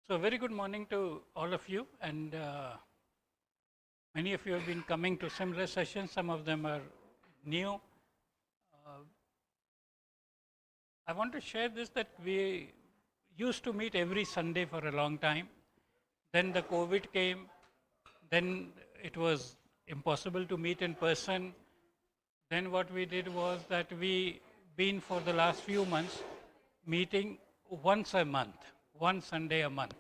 So, very good morning to all of you, and many of you have been coming to similar sessions. Some of them are new. I want to share this that we used to meet every Sunday for a long time. Then the COVID came. Then it was impossible to meet in person. Then what we did was that we been for the last few months meeting once a month, one Sunday a month.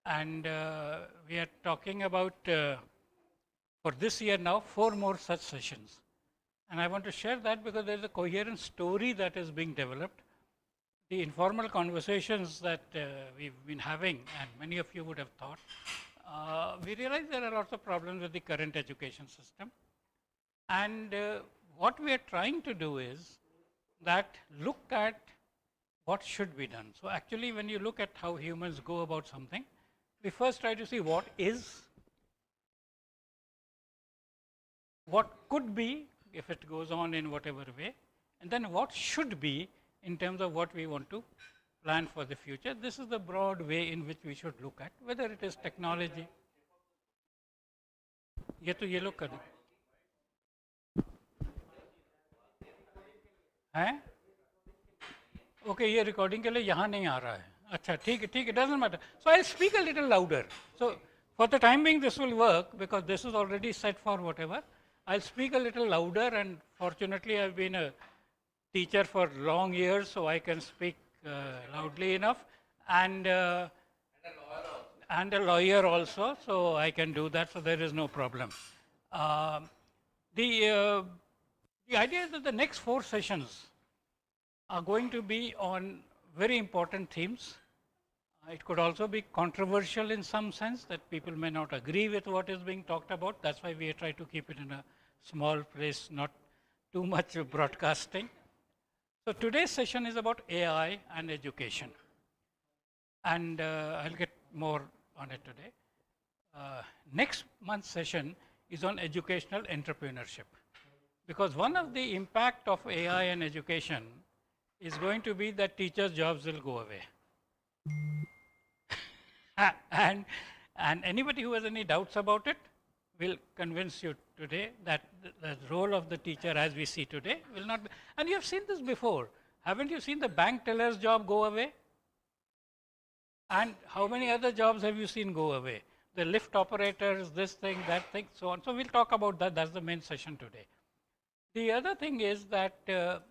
And we are talking about, for this year now, 4 more such sessions. And I want to share that because there is a coherent story that is being developed. The informal conversations that we've been having, and many of you would have thought, we realize there are lots of problems with the current education system. And what we are trying to do is that look at what should be done. So actually, when you look at how humans go about something, we first try to see what is, what could be if it goes on in whatever way, and then what should be in terms of what we want to plan for the future. This is the broad way in which we should look at, whether it is technology. ये तो ये लोग करें हैं okay ये recording के लिए यहाँ नहीं आ रहा है अच्छा ठीक है it doesn't matter. So I'll speak a little louder. So for the time being this will work because this is already set for whatever. I'll speak a little louder, and fortunately I've been a teacher for long years, so I can speak loudly enough, and a lawyer also, so I can do that, so there is no problem. The idea is that the next 4 sessions are going to be on very important themes. It could also be controversial in some sense, that people may not agree with what is being talked about. That's why we try to keep it in a small place, not too much broadcasting. So today's session is about AI and education. And I'll get more on it today. Next month's session is on educational entrepreneurship. Because one of the impact of AI and education is going to be that teachers' jobs will go away. And anybody who has any doubts about it will convince you today that the role of the teacher as we see today will not be. And you have seen this before. Haven't you seen the bank teller's job go away? And how many other jobs have you seen go away? The lift operators, this thing, that thing, so on. So we'll talk about that. That's the main session today. The other thing is that the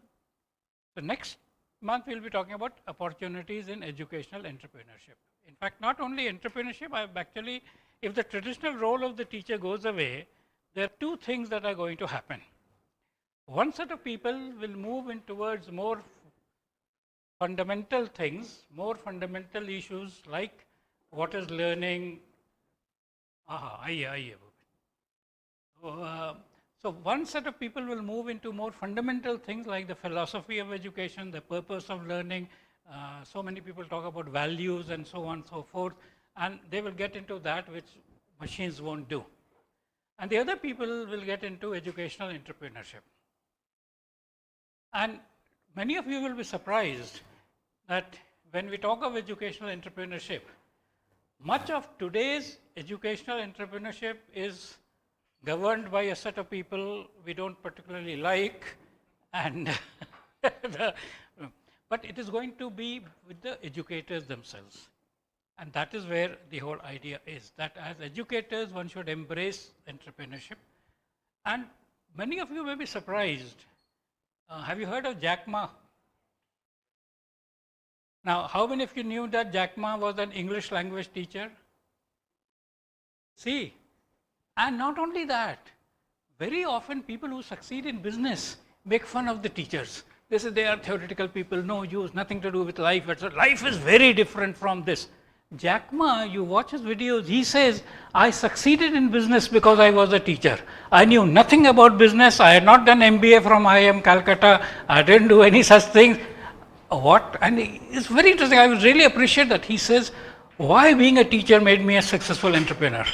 next month we'll be talking about opportunities in educational entrepreneurship. In fact, not only entrepreneurship, I've actually, if the traditional role of the teacher goes away, there are 2 things that are going to happen. One set of people will move in towards more fundamental things, more fundamental issues like what is learning. So one set of people will move into more fundamental things like the philosophy of education, the purpose of learning. So many people talk about values and so on and so forth, and they will get into that which machines won't do. And the other people will get into educational entrepreneurship. And many of you will be surprised that when we talk of educational entrepreneurship, much of today's educational entrepreneurship is governed by a set of people we don't particularly like, and but it is going to be with the educators themselves. And that is where the whole idea is, that as educators one should embrace entrepreneurship. And many of you may be surprised. Have you heard of Jack Ma? Now, how many of you knew that Jack Ma was an English language teacher? See, and not only that, very often people who succeed in business make fun of the teachers. They say they are theoretical people, no use, nothing to do with life. Life is very different from this. Jack Ma, you watch his videos, he says, I succeeded in business because I was a teacher. I knew nothing about business. I had not done MBA from IIM Calcutta. I didn't do any such things. What? And it's very interesting. I would really appreciate that. He says, why being a teacher made me a successful entrepreneur?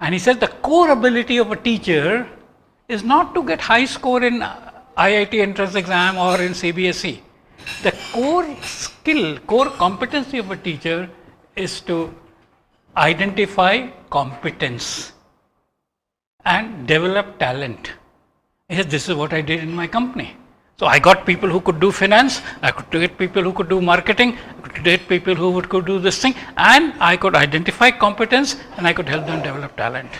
And he says the core ability of a teacher is not to get high score in IIT entrance exam or in CBSE. The core skill, core competency of a teacher is to identify competence and develop talent. Yes, this is what I did in my company. So I got people who could do finance, I could get people who could do marketing, I could get people who could do this thing, and I could identify competence and I could help them develop talent.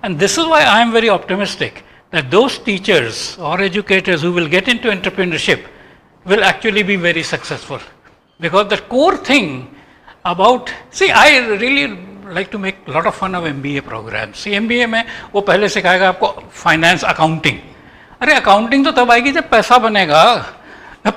And this is why I am very optimistic that those teachers or educators who will get into entrepreneurship will actually be very successful. Because the core thing about, see, I really like to make a lot of fun of MBA programs. See, MBA में वो पहले सिखाएगा आपको finance, accounting. अरे accounting तो तब आएगी जब पैसा बनेगा,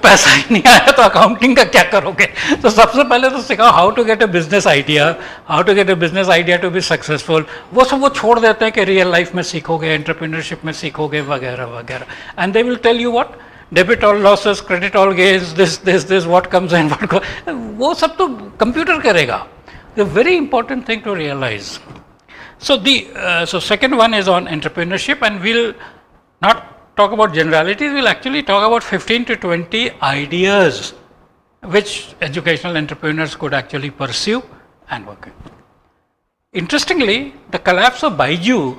पैसा ही नहीं आया तो अकाउंटिंग का क्या करोगे? तो सबसे पहले तो सिखाओ how to get a business idea, how to get a business idea to be successful. वो सब वो छोड़ देते हैं कि रियल लाइफ में सीखोगे, एंटरप्रेन्योरशिप में सीखोगे वगैरह वगैरह. And they will tell you what, debit all losses, credit all gains, this what comes in what goes, वो सब तो कंप्यूटर करेगा. The very important thing to realise. So second one is on entrepreneurship, and we'll not talk about generalities, we'll actually talk about 15 to 20 ideas which educational entrepreneurs could actually pursue and work on. Interestingly, the collapse of Baiju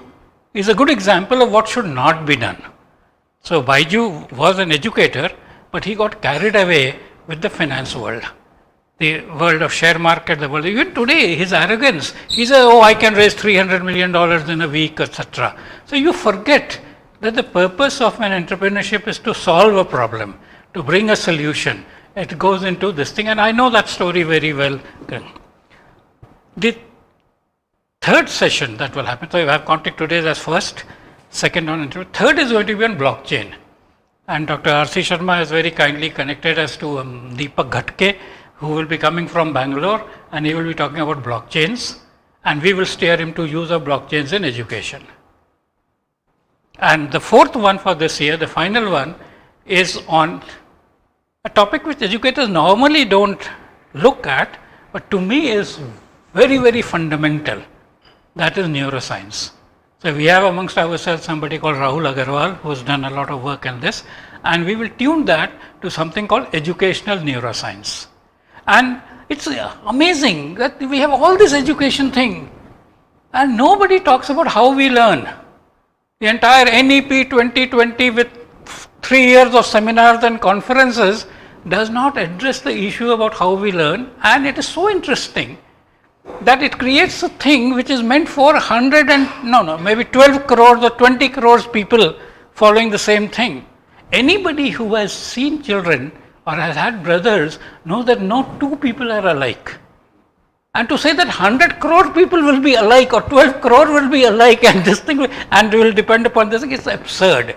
is a good example of what should not be done. So Baiju was an educator, but he got carried away with the finance world, the world of share market, the world. Even today, his arrogance, he says, oh, I can raise $300 million in a week, etc. So you forget that the purpose of an entrepreneurship is to solve a problem, to bring a solution. It goes into this thing, and I know that story very well. The third session that will happen, so you have contact today as first, second on entrepreneurship, third is going to be on blockchain. And Dr. R.C. Sharma has very kindly connected us to Deepak Ghatke, who will be coming from Bangalore, and he will be talking about blockchains, and we will steer him to use of blockchains in education. And the fourth one for this year, the final one, is on a topic which educators normally don't look at, but to me is very, very fundamental. That is neuroscience. So we have amongst ourselves somebody called Rahul Agarwal, who has done a lot of work in this, and we will tune that to something called educational neuroscience. And it's amazing that we have all this education thing, and nobody talks about how we learn. The entire NEP 2020 with 3 years of seminars and conferences does not address the issue about how we learn, and it is so interesting that it creates a thing which is meant for maybe 12 crores or 20 crores people following the same thing. Anybody who has seen children or has had brothers knows that no two people are alike. And to say that 100 crore people will be alike or 12 crore will be alike and this thing will depend upon this, it's absurd.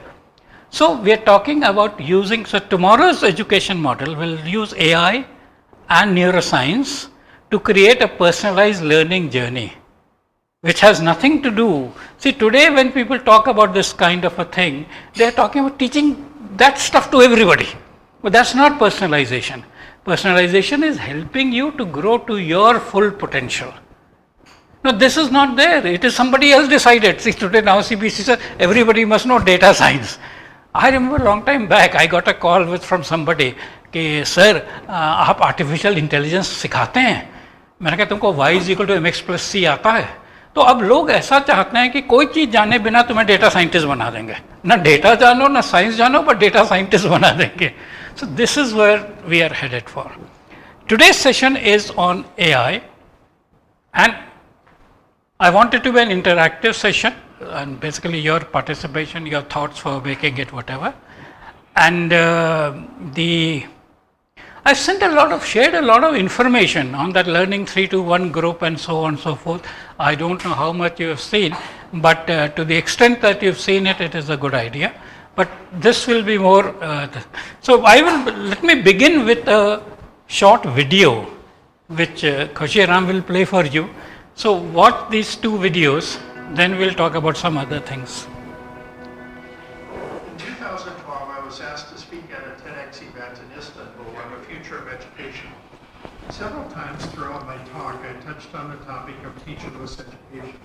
So we are talking about using, so tomorrow's education model will use AI and neuroscience to create a personalized learning journey, which has nothing to do. See, today when people talk about this kind of a thing, they are talking about teaching that stuff to everybody. But that's not personalization. Personalization is helping you to grow to your full potential. No, this is not there. It is somebody else decided. See, today now CBC says everybody must know data science. I remember a long time back, I got a call from somebody कि sir आप artificial intelligence सिखाते हैं. मैंने कहा तुमको y = mx+c आता है. तो अब लोग ऐसा चाहते हैं कि कोई चीज़ जाने बिना तुम्हें डेटा साइंटिस्ट बना देंगे. ना डेटा जानो ना साइंस जानो, पर डेटा साइंटिस्ट बना देंगे. So this is where we are headed for. Today's session is on AI, and I want it to be an interactive session, and basically your participation, your thoughts for making it whatever. And I've shared a lot of information on that Learning 3-to-1 group and so on and so forth. I don't know how much you have seen, but to the extent that you've seen it, it is a good idea. But this will be more, let me begin with a short video which Khushi Ram will play for you. So watch these two videos, then we'll talk about some other things. In 2012, I was asked to speak at a TEDx event in Istanbul on the future of education. Several times throughout my talk, I touched on the topic of teacherless education.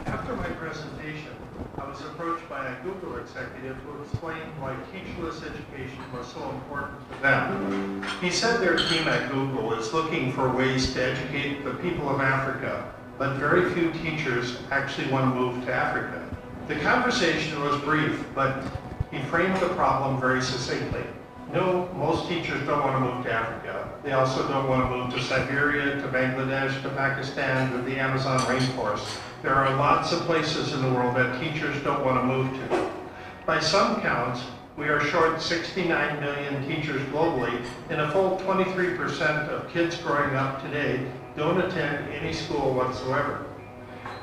After After my presentation, I was approached by a Google executive who explained why teacherless education was so important to them. He said their team at Google is looking for ways to educate the people of Africa, but very few teachers actually want to move to Africa. The conversation was brief, but he framed the problem very succinctly. No, most teachers don't want to move to Africa. They also don't want to move to Siberia, to Bangladesh, to Pakistan, to the Amazon rainforest. There are lots of places in the world that teachers don't want to move to. By some counts, we are short 69 million teachers globally, and a full 23% of kids growing up today don't attend any school whatsoever.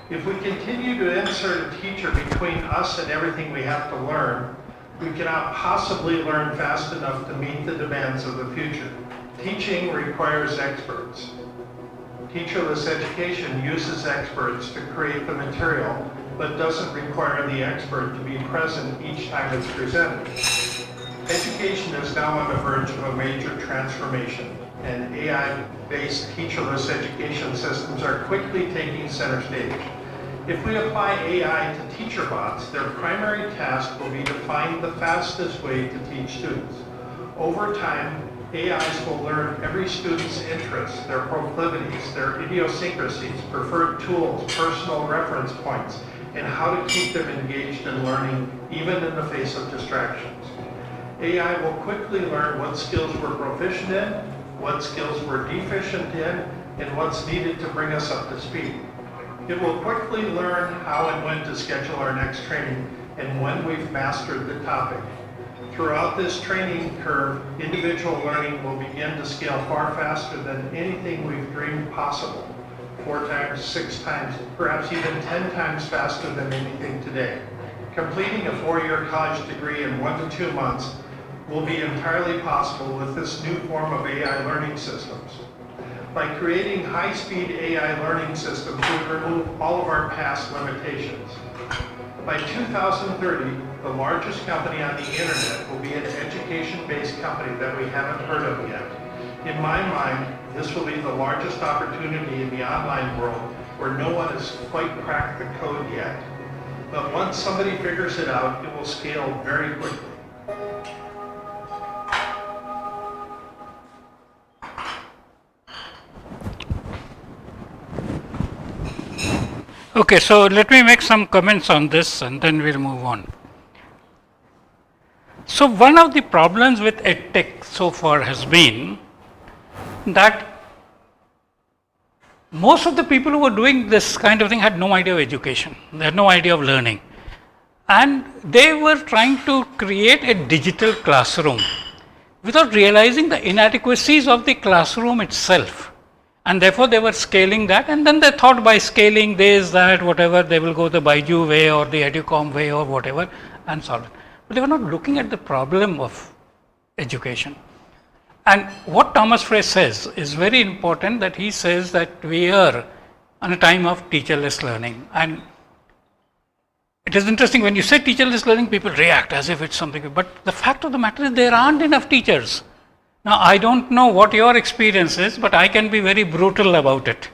If we continue to insert a teacher between us and everything we have to learn, we cannot possibly learn fast enough to meet the demands of the future. Teaching requires experts. Teacherless education uses experts to create the material, but doesn't require the expert to be present each time it's presented. Education is now on the verge of a major transformation, and AI-based teacherless education systems are quickly taking center stage. If we apply AI to teacher bots, their primary task will be to find the fastest way to teach students. Over time, AIs will learn every student's interests, their proclivities, their idiosyncrasies, preferred tools, personal reference points, and how to keep them engaged in learning, even in the face of distractions. AI will quickly learn what skills we're proficient in, what skills we're deficient in, and what's needed to bring us up to speed. It will quickly learn how and when to schedule our next training and when we've mastered the topic. Throughout this training curve, individual learning will begin to scale far faster than anything we've dreamed possible. 4 times, 6 times, perhaps even 10 times faster than anything today. Completing a 4-year college degree in 1 to 2 months will be entirely possible with this new form of AI learning systems. By creating high-speed AI learning systems, we remove all of our past limitations. By 2030, the largest company on the internet will be an education-based company that we haven't heard of yet. In my mind, this will be the largest opportunity in the online world where no one has quite cracked the code yet. But once somebody figures it out, it will scale very quickly. Okay, so let me make some comments on this and then we'll move on. So one of the problems with EdTech so far has been that most of the people who were doing this kind of thing had no idea of education, they had no idea of learning. And they were trying to create a digital classroom without realizing the inadequacies of the classroom itself. And therefore they were scaling that, and then they thought by scaling this, that, whatever, they will go the Baiju way or the Educom way or whatever and solve it. But they were not looking at the problem of education. And what Thomas Frey says is very important, that he says that we are on a time of teacherless learning. And it is interesting, when you say teacherless learning, people react as if it's something, but the fact of the matter is there aren't enough teachers. Now, I don't know what your experience is, but I can be very brutal about it.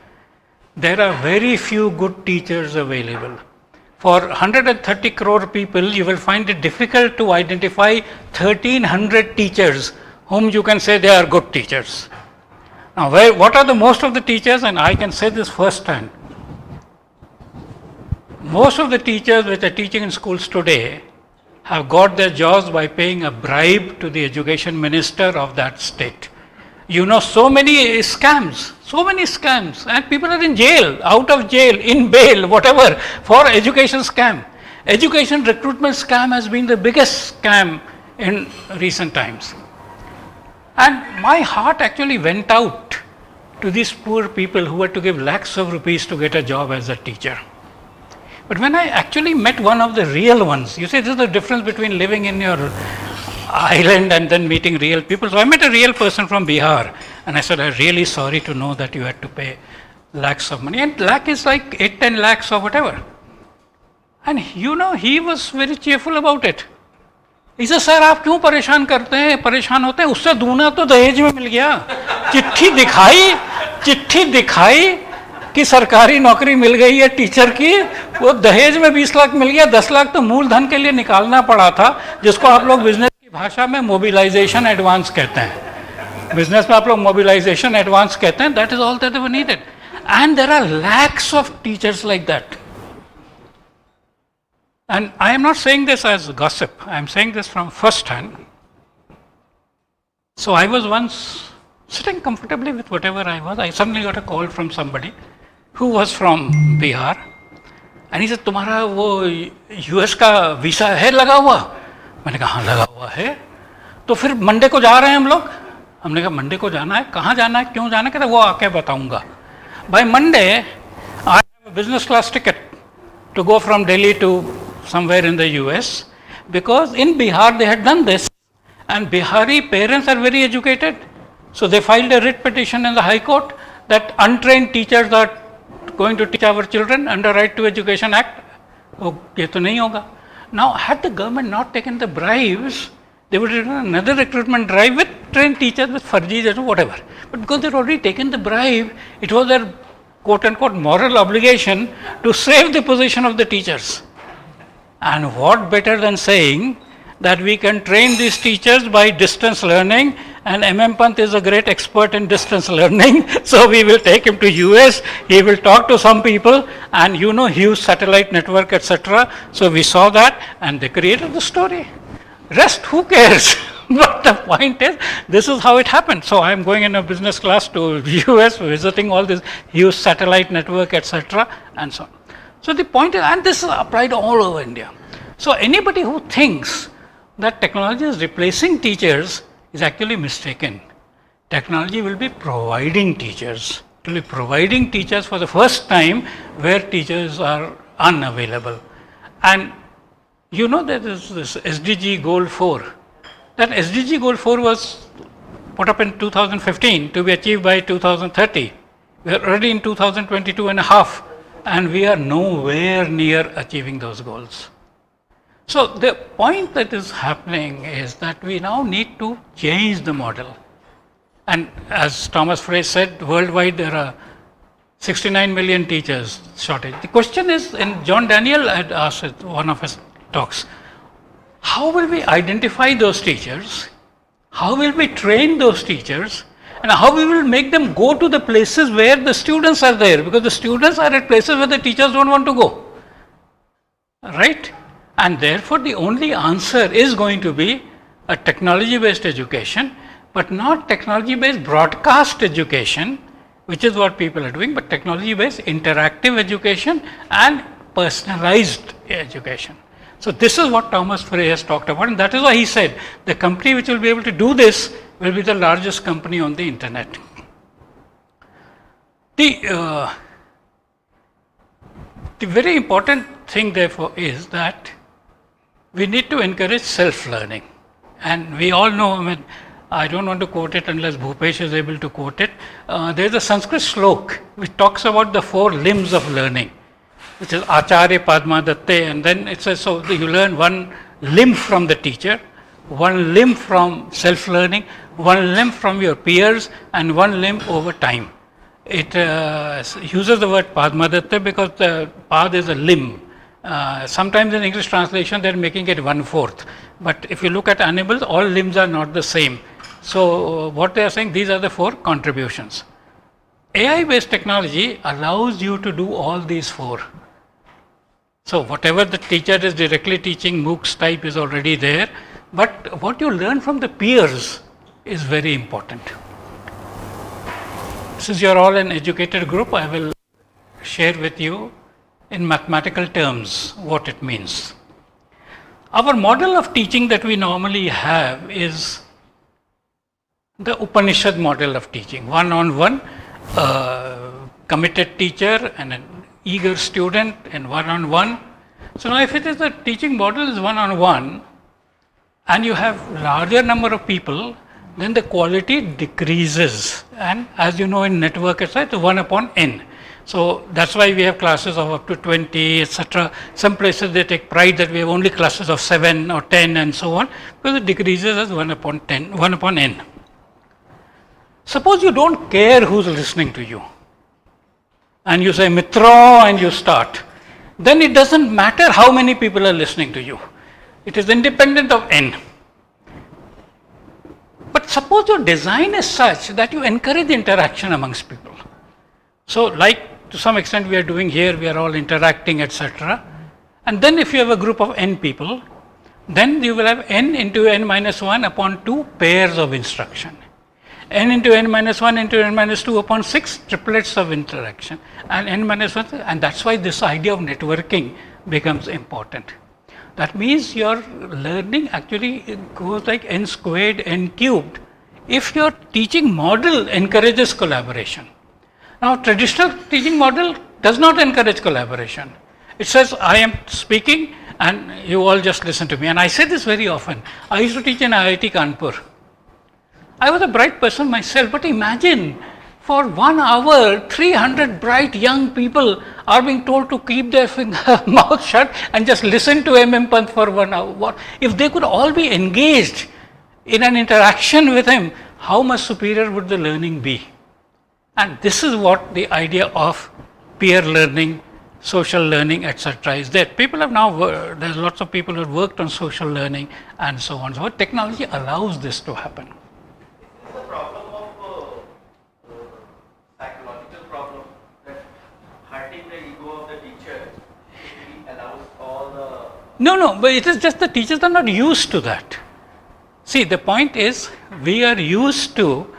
There are very few good teachers available. For 130 crore people, you will find it difficult to identify 1300 teachers whom you can say they are good teachers. Now, what are the most of the teachers? And I can say this firsthand. Most of the teachers which are teaching in schools today have got their jobs by paying a bribe to the education minister of that state. You know, so many scams, and people are in jail, out of jail, in bail, whatever, for education scam. Education recruitment scam has been the biggest scam in recent times. And my heart actually went out to these poor people who had to give lakhs of rupees to get a job as a teacher. But when I actually met one of the real ones, you see, this is the difference between living in your island and then meeting real people. So I met a real person from Bihar, and I said, I'm really sorry to know that you had to pay lakhs of money. And lakh is like 8-10 lakhs or whatever. And you know, he was very cheerful about it. He said, sir, आप क्यों परेशान होते हैं, उससे दूना तो दहेज में मिल गया. चिट्ठी दिखाई कि सरकारी नौकरी मिल गई है टीचर की, वो दहेज में 20 लाख मिल गया, 10 लाख तो मूलधन के लिए निकालना पड़ा था, जिसको आप लोग बिजनेस की भाषा में मोबिलाइजेशन एडवांस कहते हैं। बिजनेस में आप लोग मोबिलाइजेशन एडवांस कहते हैं। That is all that we needed, and there are lacks of teachers like that. And I am not saying this as gossip, I am saying this from first hand. So I was once sitting comfortably with whatever I was. I suddenly got a call from somebody who was from Bihar. And he said, तुम्हारा वो US का visa है लगा हुआ? मैंने कहा हाँ लगा हुआ है. तो फिर मंडे को जा रहे हैं हम लोग. हमने कहा मंडे को जाना है, कहाँ जाना है, क्यों जाना है? कहते वो आके बताऊंगा. By Monday, I have a business class ticket to go from Delhi to somewhere in the US, because in Bihar they had done this, and Bihari parents are very educated, so they filed a writ petition in the High Court that untrained teachers are going to teach our children under Right to Education Act. Oh, ये तो नहीं होगा. Now, had the government not taken the bribes, they would have done another recruitment drive with trained teachers with farjis or whatever. But because they had already taken the bribe, it was their quote unquote moral obligation to save the position of the teachers. And what better than saying that we can train these teachers by distance learning, and Pant is a great expert in distance learning, so we will take him to US, he will talk to some people, and huge satellite network, etc. So we saw that, and they created the story. Rest, who cares? But the point is, this is how it happened. So I am going in a business class to US, visiting all this huge satellite network, etc. and so on. So the point is, and this is applied all over India. So anybody who thinks that technology is replacing teachers is actually mistaken. Technology will be providing teachers. It will be providing teachers for the first time where teachers are unavailable. And there is this SDG Goal 4. That SDG Goal 4 was put up in 2015 to be achieved by 2030. We are already in 2022 and a half, and we are nowhere near achieving those goals. So the point that is happening is that we now need to change the model. And as Thomas Frey said, worldwide there are 69 million teachers shortage. The question is, and John Daniel had asked at one of his talks, how will we identify those teachers? How will we train those teachers? And how we will make them go to the places where the students are there? Because the students are at places where the teachers don't want to go. Right? And therefore, the only answer is going to be a technology-based education, but not technology-based broadcast education, which is what people are doing, but technology-based interactive education and personalized education. So this is what Thomas Frey has talked about, and that is why he said the company which will be able to do this will be the largest company on the internet. The very important thing, therefore, is that we need to encourage self-learning. And we all know, I don't want to quote it unless Bhupesh is able to quote it. There is a Sanskrit slok which talks about the 4 limbs of learning, which is Acharya Padma Datte, and then it says, so you learn one limb from the teacher, one limb from self-learning, one limb from your peers, and one limb over time. It uses the word Padma Datte because the Pad is a limb. Sometimes in English translation they are making it 1/4. But if you look at animals, all limbs are not the same. So what they are saying, these are the 4 contributions. AI-based technology allows you to do all these 4. So whatever the teacher is directly teaching, MOOCs type is already there. But what you learn from the peers is very important. Since you are all an educated group, I will share with you in mathematical terms what it means. Our model of teaching that we normally have is the Upanishad model of teaching, one-on-one, committed teacher and an eager student, and one-on-one. So now if it is the teaching model is one-on-one and you have larger number of people, then the quality decreases, and as you know in network it's 1/n. So that's why we have classes of up to 20, etc. Some places they take pride that we have only classes of 7 or 10 and so on, because it decreases as 1/n. Suppose you don't care who's listening to you, and you say Mitro and you start. then it doesn't matter how many people are listening to you. It is independent of n. But suppose your design is such that you encourage interaction amongst people. So like to some extent we are doing here, we are all interacting, etc. And then if you have a group of n people, then you will have n into n minus 1 upon 2 pairs of instruction. N into n minus 1 into n minus 2 upon 6 triplets of interaction, and n minus 1, and that's why this idea of networking becomes important. That means your learning actually goes like n squared, n cubed, if your teaching model encourages collaboration. Now, traditional teaching model does not encourage collaboration. It says, I am speaking and you all just listen to me. And I say this very often. I used to teach in IIT Kanpur. I was a bright person myself, but imagine for 1 hour, 300 bright young people are being told to keep their mouth shut and just listen to Pant for 1 hour. What if they could all be engaged in an interaction with him? How much superior would the learning be? And this is what the idea of peer learning, social learning, etc. is there. People have now, there's lots of people who have worked on social learning and so on. So technology allows this to happen. Is this a problem of psychological problem that hurting the ego of the teacher allows all the... No, but it is just the teachers are not used to that. See, the point is we are used to,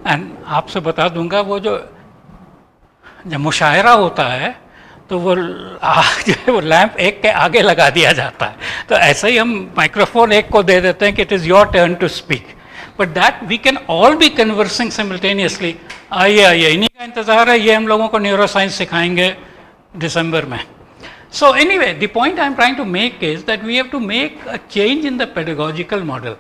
and आपसे बता दूंगा वो जो जब मुशायरा होता है तो वो वो लैंप एक के आगे लगा दिया जाता है, तो ऐसे ही हम माइक्रोफोन एक को दे देते हैं कि it is your turn to speak, but that we can all be conversing simultaneously. आइए इन्हीं का इंतज़ार है, ये हम लोगों को न्यूरो साइंस सिखाएंगे दिसंबर में. So anyway, the point I am trying to make is that we have to make a change in the pedagogical model.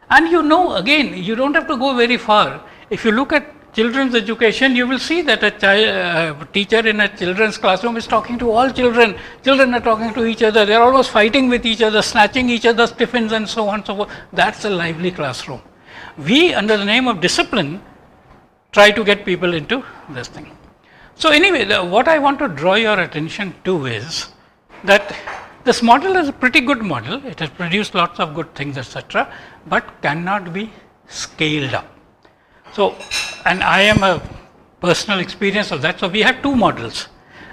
And you know, again, you don't have to go very far. If you look at children's education, you will see that a teacher in a children's classroom is talking to all children. Children are talking to each other. They are almost fighting with each other, snatching each other's tiffins and so on and so forth. That's a lively classroom. We, under the name of discipline, try to get people into this thing. So anyway, what I want to draw your attention to is that this model is a pretty good model. It has produced lots of good things, etc., but cannot be scaled up. So, and I am a personal experience of that. So we have two models.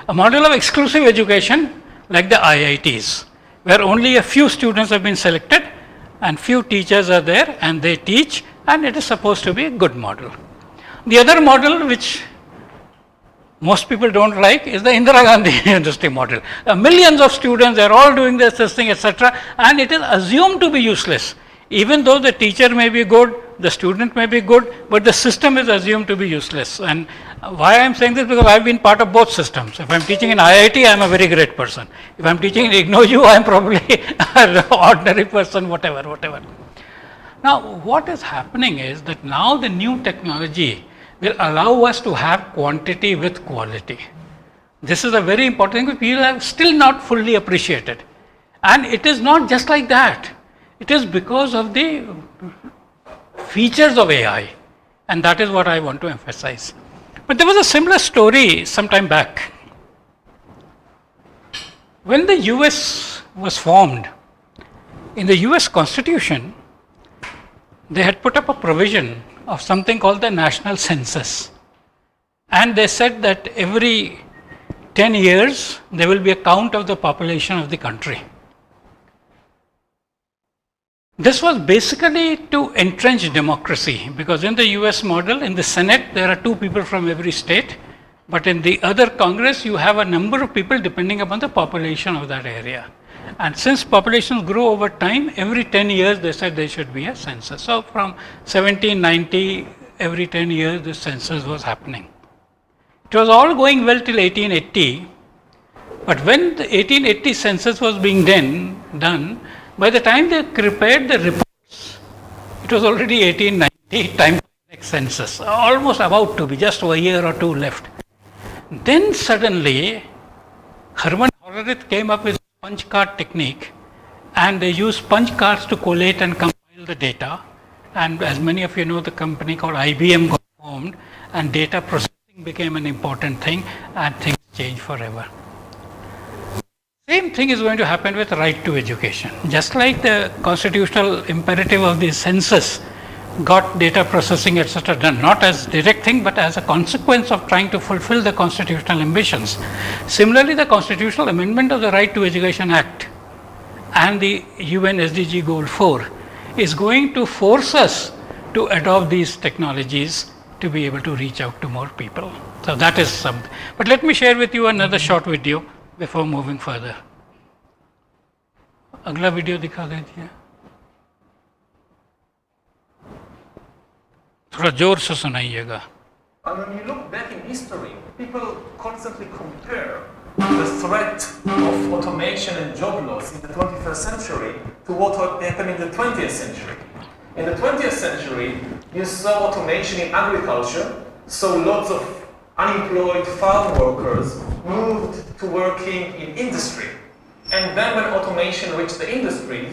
A model of exclusive education like the IITs, where only a few students have been selected and few teachers are there and they teach, and it is supposed to be a good model. The other model, which most people don't like, is the Indira Gandhi University model. Millions of students, they are all doing this thing, etc., and it is assumed to be useless. Even though the teacher may be good, the student may be good, but the system is assumed to be useless. And why I am saying this? Because I have been part of both systems. If I am teaching in IIT, I am a very great person. If I am teaching in IGNOU, I am probably an ordinary person, whatever. Now, what is happening is that now the new technology will allow us to have quantity with quality. This is a very important thing, which people have still not fully appreciated. And it is not just like that. It is because of the features of AI, and that is what I want to emphasize. But there was a similar story some time back. When the US was formed, in the US Constitution, they had put up a provision of something called the national census. And they said that every 10 years, there will be a count of the population of the country. This was basically to entrench democracy, because in the US model, in the Senate, there are 2 people from every state, but in the other Congress, you have a number of people depending upon the population of that area. And since populations grow over time, every 10 years, they said there should be a census. So from 1790, every 10 years, this census was happening. It was all going well till 1880, but when the 1880 census was being done, by the time they prepared the reports, it was already 1890, time for the next census, almost about to be, just a year or 2 left. Then suddenly, Herman Hollerith came up with punch card technique, and they used punch cards to collate and compile the data. And as many of you know, the company called IBM got formed, and data processing became an important thing, and things changed forever. same thing is going to happen with right to education. Just like the constitutional imperative of the census got data processing, etc., done, not as direct thing, but as a consequence of trying to fulfill the constitutional ambitions. Similarly, the constitutional amendment of the Right to Education Act and the UN SDG Goal 4 is going to force us to adopt these technologies to be able to reach out to more people. So that is something. But let me share with you another short video before moving further. अगला video दिखा दीजिए, थोड़ा जोर से सुनाइएगा. And when you look back in history, people constantly compare the threat of automation and job loss in the 21st century to what happened in the 20th century. In the 20th century, you saw automation in agriculture, so lots of unemployed farm workers moved to working in industry. And then when automation reached the industry,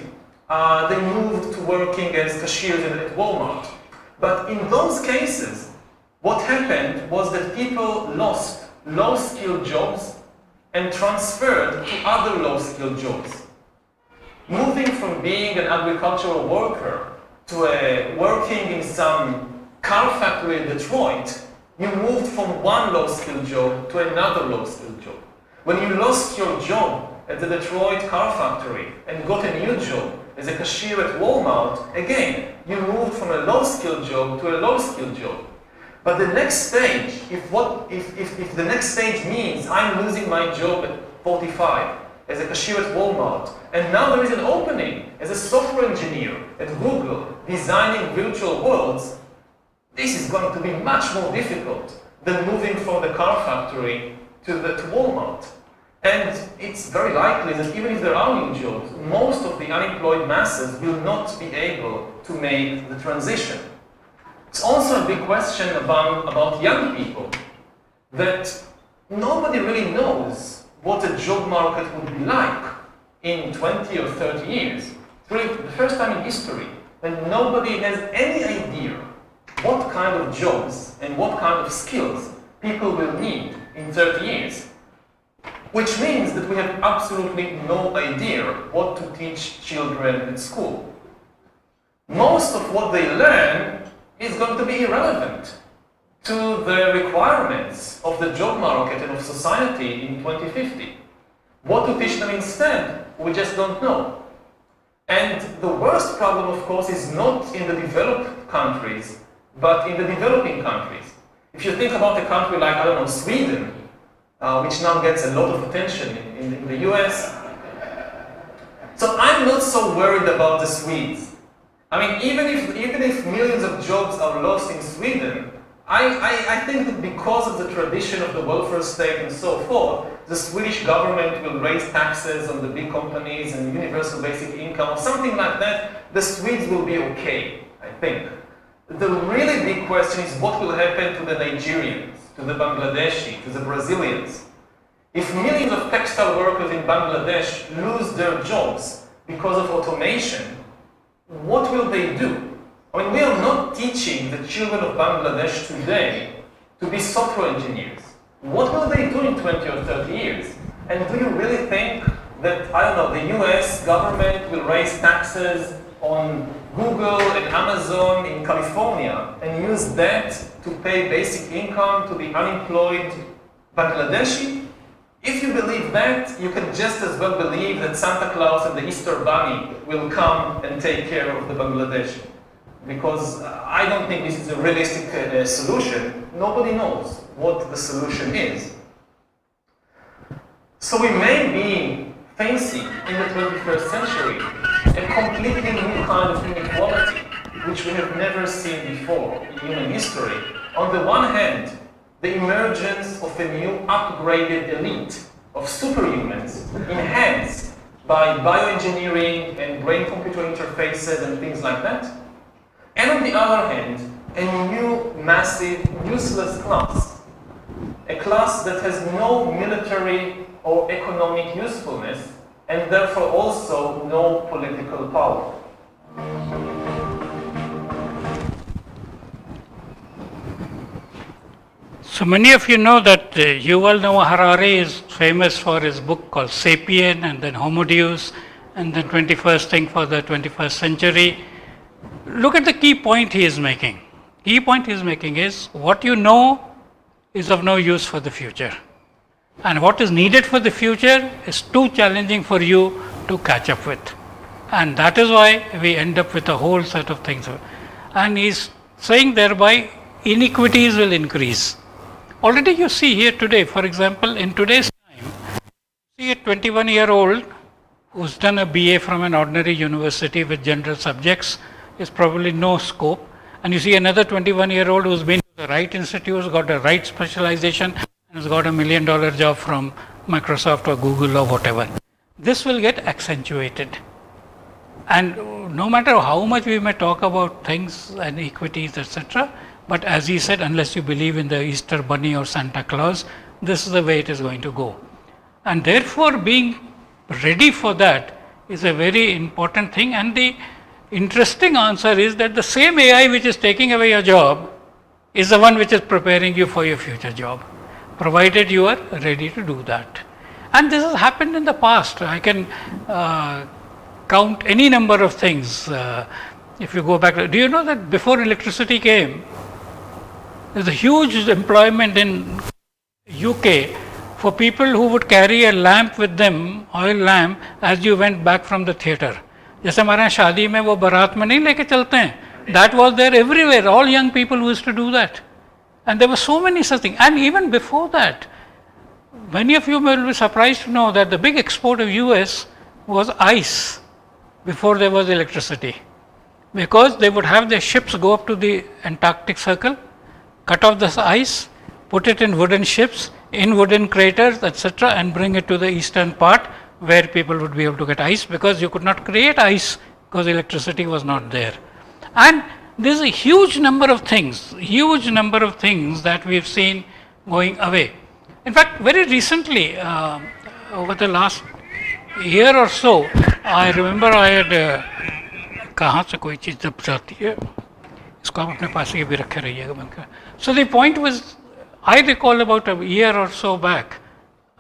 they moved to working as cashiers at Walmart. But in those cases, what happened was that people lost low-skilled jobs and transferred to other low-skilled jobs. Moving from being an agricultural worker to working in some car factory in Detroit, you moved from one low-skilled job to another low-skilled job. When you lost your job at the Detroit car factory and got a new job as a cashier at Walmart, again, you moved from a low-skilled job to a low-skilled job. But the next stage, if the next stage means I'm losing my job at 45 as a cashier at Walmart, and now there is an opening as a software engineer at Google designing virtual worlds, this is going to be much more difficult than moving from the car factory to Walmart. And it's very likely that even if there are new jobs, most of the unemployed masses will not be able to make the transition. It's also a big question about young people, that nobody really knows what a job market would be like in 20 or 30 years. It's really the first time in history that nobody has any idea what kind of jobs and what kind of skills people will need in 30 years. Which means that we have absolutely no idea what to teach children at school. Most of what they learn is going to be irrelevant to the requirements of the job market and of society in 2050. What to teach them instead, we just don't know. And the worst problem, of course, is not in the developed countries, but in the developing countries. If you think about a country like, I don't know, Sweden, which now gets a lot of attention in the US. So I'm not so worried about the Swedes. I mean, even if millions of jobs are lost in Sweden, I think that because of the tradition of the welfare state and so forth, the Swedish government will raise taxes on the big companies and universal basic income or something like that. The Swedes will be okay, I think. The really big question is what will happen to the Nigerians, to the Bangladeshi, to the Brazilians. If millions of textile workers in Bangladesh lose their jobs because of automation, what will they do? I mean, we are not teaching the children of Bangladesh today to be software engineers. What will they do in 20 or 30 years? And do you really think that, I don't know, the US government will raise taxes on Google and Amazon in California and use that to pay basic income to the unemployed Bangladeshi? If you believe that, you can just as well believe that Santa Claus and the Easter Bunny will come and take care of the Bangladeshi. Because I don't think this is a realistic solution. Nobody knows what the solution is. So we may be facing in the 21st century a completely new kind of inequality, which we have never seen before in human history. On the one hand, the emergence of a new upgraded elite of superhumans enhanced by bioengineering and brain-computer interfaces and things like that. And on the other hand, a new, massive, useless class. A class that has no military or economic usefulness and therefore also no political power. So many of you know that Yuval Noah Harari is famous for his book called Sapien and then Homo Deus and then 21st thing for the 21st century. Look at the key point he is making. Key point he is making is what you know is of no use for the future. And what is needed for the future is too challenging for you to catch up with. And that is why we end up with a whole set of things. And he's saying thereby inequities will increase. Already you see here today, for example, in today's time, see a 21-year-old who's done a BA from an ordinary university with general subjects is probably no scope. And you see another 21-year-old who's been to the right institute, got a right specialization, and has got $1 million job from Microsoft or Google or whatever. This will get accentuated. And no matter how much we may talk about things and equities, etc., but as he said, unless you believe in the Easter Bunny or Santa Claus, this is the way it is going to go. And therefore, being ready for that is a very important thing. And the interesting answer is that the same AI which is taking away your job is the one which is preparing you for your future job, provided you are ready to do that. And this has happened in the past. I can count any number of things. If you go back, do you know that before electricity came, there's a huge employment in UK for people who would carry a lamp with them, oil lamp, as you went back from the theatre. जैसे हमारे यहाँ शादी में वो बारात में नहीं लेके चलते हैं. That was there everywhere. All young people used to do that. And there were so many such things. And even before that, many of you will be surprised to know that the big export of US was ice before there was electricity. Because they would have their ships go up to the Antarctic Circle, cut off this ice, put it in wooden ships, in wooden craters, etc., and bring it to the eastern part where people would be able to get ice, because you could not create ice because electricity was not there. And there's a huge number of things that we've seen going away. In fact, very recently, over the last year or so, I remember I had कहाँ से कोई चीज़ जब जाती है इसको आप अपने पास ये भी रखे रहिएगा बनकर. So the point was, I recall about a year or so back,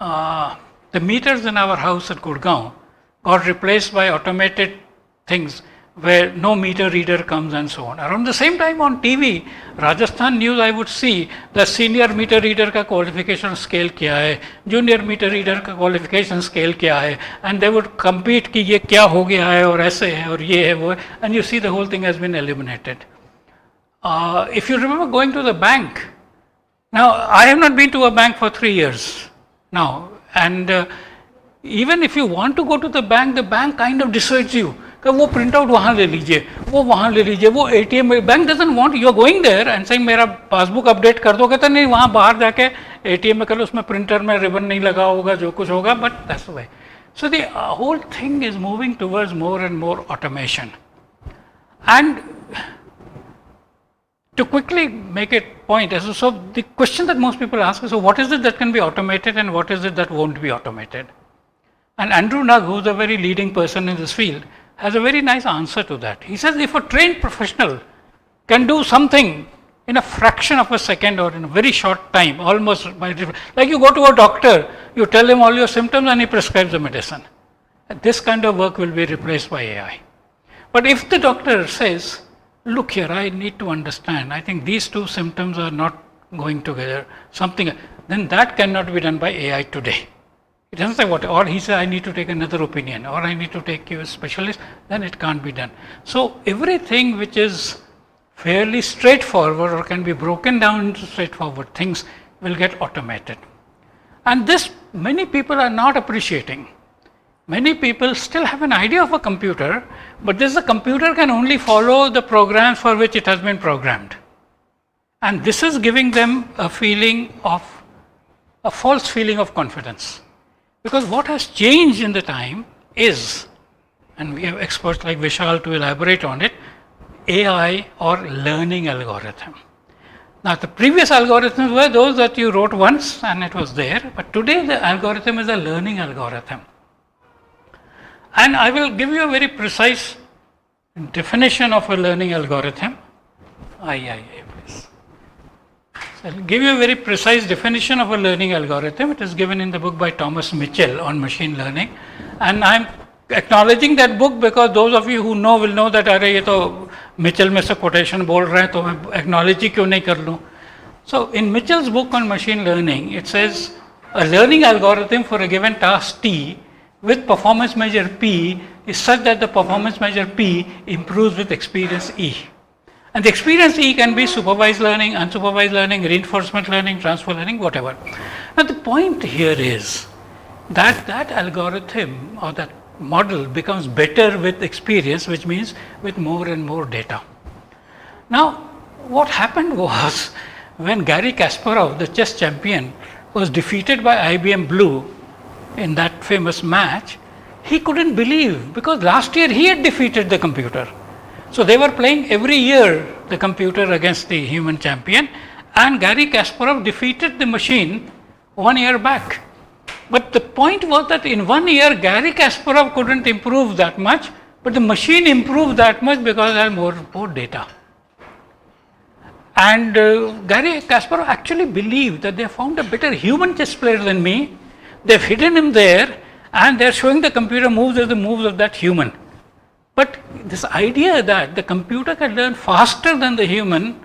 the meters in our house at Gurgaon got replaced by automated things where no meter reader comes and so on. Around the same time on TV, Rajasthan News, I would see the senior meter reader का qualification scale क्या है, junior meter reader का qualification scale क्या है, and they would compete कि ये क्या हो गया है और ऐसे है और ये है वो है, and you see the whole thing has been eliminated. If you remember going to the bank, now I have not been to a bank for 3 years now, and even if you want to go to the bank kind of dissuades you. कि वो print out वहाँ ले लीजिए, वो वहाँ ले लीजिए, वो एटीएम में bank doesn't want you are going there and saying मेरा पासबुक अपडेट कर दो, कहते नहीं वहाँ बाहर जाके एटीएम में कर लो, उसमें प्रिंटर में रिबन नहीं लगा होगा, जो कुछ होगा, but that's the way. So the whole thing is moving towards more and more automation. And to quickly make it point, so the question that most people ask is, so what is it that can be automated and what is it that won't be automated? And Andrew Nugg, who's a very leading person in this field, has a very nice answer to that. He says if a trained professional can do something in a fraction of a second or in a very short time, almost by like you go to a doctor, you tell him all your symptoms and he prescribes the medicine. This kind of work will be replaced by AI. But if the doctor says, look here, I need to understand, I think these two symptoms are not going together, something, then that cannot be done by AI today. It doesn't say what, or he says, I need to take another opinion, or I need to take you a specialist, then it can't be done. So everything which is fairly straightforward or can be broken down into straightforward things will get automated. And this many people are not appreciating. Many people still have an idea of a computer, but the computer can only follow the programs for which it has been programmed. And this is giving them a false feeling of confidence. Because what has changed in the time is, and we have experts like Vishal to elaborate on it, AI or learning algorithm. Now the previous algorithms were those that you wrote once and it was there, but today the algorithm is a learning algorithm. And I will give you a very precise definition of a learning algorithm. Please. I'll give you a very precise definition of a learning algorithm. It is given in the book by Thomas Mitchell on machine learning. And I'm acknowledging that book because those of you who know will know that अरे ये तो Mitchell में से quotation बोल रहे हैं तो मैं acknowledge ही क्यों नहीं कर लूँ. So in Mitchell's book on machine learning, it says a learning algorithm for a given task T with performance measure P is such that the performance measure P improves with experience E. And the experience E can be supervised learning, unsupervised learning, reinforcement learning, transfer learning, whatever. Now the point here is that that algorithm or that model becomes better with experience, which means with more and more data. Now what happened was when Gary Kasparov, the chess champion, was defeated by IBM Blue in that famous match, he couldn't believe because last year he had defeated the computer. So they were playing every year the computer against the human champion, and Gary Kasparov defeated the machine 1 year back. But the point was that in 1 year Gary Kasparov couldn't improve that much, but the machine improved that much because there had more data. And Gary Kasparov actually believed that they found a better human chess player than me. They've hidden him there and they're showing the computer moves as the moves of that human. But this idea that the computer can learn faster than the human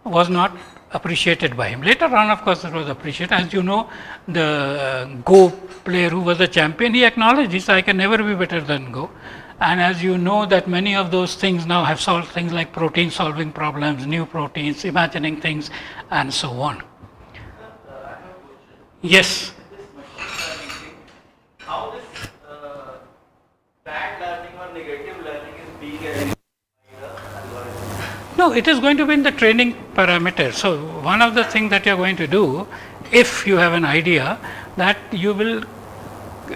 was not appreciated by him. Later on, of course, it was appreciated. As you know, the Go player who was the champion, he acknowledged, he said, I can never be better than Go. And as you know that many of those things now have solved things like protein solving problems, new proteins, imagining things, and so on. Yes. How this bad learning or negative learning is being identified by the algorithm? No, it is going to be in the training parameter. So one of the things that you are going to do, if you have an idea, that you will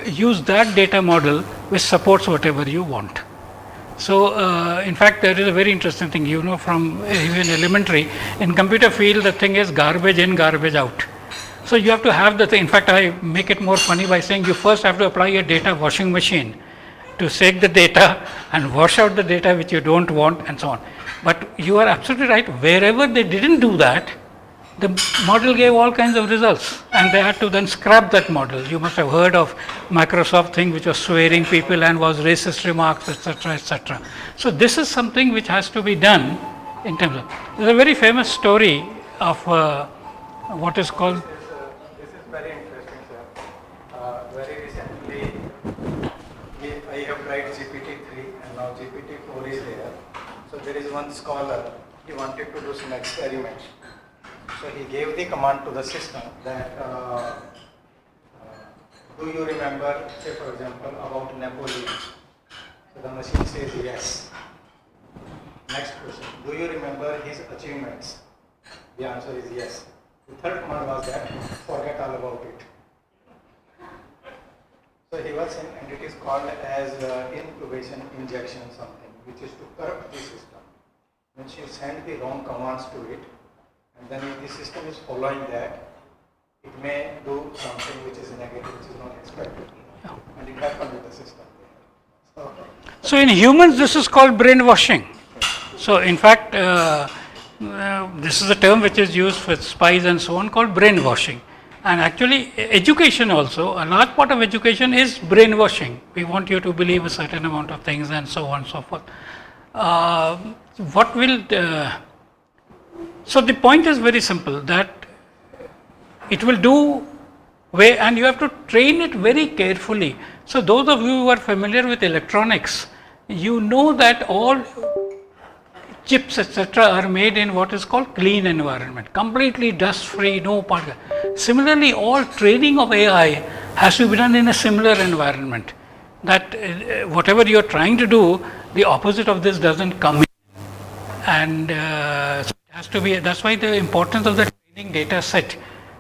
use that data model which supports whatever you want. So in fact, there is a very interesting thing, you know, from even elementary, in computer field, the thing is garbage in, garbage out. So you have to have the thing. In fact, I make it more funny by saying you first have to apply a data washing machine to take the data and wash out the data which you don't want and so on. But you are absolutely right. Wherever they didn't do that, the model gave all kinds of results and they had to then scrap that model. You must have heard of Microsoft thing which was swearing people and was racist remarks, etc., etc. So this is something which has to be done in terms of. There's a very famous story of what is called. This is very interesting, sir. Very recently, I have tried GPT-3 and now GPT-4 is there. So there is one scholar, he wanted to do some experiments. So he gave the command to the system that, do you remember, say for example, about Napoleon? So the machine says yes. Next question, do you remember his achievements? The answer is yes. The third command was that, forget all about it. So he was saying, and it is called as incubation injection something, which is to corrupt the system. When you send the wrong commands to it, and then if the system is following that, it may do something which is negative, which is not expected. And it happened with the system. So in humans, this is called brainwashing. So in fact, this is a term which is used with spies and so on, called brainwashing. And actually, education also, a large part of education is brainwashing. We want you to believe a certain amount of things and so on and so forth. So the point is very simple, that it will do way, and you have to train it very carefully. So those of you who are familiar with electronics, you know that all chips etc. are made in what is called clean environment, completely dust free, no particle. Similarly, all training of AI has to be done in a similar environment, that whatever you are trying to do, the opposite of this doesn't come in. And so it has to be, that's why the importance of the training data set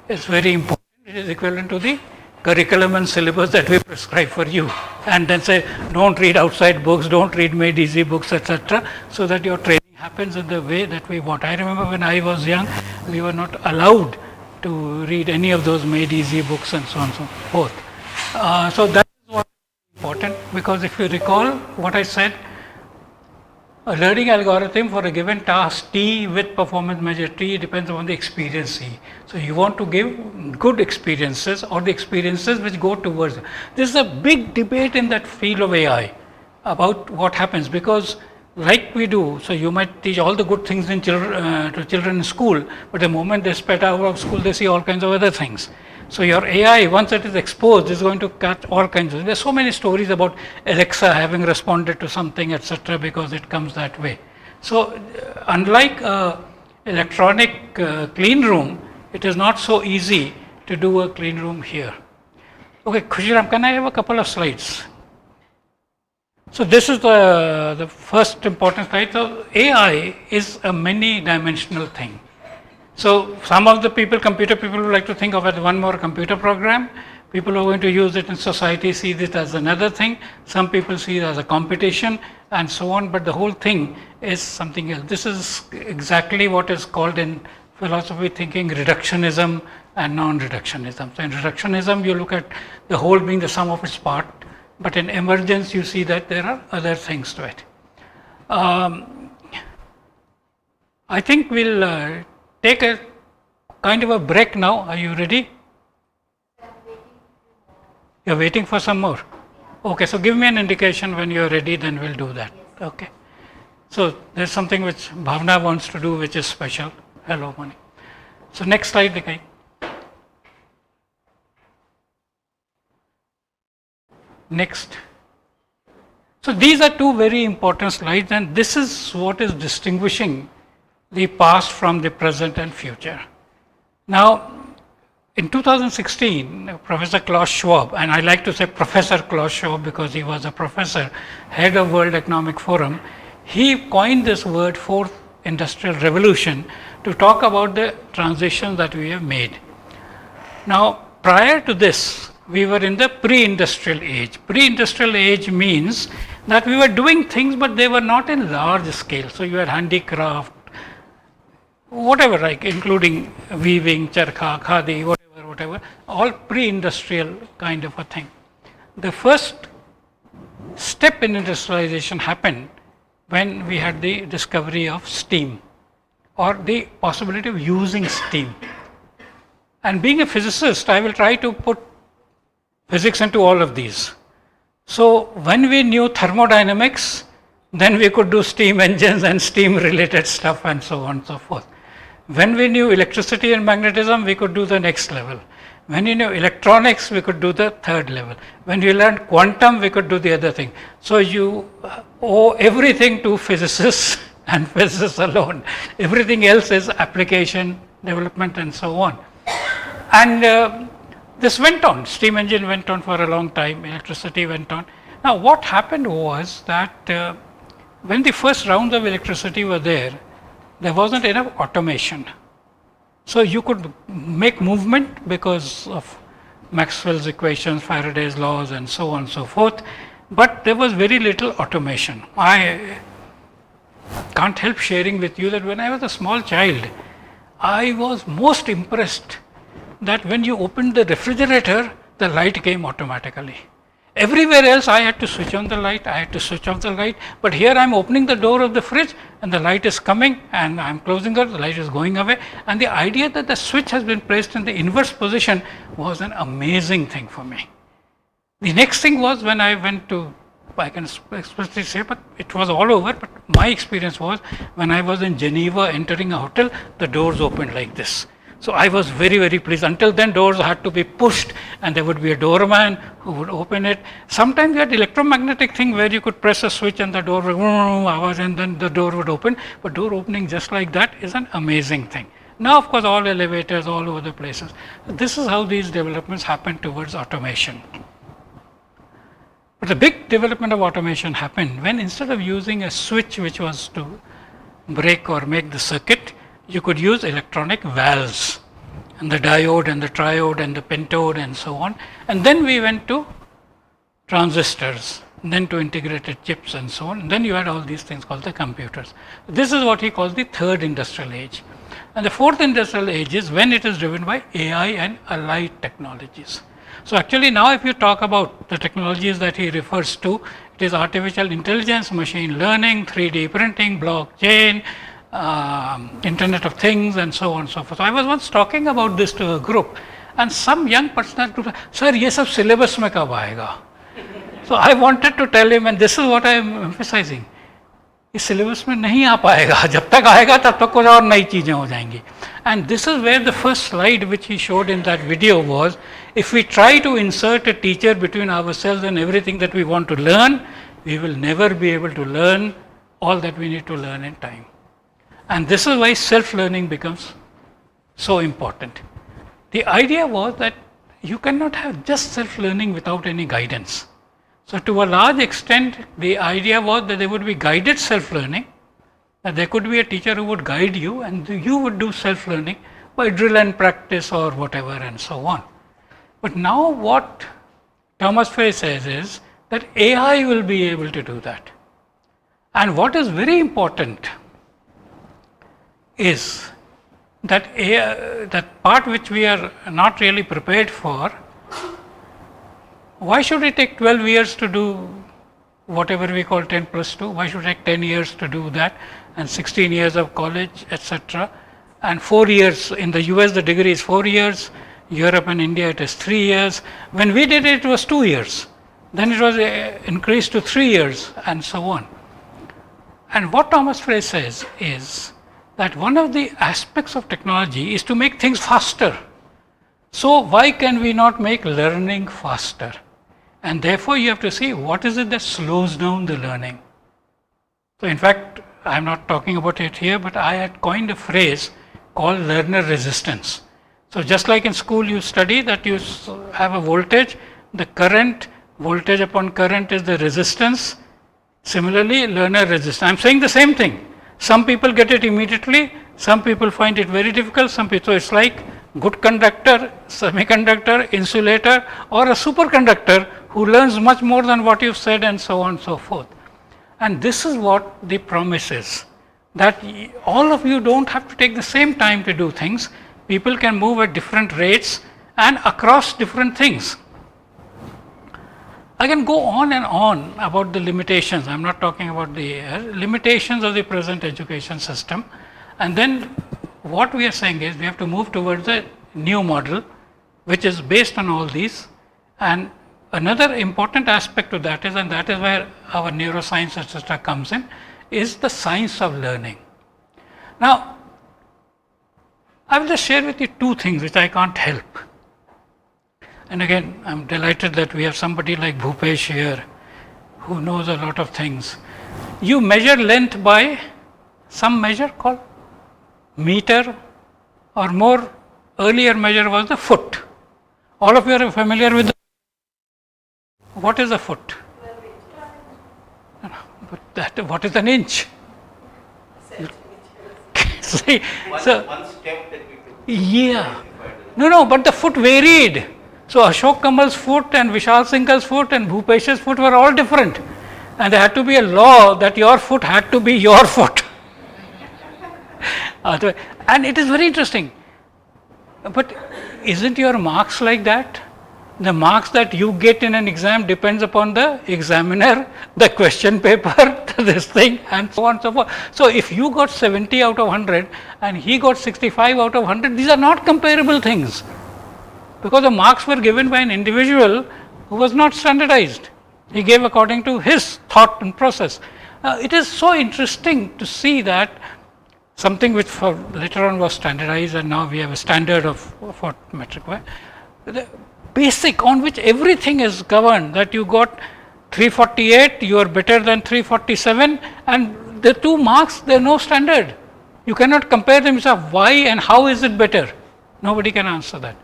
is very important. It is equivalent to the curriculum and syllabus that we prescribe for you, and then say don't read outside books, don't read made easy books, etc., so that your training happens in the way that we want. I remember when I was young, we were not allowed to read any of those made easy books and so on and so forth. So that is what is important, because if you recall what I said, A learning algorithm for a given task T with performance measure T depends on the experience C. So you want to give good experiences or the experiences which go towards. This is a big debate in that field of AI about what happens, because like we do, so you might teach all the good things in to children in school, but the moment they spit out of school, they see all kinds of other things. So your AI, once it is exposed, is going to catch all kinds of. There's so many stories about Alexa having responded to something, etc., because it comes that way. So unlike electronic clean room, it is not so easy to do a clean room here. Okay, Khushiram, can I have a couple of slides? So this is the first important slide. So AI is a many-dimensional thing. So some of the computer people would like to think of it as one more computer program. People who are going to use it in society see it as another thing. Some people see it as a competition and so on, but the whole thing is something else. This is exactly what is called in philosophy thinking reductionism and non-reductionism. So in reductionism, you look at the whole being the sum of its part, but in emergence, you see that there are other things to it. I think we'll take a kind of a break now. Are you ready? You're waiting for some more? Okay, so give me an indication when you're ready, then we'll do that. Okay. So there's something which Bhavna wants to do which is special. Hello, Mani. So next slide, Dikai. Next. So these are two very important slides, and this is what is distinguishing the past from the present and future. Now, in 2016, Professor Klaus Schwab, and I like to say Professor Klaus Schwab because he was a professor, head of World Economic Forum, he coined this word fourth industrial revolution to talk about the transition that we have made. Now, prior to this, we were in the pre-industrial age. Pre-industrial age means that we were doing things, but they were not in large scale. So you had handicraft, whatever, like including weaving, charkha, khadi, whatever, all pre-industrial kind of a thing. The first step in industrialization happened when we had the discovery of steam or the possibility of using steam. And being a physicist, I will try to put physics into all of these. So when we knew thermodynamics, then we could do steam engines and steam related stuff and so on and so forth. When we knew electricity and magnetism, we could do the next level. When we knew electronics, we could do the third level. When we learned quantum, we could do the other thing. So you owe everything to physicists and physicists alone. Everything else is application, development and so on. And this went on. Steam engine went on for a long time. Electricity went on. Now what happened was that when the first rounds of electricity were there wasn't enough automation. So you could make movement because of Maxwell's equations, Faraday's laws and so on and so forth, but there was very little automation. I can't help sharing with you that when I was a small child, I was most impressed that when you opened the refrigerator, the light came automatically. Everywhere else I had to switch on the light, I had to switch off the light, but here I'm opening the door of the fridge and the light is coming and I'm closing it, the light is going away, and the idea that the switch has been placed in the inverse position was an amazing thing for me. The next thing was when I went to, I can explicitly say, but it was all over, but my experience was when I was in Geneva entering a hotel, the doors opened like this. So I was very, very pleased. Until then, doors had to be pushed and there would be a doorman who would open it. Sometimes you had electromagnetic thing where you could press a switch and the door would and then the door would open. But door opening just like that is an amazing thing. Now, of course, all elevators all over the places. This is how these developments happen towards automation. But the big development of automation happened when instead of using a switch which was to break or make the circuit, you could use electronic valves and the diode and the triode and the pentode and so on. And then we went to transistors, then to integrated chips and so on. And then you had all these things called the computers. This is what he calls the third industrial age. And the fourth industrial age is when it is driven by AI and allied technologies. So actually now if you talk about the technologies that he refers to, it is artificial intelligence, machine learning, 3D printing, blockchain, Internet of Things, and so on and so forth. So I was once talking about this to a group, and some young person group said, "Sir, ये सब syllabus में कब आएगा?" So I wanted to tell him, and this is what I am emphasizing. इस syllabus में नहीं आ पाएगा, जब तक आएगा तब तक कुछ और नई चीज़ें हो जाएंगी. And this is where the first slide which he showed in that video was, if we try to insert a teacher between ourselves and everything that we want to learn, we will never be able to learn all that we need to learn in time. And this is why self-learning becomes so important. The idea was that you cannot have just self-learning without any guidance. So to a large extent, the idea was that there would be guided self-learning, that there could be a teacher who would guide you and you would do self-learning by drill and practice or whatever and so on. But now what Thomas Frey says is that AI will be able to do that. And what is very important is that AI, that part which we are not really prepared for. Why should it take 12 years to do whatever we call 10 plus 2? Why should it take 10 years to do that, and 16 years of college, etc.? And 4 years, in the US the degree is 4 years, Europe and India it is 3 years. When we did it, it was 2 years. Then it was increased to 3 years and so on. And what Thomas Frey says is that one of the aspects of technology is to make things faster. So why can we not make learning faster? And therefore you have to see what is it that slows down the learning. So in fact, I am not talking about it here, but I had coined a phrase called learner resistance. So just like in school you study that you have a voltage, the current, voltage upon current is the resistance. Similarly, learner resistance. I am saying the same thing. Some people get it immediately, some people find it very difficult, some people, so it's like good conductor, semiconductor, insulator, or a superconductor who learns much more than what you've said, and so on and so forth. And this is what the promise is, that all of you don't have to take the same time to do things. People can move at different rates and across different things. I can go on and on about the limitations. I'm not talking about the limitations of the present education system. And then what we are saying is we have to move towards a new model which is based on all these. And another important aspect to that is, and that is where our neuroscience etc. comes in, is the science of learning. Now, I will just share with you two things which I can't help. And again, I'm delighted that we have somebody like Bhupesh here who knows a lot of things. You measure length by some measure called meter, or more earlier measure was the foot. All of you are familiar with what is a foot? But that, what is an inch? See, so, One step that we took. yeah. No, but the foot varied. So Ashok Kamal's foot and Vishal Singh's foot and Bhupesh's foot were all different. And there had to be a law that your foot had to be your foot. And it is very interesting. But isn't your marks like that? The marks that you get in an exam depends upon the examiner, the question paper, this thing, and so on and so forth. So if you got 70 out of 100 and he got 65 out of 100, these are not comparable things, because the marks were given by an individual who was not standardized. He gave according to his thought and process. It is so interesting to see that something which for later on was standardized, and now we have a standard of what metric way. The basic on which everything is governed, that you got 348, you are better than 347, and the two marks, there is no standard. You cannot compare them. So why and how is it better? Nobody can answer that.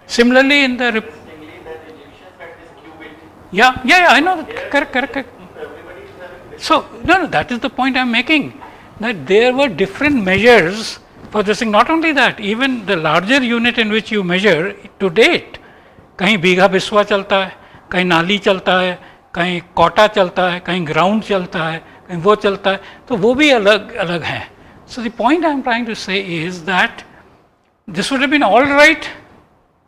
Similarly, in the Interestingly, that Egyptians had this qubit. yeah, I know that. Correct. Everybody is having this. So no, that is the point I am making. That there were different measures for this thing. Not only that, even the larger unit in which you measure to date, कहीं बीघा बिस्वा चलता है, कहीं नाली चलता है, कहीं कोटा चलता है, कहीं ग्राउंड चलता है, कहीं वो चलता है, तो वो भी अलग अलग हैं. So the point I am trying to say is that this would have been all right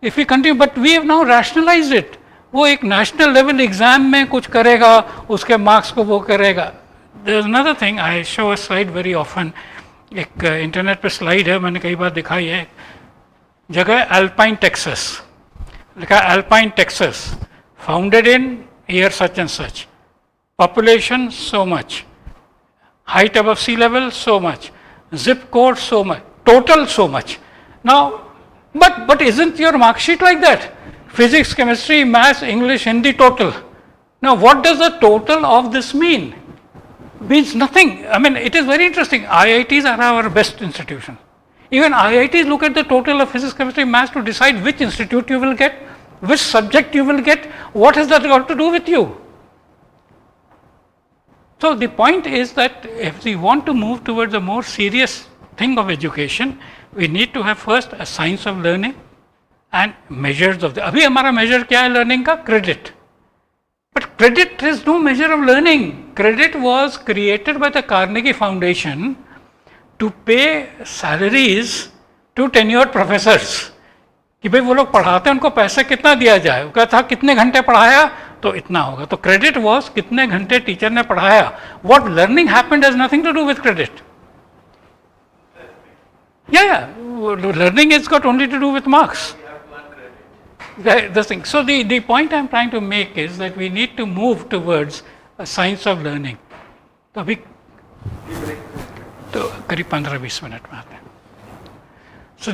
if we continue, but we have now rationalized it. वो एक नेशनल लेवल एग्जाम में कुछ करेगा, उसके मार्क्स को वो करेगा. There is another thing, I show a slide very often. एक इंटरनेट पे स्लाइड है, मैंने कई बार दिखाई है. जगह अल्पाइन टेक्सास, लिखा Alpine Texas, founded in year such and such, population so much, height above sea level so much, zip code so much, total so much. Now, but isn't your mark sheet like that? Physics, chemistry, maths, English, Hindi, total. Now, what does the total of this mean? Means nothing. I mean, it is very interesting. IITs are our best institution. Even IITs look at the total of physics, chemistry, maths to decide which institute you will get, which subject you will get. What has that got to do with you? So the point is that if we want to move towards a more serious thing of education, we need to have first a science of learning and measures of the. अभी हमारा measure क्या है learning का? Credit. But credit is no measure of learning. Credit was created by the Carnegie Foundation to pay salaries to tenured professors. कि भाई वो लोग पढ़ाते हैं, उनको पैसा कितना दिया जाए, वो कहता था कितने घंटे पढ़ाया तो इतना होगा. तो क्रेडिट वॉज कितने घंटे टीचर ने पढ़ाया. What learning happened has nothing to do with credit. या learning is got only to do with marks. This thing. So the point I'm trying to make is that we need to move towards a science of learning. तो अभी तो करीब 15-20 minute में आते हैं. So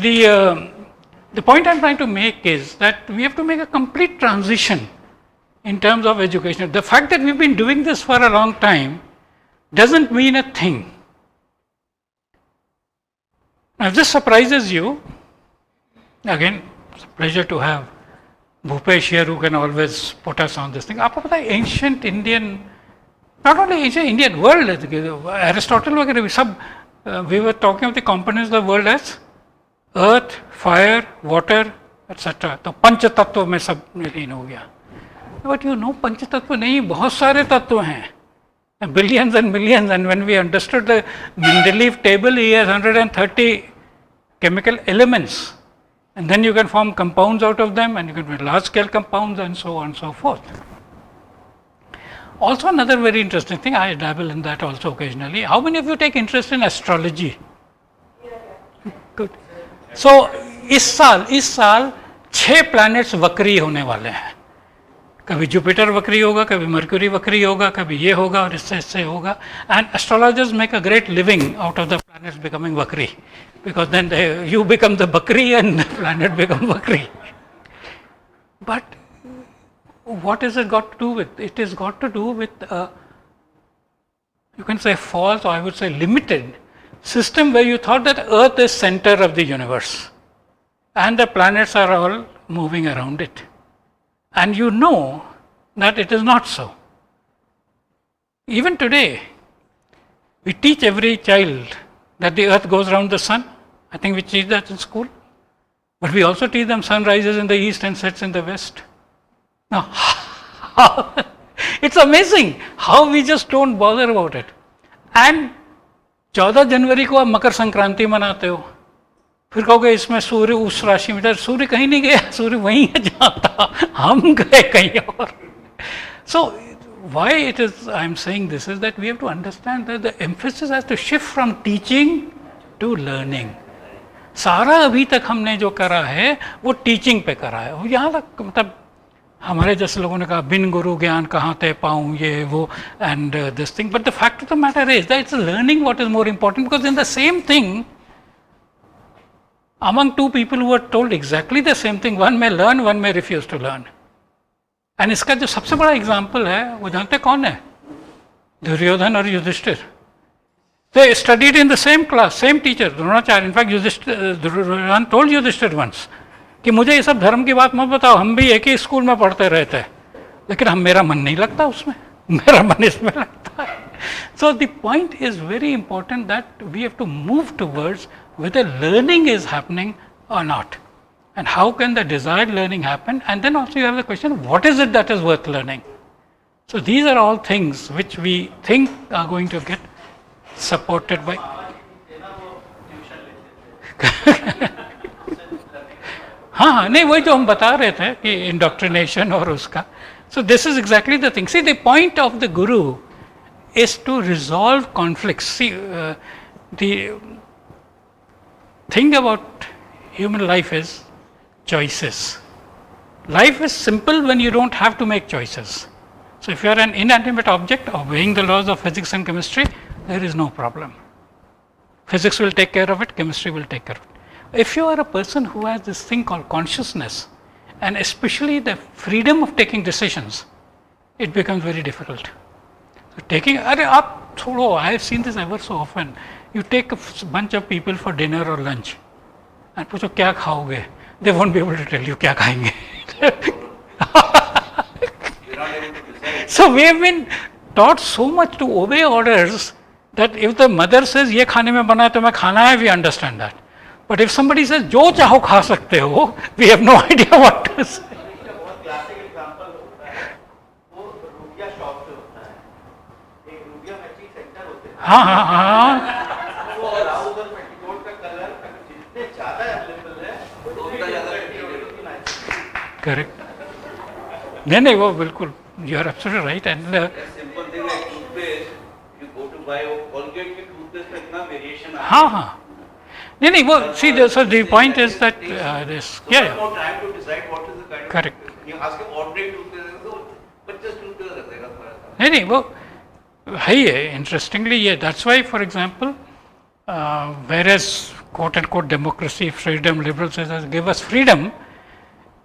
the point I'm trying to make is that we have to make a complete transition in terms of education. The fact that we've been doing this for a long time doesn't mean a thing. Now, if this surprises you, again, it's a pleasure to have Bhupesh here who can always put us on this thing. आपको पता है ancient Indian, not only ancient Indian world, Aristotle वगैरह भी सब, we were talking of the components of the world as earth, fire, water, etc. तो पंच तत्व में सब लीन हो गया. But you know, पंच तत्व नहीं, बहुत सारे तत्व हैं. Billions and millions, and when we understood the Mendeleev table, he has 130 chemical elements. And then you can form compounds out of them, and you can make large scale compounds, and so on and so forth. Also, another very interesting thing, I dabble in that also occasionally. How many of you take interest in astrology? Good. So, इस साल 6 planets वक्री होने वाले हैं. कभी Jupiter वक्री होगा, कभी मर्क्यूरी वक्री होगा, कभी ये होगा और इससे होगा. And astrologers make a great living out of the planets becoming vakri, because then you become the bakri and the planet become vakri. But what has it got to do with? It has got to do with you can say false, or I would say limited system where you thought that Earth is center of the universe and the planets are all moving around it. And you know that it is not so. Even today, we teach every child that the earth goes around the sun. I think we teach that in school. But we also teach them sun rises in the east and sets in the west. Now, it's amazing how we just don't bother about it. And 14 जनवरी को आप मकर संक्रांति मनाते हो, फिर कहोगे इसमें सूर्य उस राशि में था. सूर्य कहीं नहीं गया, सूर्य वहीं है जहाँ था, हम गए कहीं और. So why it is I am saying this is that we have to understand that the emphasis has to shift from teaching to learning. सारा अभी तक हमने जो करा है वो टीचिंग पे करा है. यहाँ तक मतलब हमारे जैसे लोगों ने कहा बिन गुरु ज्ञान कहाँ ते पाऊँ ये वो and this thing. But the fact of the matter is that it's learning what is more important, because in the same thing, among two people who are told exactly the same thing, one may learn, one may refuse to learn. And इसका जो सबसे बड़ा example है वो जानते कौन है? दुर्योधन और Yudhishthir. They studied in the same class, same teacher, Dronacharya. In fact, Duryodhan told Yudhishthir once कि मुझे ये सब धर्म की बात मत बताओ, हम भी एक ही स्कूल में पढ़ते रहते हैं, लेकिन मेरा मन नहीं लगता उसमें, मेरा मन इसमें लगता है. So the point is very important that we have to move towards whether learning is happening or not, and how can the desired learning happen. And then also you have the question, what is it that is worth learning? So these are all things which we think are going to get supported by हाँ हाँ नहीं वही जो हम बता रहे थे कि इंडोक्ट्रिनेशन और उसका. So this is exactly the thing. See, the point of the guru is to resolve conflicts. See, the thing about human life is choices. Life is simple when you don't have to make choices. So if you are an inanimate object obeying the laws of physics and chemistry, there is no problem. Physics will take care of it, chemistry will take care of it. If you are a person who has this thing called consciousness, and especially the freedom of taking decisions, it becomes very difficult. So taking, I have seen this ever so often. You take a bunch of people for dinner or lunch, and पूछो क्या खाओगे? They won't be able to tell you क्या खाएंगे. So we have been taught so much to obey orders that if the mother says ये खाने में बना है तो मैं खाना है, we understand that. But if somebody says जो चाहो खा सकते हो, we have no idea what to say. बहुत क्लासिक एग्जांपल होता है वो रूबिया शॉप पे होता है. एक रूबिया मैचिंग सेंटर होते हैं. हाँ हाँ हाँ. वो राउजर पेटीकोट का कलर जितने ज्यादा अवेलेबल है उतना ज्यादा करेक्ट. नहीं वो बिल्कुल you are absolutely right. And simple thing like toothpaste you go to buy वो कोलगेट की टूथपेस्ट में इतना वेरिएशन है. हाँ हाँ नहीं वो see so the point is that this yeah more time to decide what is the kind correct. you ask him ordinary toothpaste तो बच्चे टूथपेस्ट रख देगा थोड़ा. नहीं वो है ही है. Interestingly yeah, that's why for example whereas quote unquote democracy, freedom, liberals give us freedom,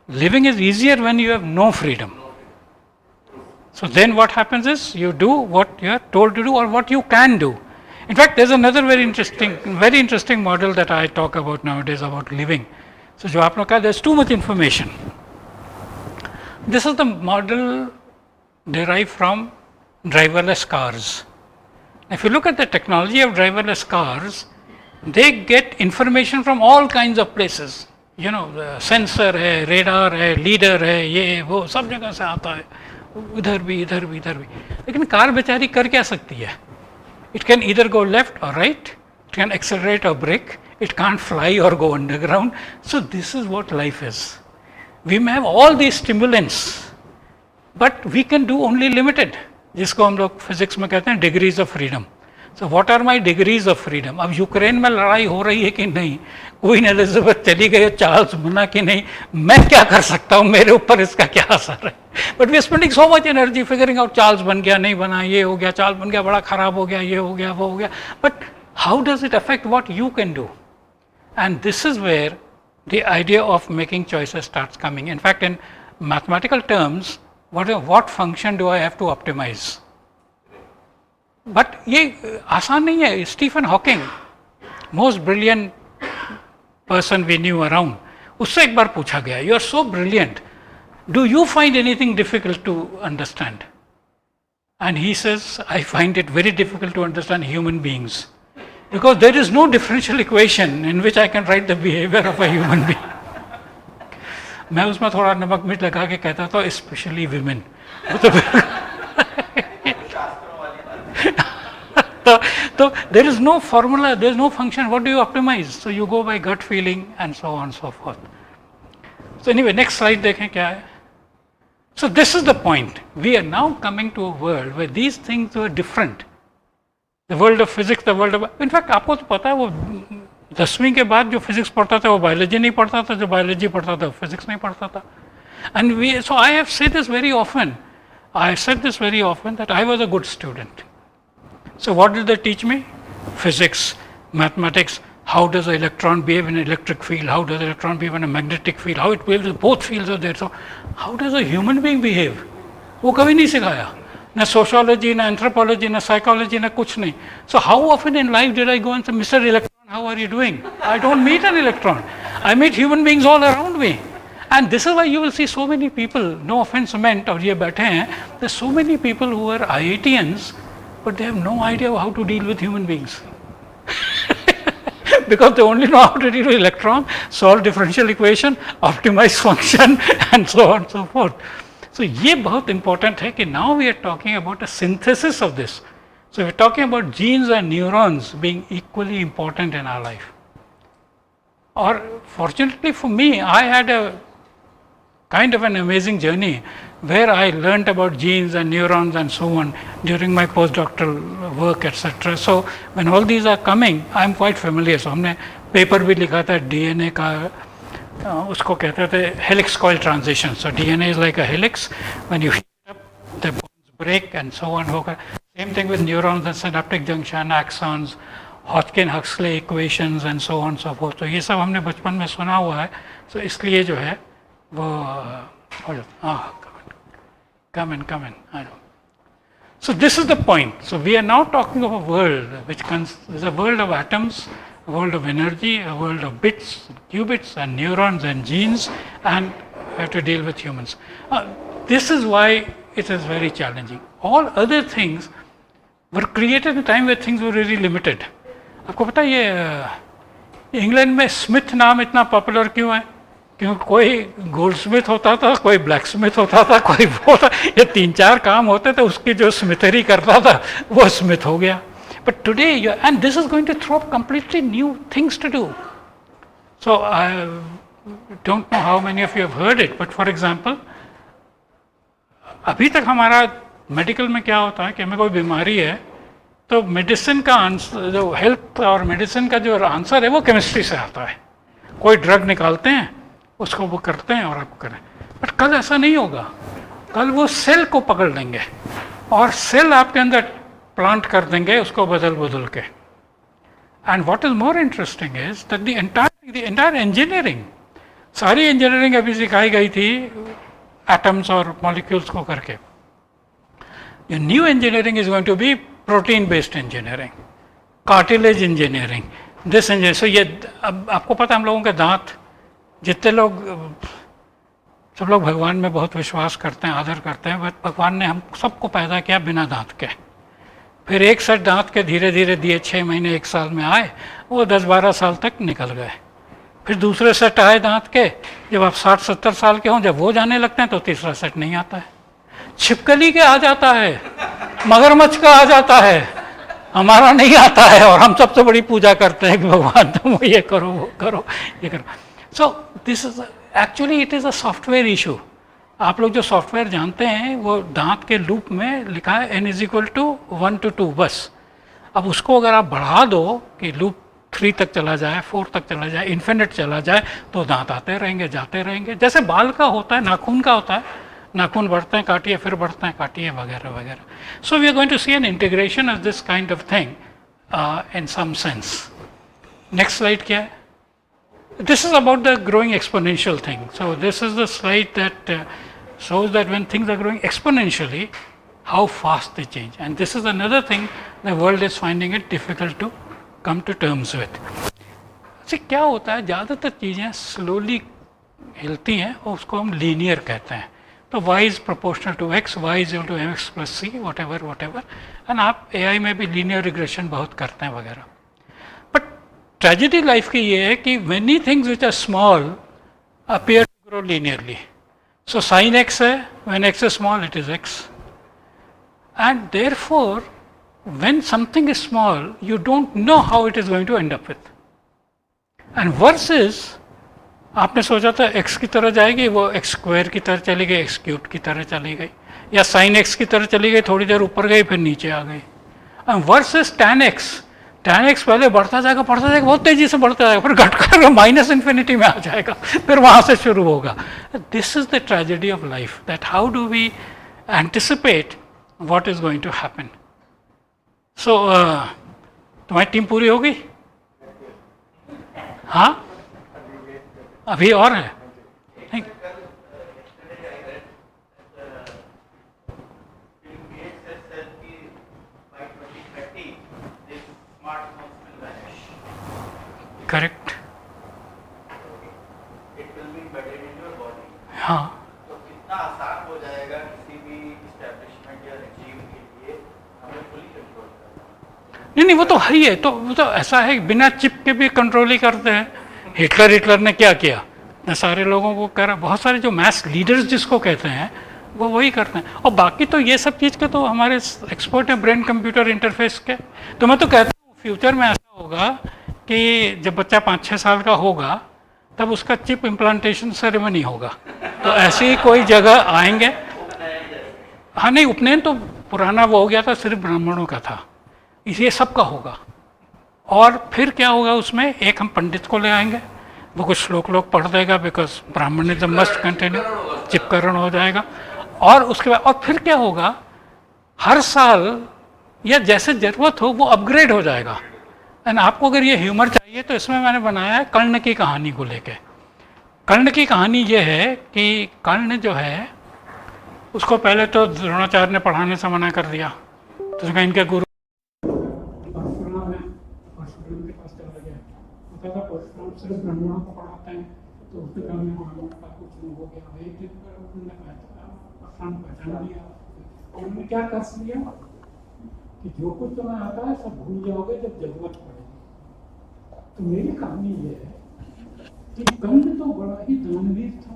living is easier when you have no freedom. So then what happens is you do what you are told to do or what you can do. In fact, there's another very interesting model that I talk about nowadays about living. So जो आपने कहा, there's too much information. This is the model derived from driverless cars. If you look at the technology of driverless cars, they get information from all kinds of places. You know, the sensor है, radar है, leader है, ये वो सब जगह से आता है. इधर भी इधर भी इधर भी. लेकिन कार बेचारी कर क्या सकती है? It can either go left or right, it can accelerate or brake, it can't fly or go underground. So this is what life is. We may have all these stimulants, but we can do only limited, जिसको हम लोग physics में कहते हैं degrees of freedom. So what are my degrees of freedom? अब Ukraine में लड़ाई हो रही है कि नहीं, क्वीन एलिजाबेथ चली गई, चार्ल्स बना कि नहीं, मैं क्या कर सकता हूँ, मेरे ऊपर इसका क्या असर है? But we are spending so much energy figuring out Charles बन गया, नहीं बना, ये हो गया, चार्ल्स बन गया, बड़ा खराब हो गया, ये हो गया, वो हो गया. But how does it affect what you can do? And this is where the idea of making choices starts coming. In fact in mathematical terms what function do I have to optimize? But ये आसान नहीं है. Stephen Hawking, most brilliant person we knew around, उससे एक बार पूछा गया, you are so brilliant, do you find anything difficult to understand? And he says, I find it very difficult to understand human beings because there is no differential equation in which I can write the behaviour of a human being. मैं उसमें थोड़ा नमक मिर्च लगा के कहता था specially women. So there is no formula, there is no function. What do you optimize? So you go by gut feeling and so on and so forth. So anyway, next slide देखें क्या है. So this is the point. We are now coming to a world where these things were different. The world of physics, the world of... In fact, आपको तो पता है वो 10वीं के बाद जो फिजिक्स पढ़ता था वो बायोलॉजी नहीं पढ़ता था, जो बायोलॉजी पढ़ता था फिजिक्स नहीं पढ़ता था. And so I have said this very often. I said this very often that I was a good student. So what did they teach me? Physics, mathematics, how does an electron behave in an electric field, how does an electron behave in a magnetic field, how it behaves, both fields are there. So how does a human being behave? वो कभी नहीं सिखाया. ना sociology, ना anthropology, ना psychology, ना कुछ नहीं. So how often in life did I go and say, Mr. Electron, how are you doing? I don't meet an electron. I meet human beings all around me. And this is why you will see so many people, no offense meant, और ये बैठे हैं, there's so many people who are IITians, but they have no idea how to deal with human beings. Because they only know how to deal with electron, solve differential equation, optimize function, and so on and so forth. So ये बहुत important है कि now we are talking about a synthesis of this. So we're talking about genes and neurons being equally important in our life. और fortunately for me, I had a kind of an amazing journey where I learnt about genes and neurons and so on during my postdoctoral work, etc. So when all these are coming, I am quite familiar. So हमने paper भी लिखा था DNA का, उसको कहते थे helix coil transition. So DNA is like a helix. When you heat up, the bonds break and so on. होगा. Same thing with neurons and synaptic junction, axons, Hodgkin-Huxley equations and so on so forth. तो ये सब हमने बचपन में सुना हुआ है. So इसलिए जो है वो हो जाता. Come in. I know. So this is the point. So we are now talking of a world which is a world of atoms, a world of energy, a world of bits, qubits, and neurons and genes, and we have to deal with humans. This is why it is very challenging. All other things were created in a time where things were really limited. आपको पता है ये England में Smith नाम इतना popular क्यों है? क्योंकि कोई गोल्ड स्मिथ होता था, कोई ब्लैक स्मिथ होता था, कोई वो था, ये 3-4 काम होते थे, उसकी जो स्मिथरी करता था वो स्मिथ हो गया. But today, and this is going to throw up completely new things to do. So I don't know how many of you have heard it, but for example, अभी तक हमारा मेडिकल में क्या होता है कि हमें कोई बीमारी है तो मेडिसिन का आंसर, जो हेल्थ और मेडिसिन का जो आंसर है वो केमिस्ट्री से आता है. कोई ड्रग निकालते हैं, उसको वो करते हैं और आपको करें. बट कल ऐसा नहीं होगा. कल वो सेल को पकड़ लेंगे और सेल आपके अंदर प्लांट कर देंगे उसको बदल के. And what is more interesting is that the entire engineering, सारी इंजीनियरिंग अभी सिखाई गई थी एटम्स और मॉलिक्यूल्स को करके. The new engineering is going to be protein-based engineering, cartilage engineering, this engineering. So ये अब आपको पता है हम लोगों के दांत, जितने लोग, सब लोग भगवान में बहुत विश्वास करते हैं, आदर करते हैं, बट भगवान ने हम सबको पैदा किया बिना दांत के. फिर एक सेट दांत के धीरे धीरे दिए, 6 महीने 1 साल में आए, वो 10-12 साल तक निकल गए. फिर दूसरे सेट आए दांत के, जब आप 60-70 साल के हों, जब वो जाने लगते हैं तो तीसरा सेट नहीं आता है. छिपकली के आ जाता है, मगरमच्छ का आ जाता है, हमारा नहीं आता है. और हम सबसे बड़ी पूजा करते हैं कि भगवान तुम ये करो, वो करो, ये करो. सो this is actually it is a software issue. आप लोग जो सॉफ्टवेयर जानते हैं वो दांत के लूप में लिखा है n = 1 to 2 बस. अब उसको अगर आप बढ़ा दो कि लूप 3 तक चला जाए, 4 तक चला जाए, इन्फिनिट चला जाए, तो दांत आते रहेंगे, जाते रहेंगे. जैसे बाल का होता है, नाखून का होता है, नाखून बढ़ते हैं काटिए, फिर बढ़ते हैं काटिए, वगैरह वगैरह. So we are going to see an integration of this kind of thing in some sense. Next slide क्या है? This is about the growing exponential thing. So this is the slide that shows that when things are growing exponentially, how fast they change. And this is another thing the world is finding it difficult to come to terms with. See, क्या होता है, ज़्यादातर चीज़ें slowly हिलती हैं और उसको हम linear कहते हैं. तो y is proportional to x, y is equal to mx plus c, whatever. And आप AI में भी linear regression बहुत करते हैं वगैरह. ट्रेजेडी लाइफ की ये है कि many things which are small appear to grow linearly. So sin x है, when x is small it is x. And therefore, when something is small, you don't know how it is going to end up with. And versus, आपने सोचा था x की तरह जाएगी, वो x square की तरह चली गई, x क्यूब की तरह चली गई, या sin x की तरह चली गई, थोड़ी देर ऊपर गई फिर नीचे आ गई. And versus tan x पहले बढ़ता जाएगा, बहुत तेजी से बढ़ता जाएगा, फिर घट कर -infinity में आ जाएगा, फिर वहाँ से शुरू होगा. This is the tragedy of life, that how do we anticipate what is going to happen. So तुम्हारी टीम पूरी हो गई? हाँ, अभी और है. नहीं, करेक्ट. हाँ, तो कितना आसान हो जाएगा किसी भी एस्टैब्लिशमेंट या रेजिम के लिए हमें फुली कंट्रोल करना. नहीं, वो तो है ही है. तो वो तो ऐसा है, बिना चिप के भी कंट्रोल ही करते हैं. हिटलर ने क्या किया, इतने सारे लोगों को करा. बहुत सारे जो मैस लीडर्स जिसको कहते हैं वो वही करते हैं. और बाकी तो ये सब चीज़ के तो हमारे एक्सपर्ट हैं ब्रेन कंप्यूटर इंटरफेस के. तो मैं तो कहता हूँ फ्यूचर में ऐसा होगा कि जब बच्चा 5-6 साल का होगा तब उसका चिप इम्प्लांटेशन सेरेमनी होगा। तो ऐसी ही कोई जगह आएंगे। हाँ नहीं, उपनयन तो पुराना वो हो गया था, सिर्फ ब्राह्मणों का था, ये सबका होगा। और फिर क्या होगा उसमें, एक हम पंडित को ले आएंगे, वो कुछ श्लोक लोग पढ़ देगा, बिकॉज ब्राह्मणिज्म मस्ट कंटिन्यू, चिपकरण हो जाएगा। और उसके बाद और फिर क्या होगा, हर साल या जैसे ज़रूरत हो वो अपग्रेड हो जाएगा। एंड आपको अगर ये ह्यूमर चाहिए तो इसमें मैंने बनाया है कर्ण की कहानी को लेके। कर्ण की कहानी ये है कि कर्ण जो है उसको पहले तो द्रोणाचार्य ने पढ़ाने से मना कर दिया, तो उसका इनके गुरु परशुराम है, परशुराम के पास चला गया, पता था परशुराम सिर्फ ब्राह्मणों को पढ़ाते हैं, तो उसने कहा मैं ब्राह्मण का कुछ हो गया। एक दिन पर उन्होंने परशुराम पहचान लिया, उन्होंने क्या कर लिया कि जो कुछ तुम्हें आता है सब भूल जाओगे जब जरूरत पड़ेगी। तो मेरी कहानी ये है कि कर्ण तो बड़ा ही दानवीर था,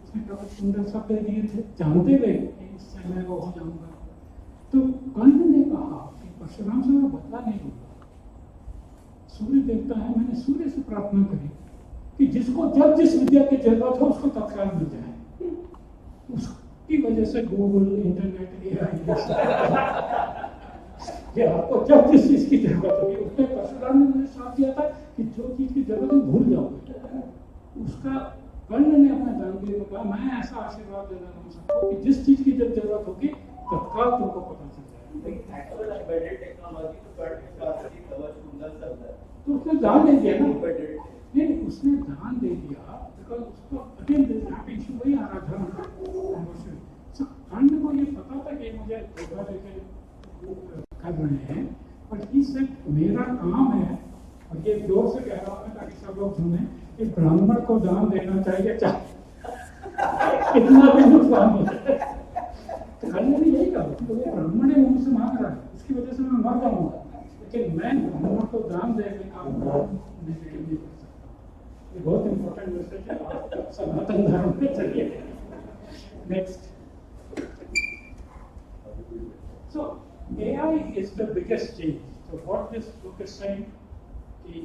उसने काफी सुंदर शब्द दिए थे, जानते हुए इससे मैं वो हो जाऊंगा। तो कर्ण ने कहा कि परशुराम से मैं बदला नहीं लूंगा, सूर्य देवता है, मैंने सूर्य से प्रार्थना करी कि जिसको जब जिस विद्या की जरूरत हो उसको तत्काल मिल जाए। उसकी वजह से गूगल, इंटरनेट, AI ये आपको जब जिस चीज की जरूरत होगी, उसने परशुराम ने मुझे साथ दिया था कि जो चीज की जरूरत है भूल जाओगे। उसका कर्ण ने अपने दानवीर को कहा मैं ऐसा आशीर्वाद देना चाहूँ सबको कि जिस चीज की जब जरूरत होगी तत्काल तुमको पता चल जाए। तो उसने दान दे दिया ना, नहीं उसने दान दे दिया, बिकॉज उसको अगेन इशू वही आ रहा था। कर्ण को ये पता था कि मुझे धोखा देके कर रहे हैं, पर इस मेरा काम है, और ये जोर से कह रहा हूँ ताकि सब लोग सुने कि ब्राह्मण को दान देना चाहिए, चाहे कितना भी नुकसान हो जाए। तो कर्ण भी यही कहा कि ब्राह्मण है, वो मुझसे मांग रहा है, इसकी वजह से मैं मर जाऊंगा, लेकिन मैं ब्राह्मण को दान देने का नेगेटिव नहीं कर सकता। ये बहुत इंपॉर्टेंट मैसेज है, आप सनातन धर्म में चलिए। Next, so AI is the biggest change. So what this book is saying कि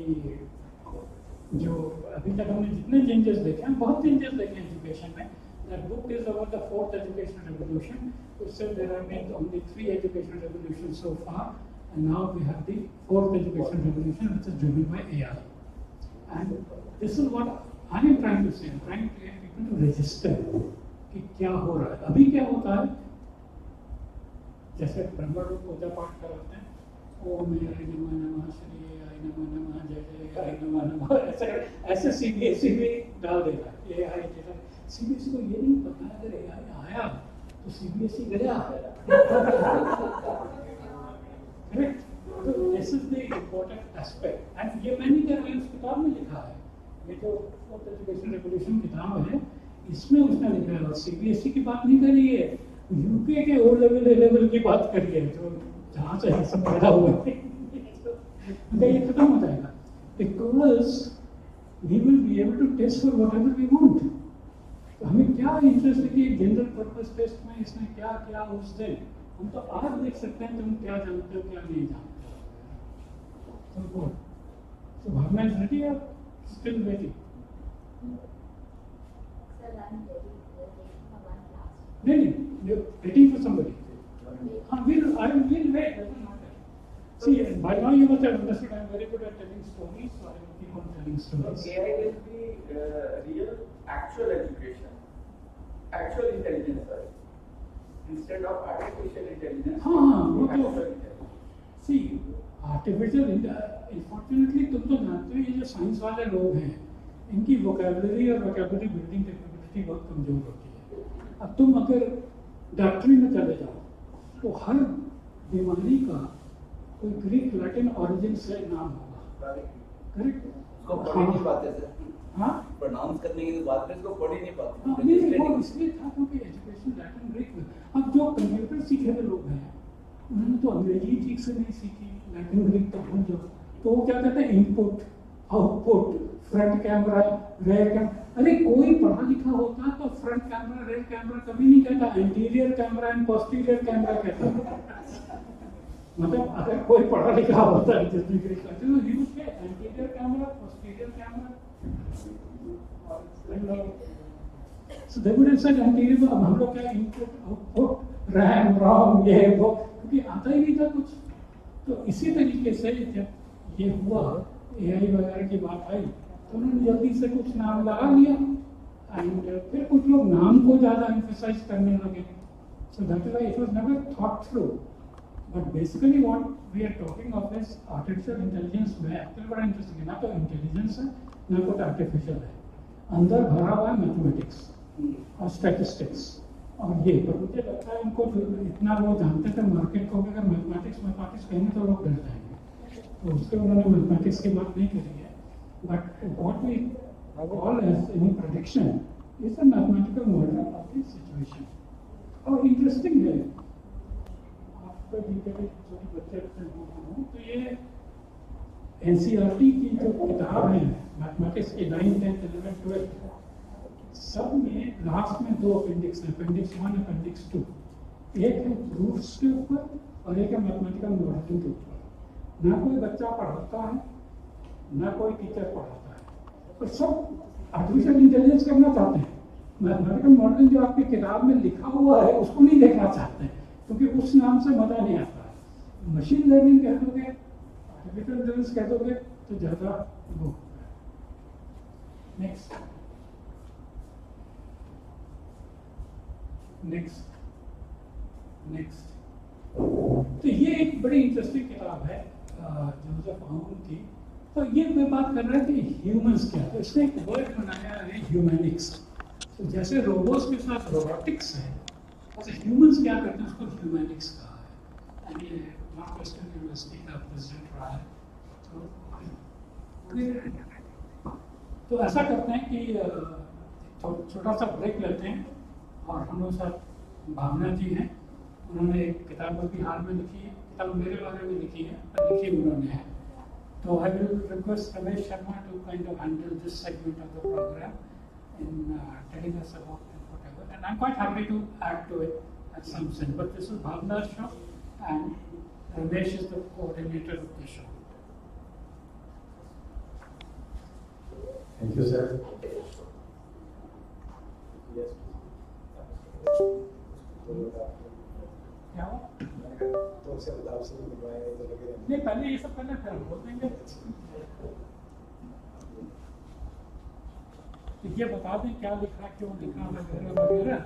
जो अभी तक हमने जितने चेंजेस देखे हैं, बहुत चेंजेस देखे हैं एजुकेशन में। That book is about the fourth education revolution. It said there have been only 3 education revolutions so far, and now we have the fourth education revolution, which is driven by AI. And this is what I am trying to say. I'm trying to get people to register कि क्या हो रहा है। अभी क्या होता है, जैसे ब्रह्म लोग पूजा पाठ कराते हैं, ओम आई नमः नमः, श्री आई नमः नमः, जय जय आई नमः नमः, ऐसे CBSE भी डाल देगा ये आई। CBSE को ये नहीं पता है अगर AI आया तो CBSE गया। करेक्ट, तो this is the important aspect. And ये मैंने क्या उस किताब में लिखा है, ये जो फोर्थ एजुकेशन रेवोल्यूशन किताब है, इसमें उसने लिखा है, और CBSE की बात नहीं करी है, यूपीए के O लेवल की बात करिए, जो जहाँ से सब पैदा हुए थे। ये खत्म हो जाएगा, because we will be able to test for whatever we want. तो हमें क्या इंटरेस्ट है कि जनरल पर्पस टेस्ट में इसने क्या क्या उस दिन, हम तो आज देख सकते हैं तुम क्या जानते हो क्या नहीं जानते हो। तो भावना इज रेडी, आप स्टिल वेटिंग? नहीं, you're waiting for somebody. I will wait. See, by now you must have understood I am very good at telling stories, so I will keep on telling stories. AI will be real, actual education, actual intelligence, sorry. Instead of artificial intelligence. वो तो see, artificial unfortunately तुम तो जानते हो, ये जो science वाले लोग हैं, इनकी वोकैबुलरी और वोकैबुलरी बिल्डिंग कैपेबिलिटी बहुत कमजोर होती है। अब तुम अगर डॉक्टरी में चले जाओ तो हर बीमारी का कोई ग्रीक लैटिन ओरिजिन से नाम होगा, करेक्ट? उसको पढ़ ही नहीं पाते थे। हाँ, प्रोनाउंस करने की तो बात में इसको पढ़ ही नहीं पाते। हाँ, नहीं वो इसलिए था क्योंकि एजुकेशन लैटिन ग्रीक में। अब जो कंप्यूटर सीखे हुए लोग हैं, उन्होंने तो अंग्रेजी ठीक से नहीं सीखी, लैटिन ग्रीक तो भूल जाओ, तो वो क्या कहते हैं, input output, front camera, rare camera. अरे कोई पढ़ा लिखा होता तो फ्रंट कैमरा, रेयर कैमरा कभी नहीं कहता, interior camera and posterior camera कहता। मतलब अगर कोई पढ़ा लिखा होता है जिस डिग्री का, तो यूज के interior camera, posterior camera. So they would have said, अब हम लोग क्या input, output, RAM, ROM, ये वो, क्योंकि आता ही नहीं था कुछ. तो इसी तरीके से जब ये हुआ, AI वगैरह की बात आई, तो उन्होंने जल्दी से कुछ नाम लगा लिया. And फिर कुछ लोग नाम को ज़्यादा emphasize करने लगे. So that is why it was never thought through. But basically what we are talking of is artificial intelligence में actually बड़ा interesting है. ना तो intelligence है, ना कुछ artificial है. अंदर भरा हुआ है mathematics और statistics. और ये पर मुझे लगता है इनको इतना वो जानते थे मार्केट को, अगर मैथमेटिक्स कहेंगे तो लोग डर जाएंगे. तो उसके उन्होंने मैथमेटिक्स की बात नहीं करी है. But what we call as any prediction is a mathematical model of the situation. और इंटरेस्टिंग है. आपका छोटे बच्चे हो तो ये NCERT की जो किताब है मैथमेटिक्स की 9th, 10th, 11th, 12th सब में लास्ट में दो अपेंडिक्स हैं, अपेंडिक्स 1, अपेंडिक्स 2. एक है प्रूफ्स के ऊपर और एक है मैथमेटिकल मॉडलिंग के ऊपर. ना कोई बच्चा पढ़ाता है, ना कोई टीचर पढ़ाता है, तो सब आर्टिफिशियल इंटेलिजेंस करना चाहते हैं. मैथमेटिकल मॉडलिंग जो आपकी किताब में लिखा हुआ है उसको नहीं देखना चाहते हैं, क्योंकि उस नाम से मजा नहीं आता है. मशीन लर्निंग कह दोगे, आर्टिफिशियल इंटेलिजेंस कह दोगे तो ज़्यादा वो. नेक्स्ट तो ये एक बड़ी इंटरेस्टिंग किताब है जोसेफ हाउन की. तो ये मैं बात कर रहा कि ह्यूमंस क्या, तो इसने एक वर्ड बनाया है ह्यूमैनिक्स. तो जैसे रोबोट्स के साथ रोबोटिक्स है, तो ह्यूमंस क्या करते हैं उसको ह्यूमैनिक्स कहा है. एंड ये नॉर्थ वेस्टर्न यूनिवर्सिटी का प्रेसिडेंट रहा है. तो ऐसा करते हैं कि छोटा सा ब्रेक लेते हैं और हम लोग साथ भावना जी हैं. उन्होंने एक किताब अभी हाल में लिखी है, किताब मेरे बारे में लिखी है, पर लिखी उन्होंने है. तो I will request Ramesh Sharma to kind of handle this segment of the programme in telling us about it, whatever. And I'm quite happy to add to it at some sense. But this is Bhavna's show, and Ramesh is the coordinator of the show. Thank you, sir. Yes. क्या हुआ? तो से बताओ से मिलवाए तो लगे रहने. नहीं, पहले ये सब करना फिर बोल देंगे. तो ये बता दें क्या लिखा, क्यों लिखा वगैरह वगैरह.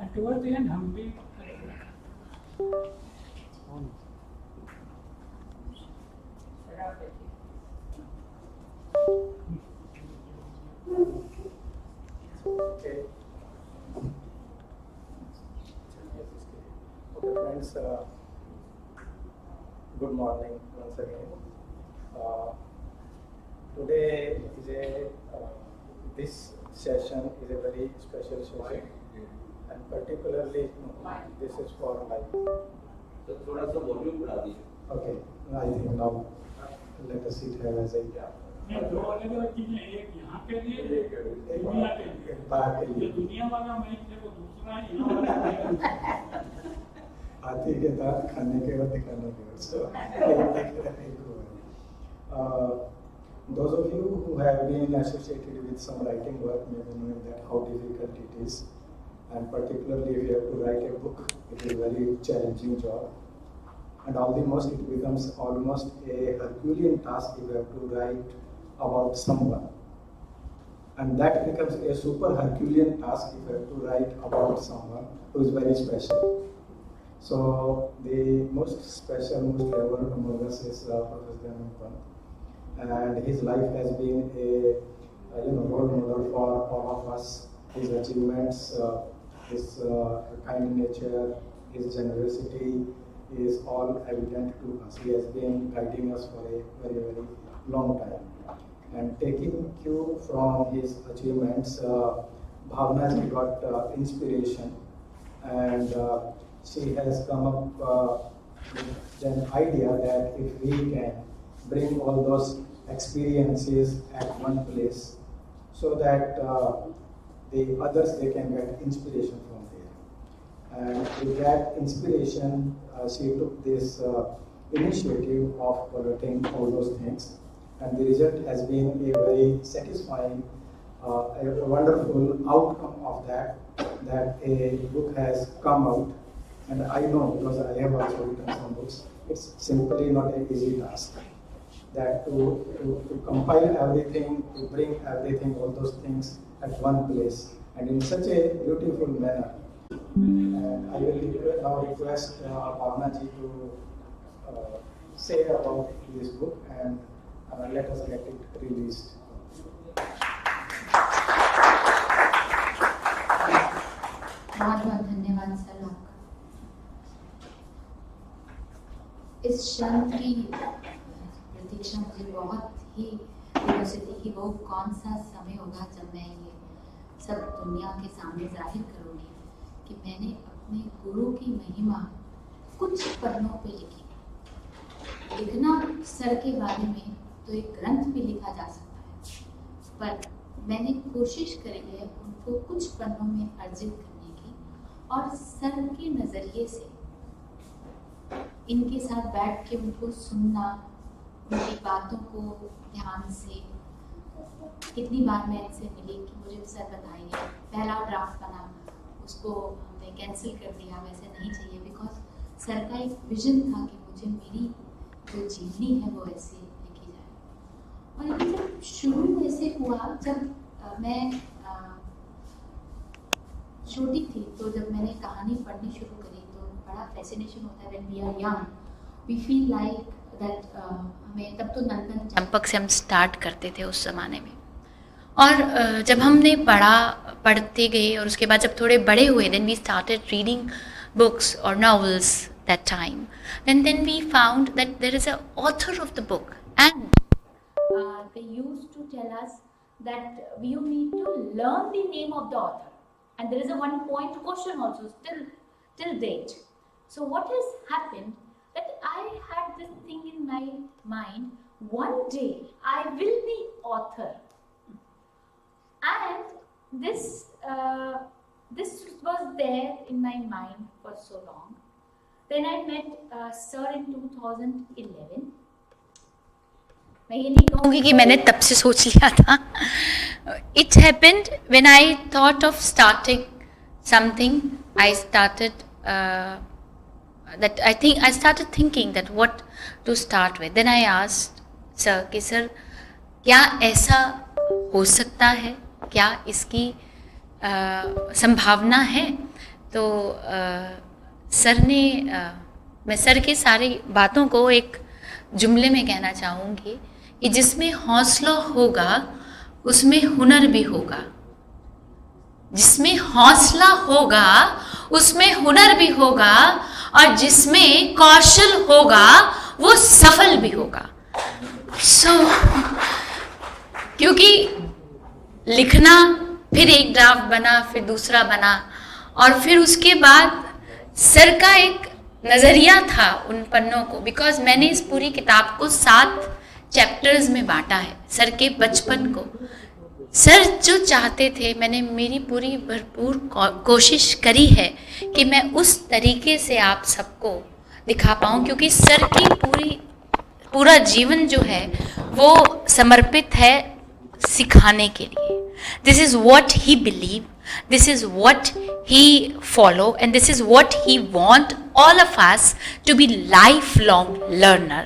एंड टुवर्ड द एंड हम भी Okay. Okay, friends. Good morning once again. Today is this session is a very special session, and particularly this is for life. तो थोड़ा सा वॉल्यूम बढ़ा दीजिए. Okay, I think now let us sit here as a ये दो अलग अलग चीजें, एक यहाँ के लिए, एक दुनिया के लिए. बाहर के लिए. ये दुनिया वाला मैच है, वो दूसरा है, यहाँ वाला. हाथी के दांत खाने के और दिखाने के. So, those of you who have been associated with some writing work may be knowing that how difficult it is, and particularly if you have to write a book, it is a very challenging job. And almost it becomes almost a Herculean task if you have to write about someone. And that becomes a super Herculean task if you have to write about someone who is very special. So the most special, most revered among us is Professor Pant. And his life has been a role model for all of us. His achievements, his kind nature, his generosity is all evident to us. He has been guiding us for a very, very long time. And taking cue from his achievements, Bhavna has got inspiration, and she has come up with an idea that if we can bring all those experiences at one place, so that the others, they can get inspiration from there. And with that inspiration, she took this initiative of collecting all those things, and the result has been a very satisfying a wonderful outcome of that a book has come out. And I know, because I have also written some books, it's simply not an easy task. That to compile everything, to bring everything, all those things at one place, and in such a beautiful manner. And I will now request Bhavna ji to say about this book and let us get it released. बहुत बहुत धन्यवाद sir आपका। इस क्षण की प्रतीक्षा मुझे बहुत ही curiosity कि वो कौन सा समय होगा जब मैं ये सब दुनिया के सामने जाहिर करूँगी कि मैंने अपने गुरु की महिमा कुछ पन्नों पे लिखी। लिखना सर के बारे में तो एक ग्रंथ भी लिखा जा सकता है, पर मैंने कोशिश करी है उनको कुछ पन्नों में अर्जित करने की और सर के नज़रिए से इनके साथ बैठ के उनको सुनना, उनकी बातों को ध्यान से। कितनी बार मैं इनसे मिली कि मुझे सर बताइए, पहला ड्राफ्ट बना, उसको हमने कैंसिल कर दिया, वैसे नहीं चाहिए, बिकॉज सर का एक विजन था कि मुझे मेरी जो जीवनी है वो ऐसे लिखी जाए। और ये जब शुरू ऐसे हुआ, जब मैं छोटी थी तो जब मैंने कहानी पढ़नी शुरू करी तो बड़ा फैसिनेशन होता है। When we are young we feel like that, हमें तब तो नंदन चंपक से हम स्टार्ट करते थे उस ज़माने में। और जब हमने पढ़ते गए और उसके बाद जब थोड़े बड़े हुए, then we started reading books और novels that time, and then we found that there is a author of the book, and they used to tell us that you need to learn the name of the author, and there is a 1 point question also till date. So what has happened that I had this thing in my mind, one day I will be author, and this was there in my mind for so long. Then I met sir in 2011. मैं ये नहीं कहूँगी कि मैंने तब से सोच लिया था. It happened when I thought of starting something. I started thinking that what to start with. Then I asked sir कि sir क्या ऐसा हो सकता है, क्या इसकी संभावना है? तो सर ने मैं सर के सारी बातों को एक जुमले में कहना चाहूँगी कि जिसमें हौसला होगा उसमें हुनर भी होगा, जिसमें हौसला होगा उसमें हुनर भी होगा, और जिसमें कौशल होगा वो सफल भी होगा। क्योंकि लिखना, फिर एक ड्राफ्ट बना, फिर दूसरा बना, और फिर उसके बाद सर का एक नज़रिया था उन पन्नों को, बिकॉज मैंने इस पूरी किताब को 7 चैप्टर्स में बांटा है। सर के बचपन को सर जो चाहते थे, मैंने मेरी पूरी भरपूर कोशिश करी है कि मैं उस तरीके से आप सबको दिखा पाऊँ, क्योंकि सर की पूरा जीवन जो है वो समर्पित है सिखाने के लिए। This is what he believe, this is what he follow, and this is what he want all of us to be lifelong learner,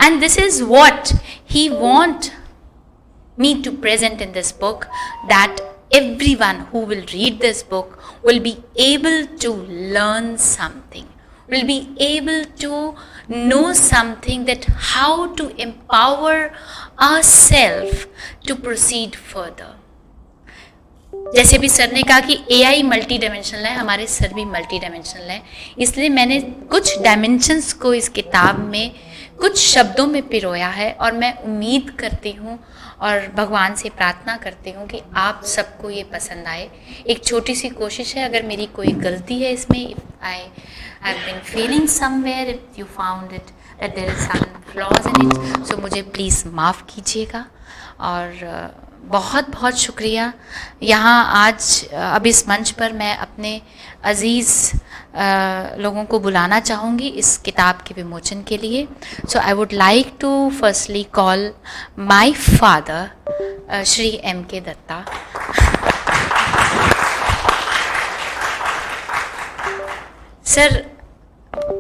and this is what he want me to present in this book, that everyone who will read this book will be able to learn something, will be able to know something, that how to empower ourselves to proceed further. जैसे भी sir ने कहा कि AI multi dimensional है, हमारे sir भी multi dimensional है, इसलिए मैंने कुछ डायमेंशंस को इस किताब में कुछ शब्दों में पिरोया है। और मैं उम्मीद करती हूँ और भगवान से प्रार्थना करती हूँ कि आप सबको ये पसंद आए। एक छोटी सी कोशिश है, अगर मेरी कोई गलती है इसमें, if I have been feeling somewhere, if you found it that there is some flaws in it, so मुझे प्लीज़ माफ़ कीजिएगा। और बहुत बहुत शुक्रिया। यहाँ आज अब इस मंच पर मैं अपने अज़ीज़ लोगों को बुलाना चाहूँगी इस किताब के विमोचन के लिए. So I would like to firstly call my father Shri M.K. Datta. Sir,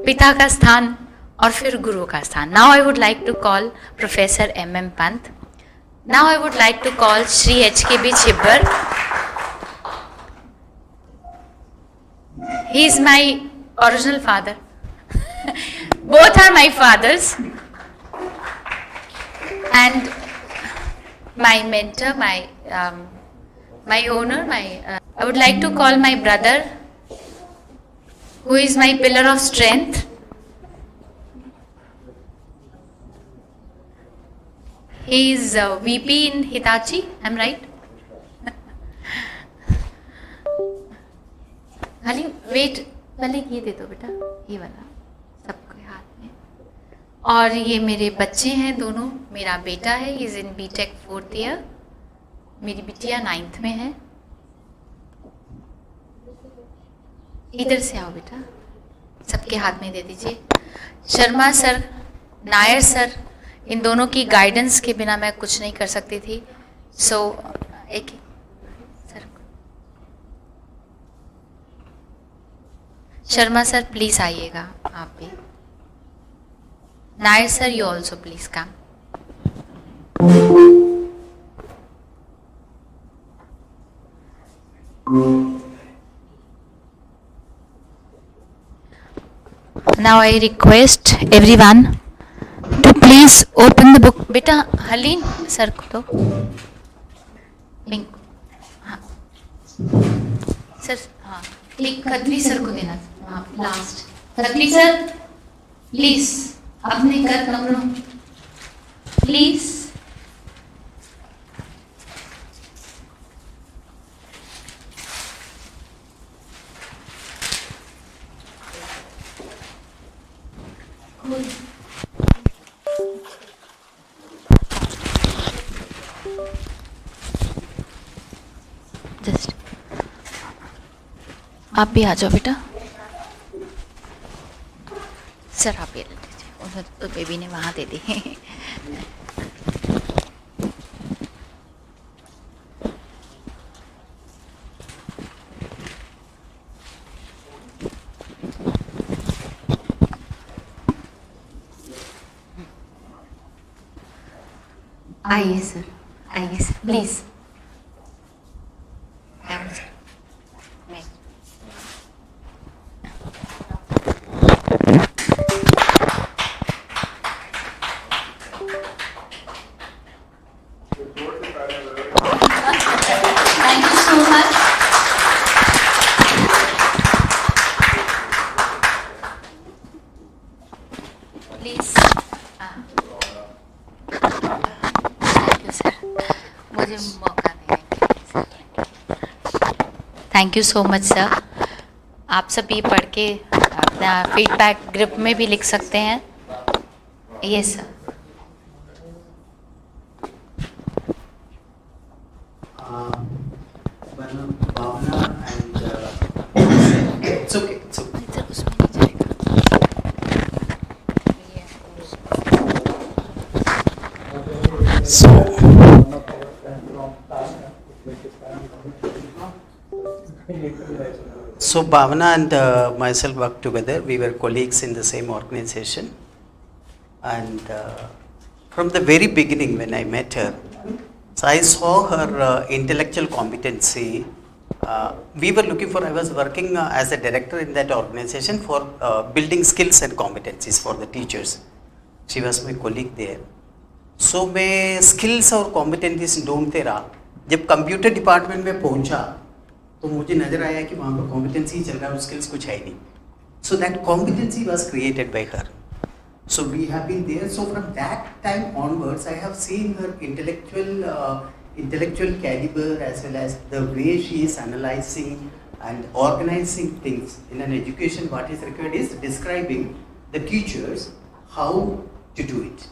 पिता का स्थान और फिर गुरु का स्थान. Now I would like to call professor M.M. Pant. Now I would like to call Shri H.K.B. Chhibber. He is my original father. Both are my fathers. And my mentor, my owner, I would like to call my brother, who is my pillar of strength. He is VP in Hitachi, I'm right? खाली wait, पहले ये दे दो बेटा, ये वाला सबके हाथ में. और ये मेरे बच्चे हैं दोनों. मेरा बेटा है, is in B.Tech 4th year. मेरी बिटिया 9th में है. इधर से आओ बेटा, सबके हाथ में दे दीजिए. शर्मा सर, नायर सर, इन दोनों की गाइडेंस के बिना मैं कुछ नहीं कर सकती थी. सो एक सर, शर्मा सर प्लीज आइएगा आप भी. Nair sir, you also please come. Now I request everyone to please open the book. बेटा हलीन सर को तो हाँ सर, हाँ एक खत्री सर को देना. हाँ लास्ट खत्री सर प्लीज अपने कर कमरों प्लीज. जस्ट आप भी आ जाओ बेटा. सर आप ये ले लीजिए, उन्होंने तो बेबी ने वहाँ दे दी. आइए सर, आइए sir please. Thank you so much sir. आप सभी पढ़ के अपना फीडबैक ग्रुप में भी लिख सकते हैं. Yes sir. So Bhavana and myself worked together. We were colleagues in the same organization, and from the very beginning when I met her, so I saw her intellectual competency. We were looking for, I was working as a director in that organization for building skills and competencies for the teachers. She was my colleague there. So मैं skills और competencies ढूंढते रहा. जब computer department में पहुंचा तो मुझे नजर आया कि वहाँ पर कॉम्पिटेंसी चल रहा है, स्किल्स कुछ है नहीं. So that competency was created by her. So we have been there. So from that time onwards I have seen her intellectual caliber as well as the way she is analyzing and organizing things in an education. What is required is describing the teachers how to do it,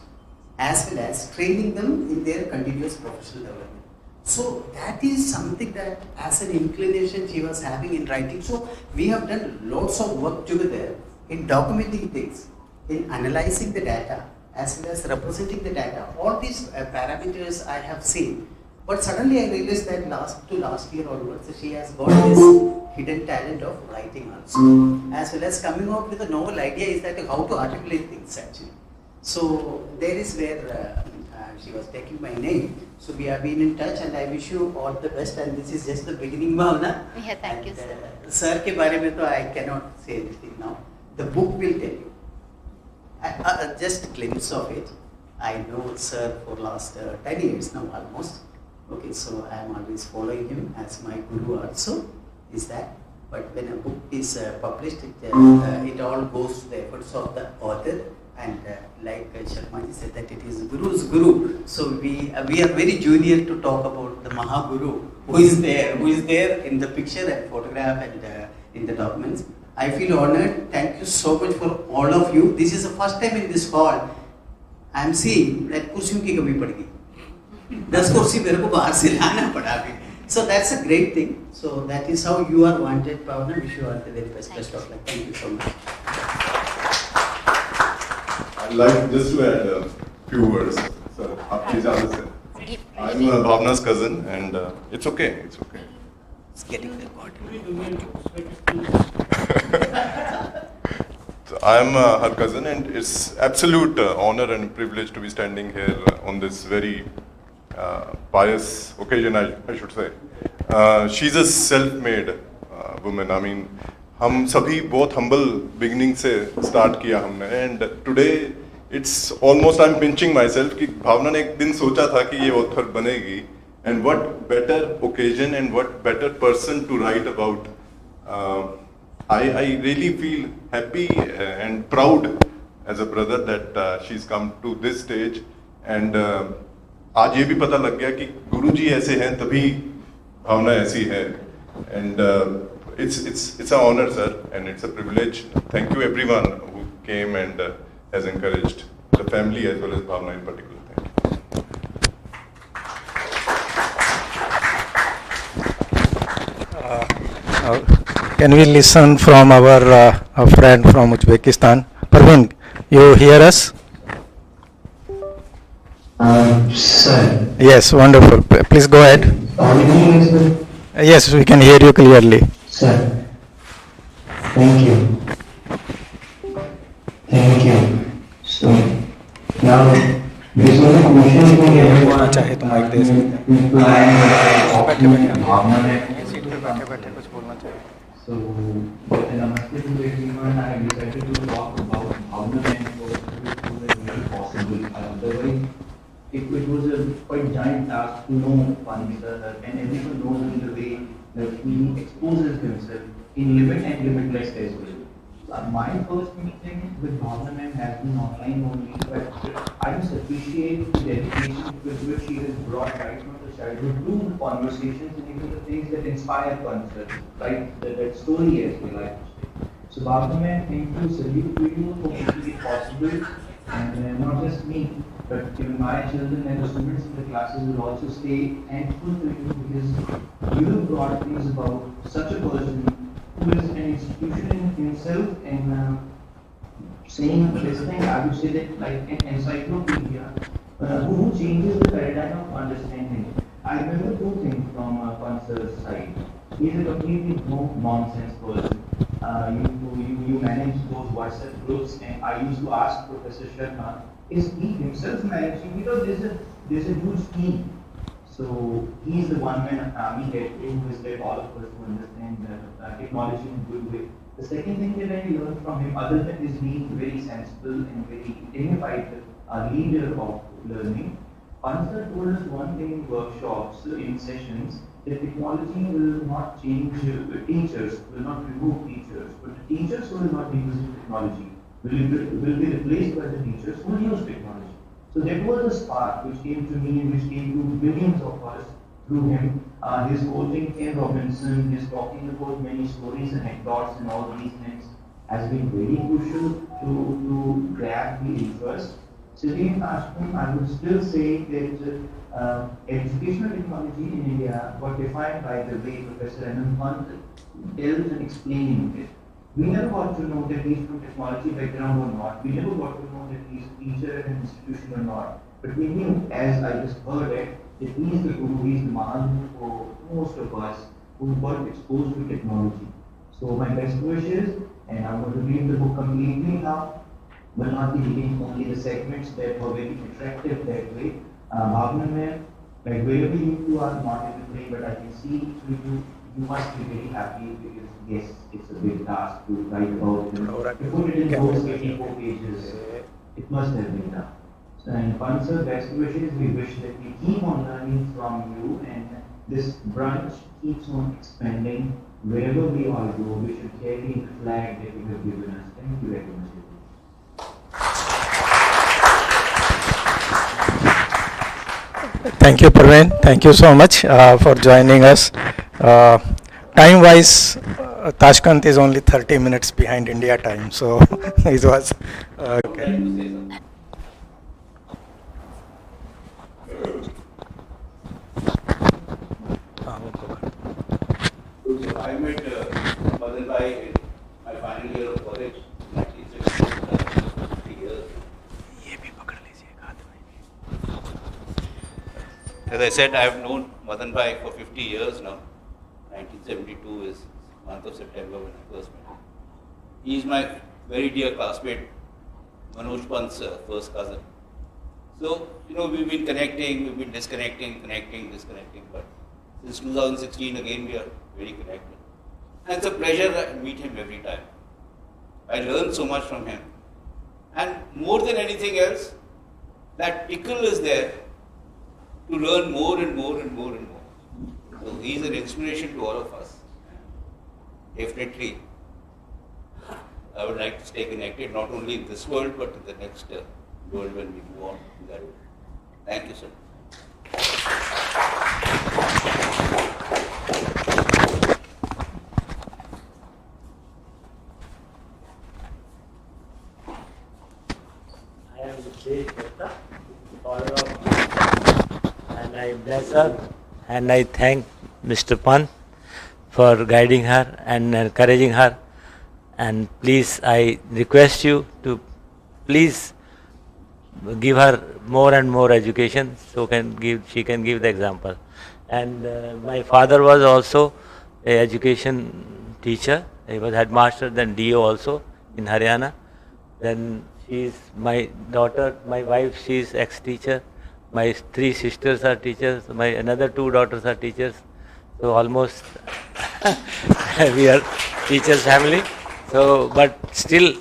as well as training them in their continuous professional development. So that is something that as an inclination she was having in writing. So we have done lots of work together in documenting things, in analyzing the data, as well as representing the data. All these parameters I have seen. But suddenly I realized that last year onwards, she has got this hidden talent of writing also. As well as coming out with a novel idea is that how to articulate things actually. So there is where she was taking my name. So we have been in touch and I wish you all the best, and this is just the beginning, Bhavna. Yeah, thank you, sir. Sir ke bare mein to I cannot say anything now. The book will tell you. Just a glimpse of it. I know sir for last 10 years now almost. Okay, so I am always following him as my guru also, is that. But when a book is published, it all goes to the efforts of the author. And like Sharmaji said that it is Guru's Guru. So we are very junior to talk about the Mahaguru who is there in the picture and photograph and in the documents. I feel honored. Thank you so much for all of you. This is the first time in this hall I am seeing that kursiyon ki kami pad gayi. 10 kursi mere ko bahar se lana pada abhi. So that's a great thing. So that is how you are wanted, Pavana. Wish you all the very best of luck. Thank you so much. I'd like just to add a few words. Sir, please understand. I'm Bhavna's cousin, and it's okay. It's okay. It's getting recorded. So I'm her cousin, and it's absolute honor and privilege to be standing here on this very pious occasion, I should say. She's a self-made woman. I mean, हम सभी बहुत humble beginning से start किया हमने, and today it's almost I'm pinching myself कि भावना ने एक दिन सोचा था कि ये author बनेगी, and what better occasion and what better person to write about. I really feel happy and proud as a brother that she's come to this stage, and आज ये भी पता लग गया कि गुरुजी ऐसे हैं तभी भावना ऐसी है, and it's an honor, sir, and it's a privilege. Thank you everyone who came and has encouraged the family as well as Bhavna in particular. Thank you. Can we listen from our friend from Uzbekistan? Parveen, you hear us? Sir. Yes, wonderful. Please go ahead. Yes, we can hear you clearly. Sir, thank you. Thank you. So, now, this was a question for you. बोलना चाहे तो mic दे सकते So, namaste to everyone. I decided to talk about Bhavna and it was really possible. Otherwise, it was a quite giant task to know Pant, and everyone knows in the way that he exposes himself in limit and limitless as well. My first meeting with Bhavna ma'am has been online only, but I just appreciate the dedication with which she has brought right from the childhood to the conversations and even the things that inspire concept, right? That story as we like to say. So Bhavna ma'am, thank you, salute to you for making it possible, and not just me, but even my children and the students in the classes will also stay thankful to you because you have brought things about such a person who is an institution in himself, and saying this thing, I would say that like an encyclopedia who changes the paradigm of understanding. I remember two things from Pant's side. He is a completely no-nonsense person. You manage those WhatsApp groups, and I used to ask Professor Sharma, is he himself managing? Because there's a huge team. So he is the one-man army head who has led all of us to understand technology in a good way. The second thing that I learned from him, other than his being very sensible and very dignified leader of learning, Pansar told us one thing in workshops, in sessions, that technology will not change teachers, will not remove teachers, but the teachers who will not be using technology will be replaced by the teachers who will use technology. So that was a spark which came to me and which came to billions of us through him. His quoting Ken Robinson, his talking about many stories and anecdotes and all these things has been very crucial to grab the interest. Sitting in classroom, I would still say that educational technology in India was defined by the way Professor Pant tells and explaining it. We never got to know that he's from technology background or not. We never got to know that he's a teacher at an institution or not. But we knew, as I just heard it, that he's the guru, he's the Mahan for most of us who got exposed to technology. So my best wishes, and I'm going to read the book completely now. Will not be reading only the segments that were very attractive that way. Bhavna ma'am, like wherever you are not in the play, but I can see through you, you must be very happy because yes, it's a big task to write about them. To put it in those 84 pages, it must have been done. So, and Pansar, best wishes, we wish that we keep on learning from you and this brunch keeps on expanding. Wherever we all go, we should carry the flag that you have given us. Thank you very much. Thank you, Praveen. Thank you so much for joining us. Time-wise, Tashkent is only 30 minutes behind India time, so it was okay. So I met Madan Bhai in my final year of college, 1972, 3 years. As I said, I have known Madan Bhai for 50 years now. 1972 is the month of September when I first met him. He is my very dear classmate, Manoj Pant's first cousin. So, we've been connecting, we've been disconnecting, connecting, disconnecting, but since 2016 again we are very connected. And it's a pleasure to meet him every time. I learn so much from him. And more than anything else, that tickle is there to learn more and more and more and more. So he is an inspiration to all of us. Definitely, I would like to stay connected not only in this world but in the next world when we move on to that world. Thank you, sir. I am the father of, and I bless her and I thank Mr. Pant for guiding her and encouraging her. And please, I request you to please give her more and more education so she can give the example. And my father was also an education teacher. He was headmaster, then DO also in Haryana. Then she is my daughter, my wife, she is ex-teacher. My 3 sisters are teachers. My another 2 daughters are teachers. So almost we are teachers' family. So, but still,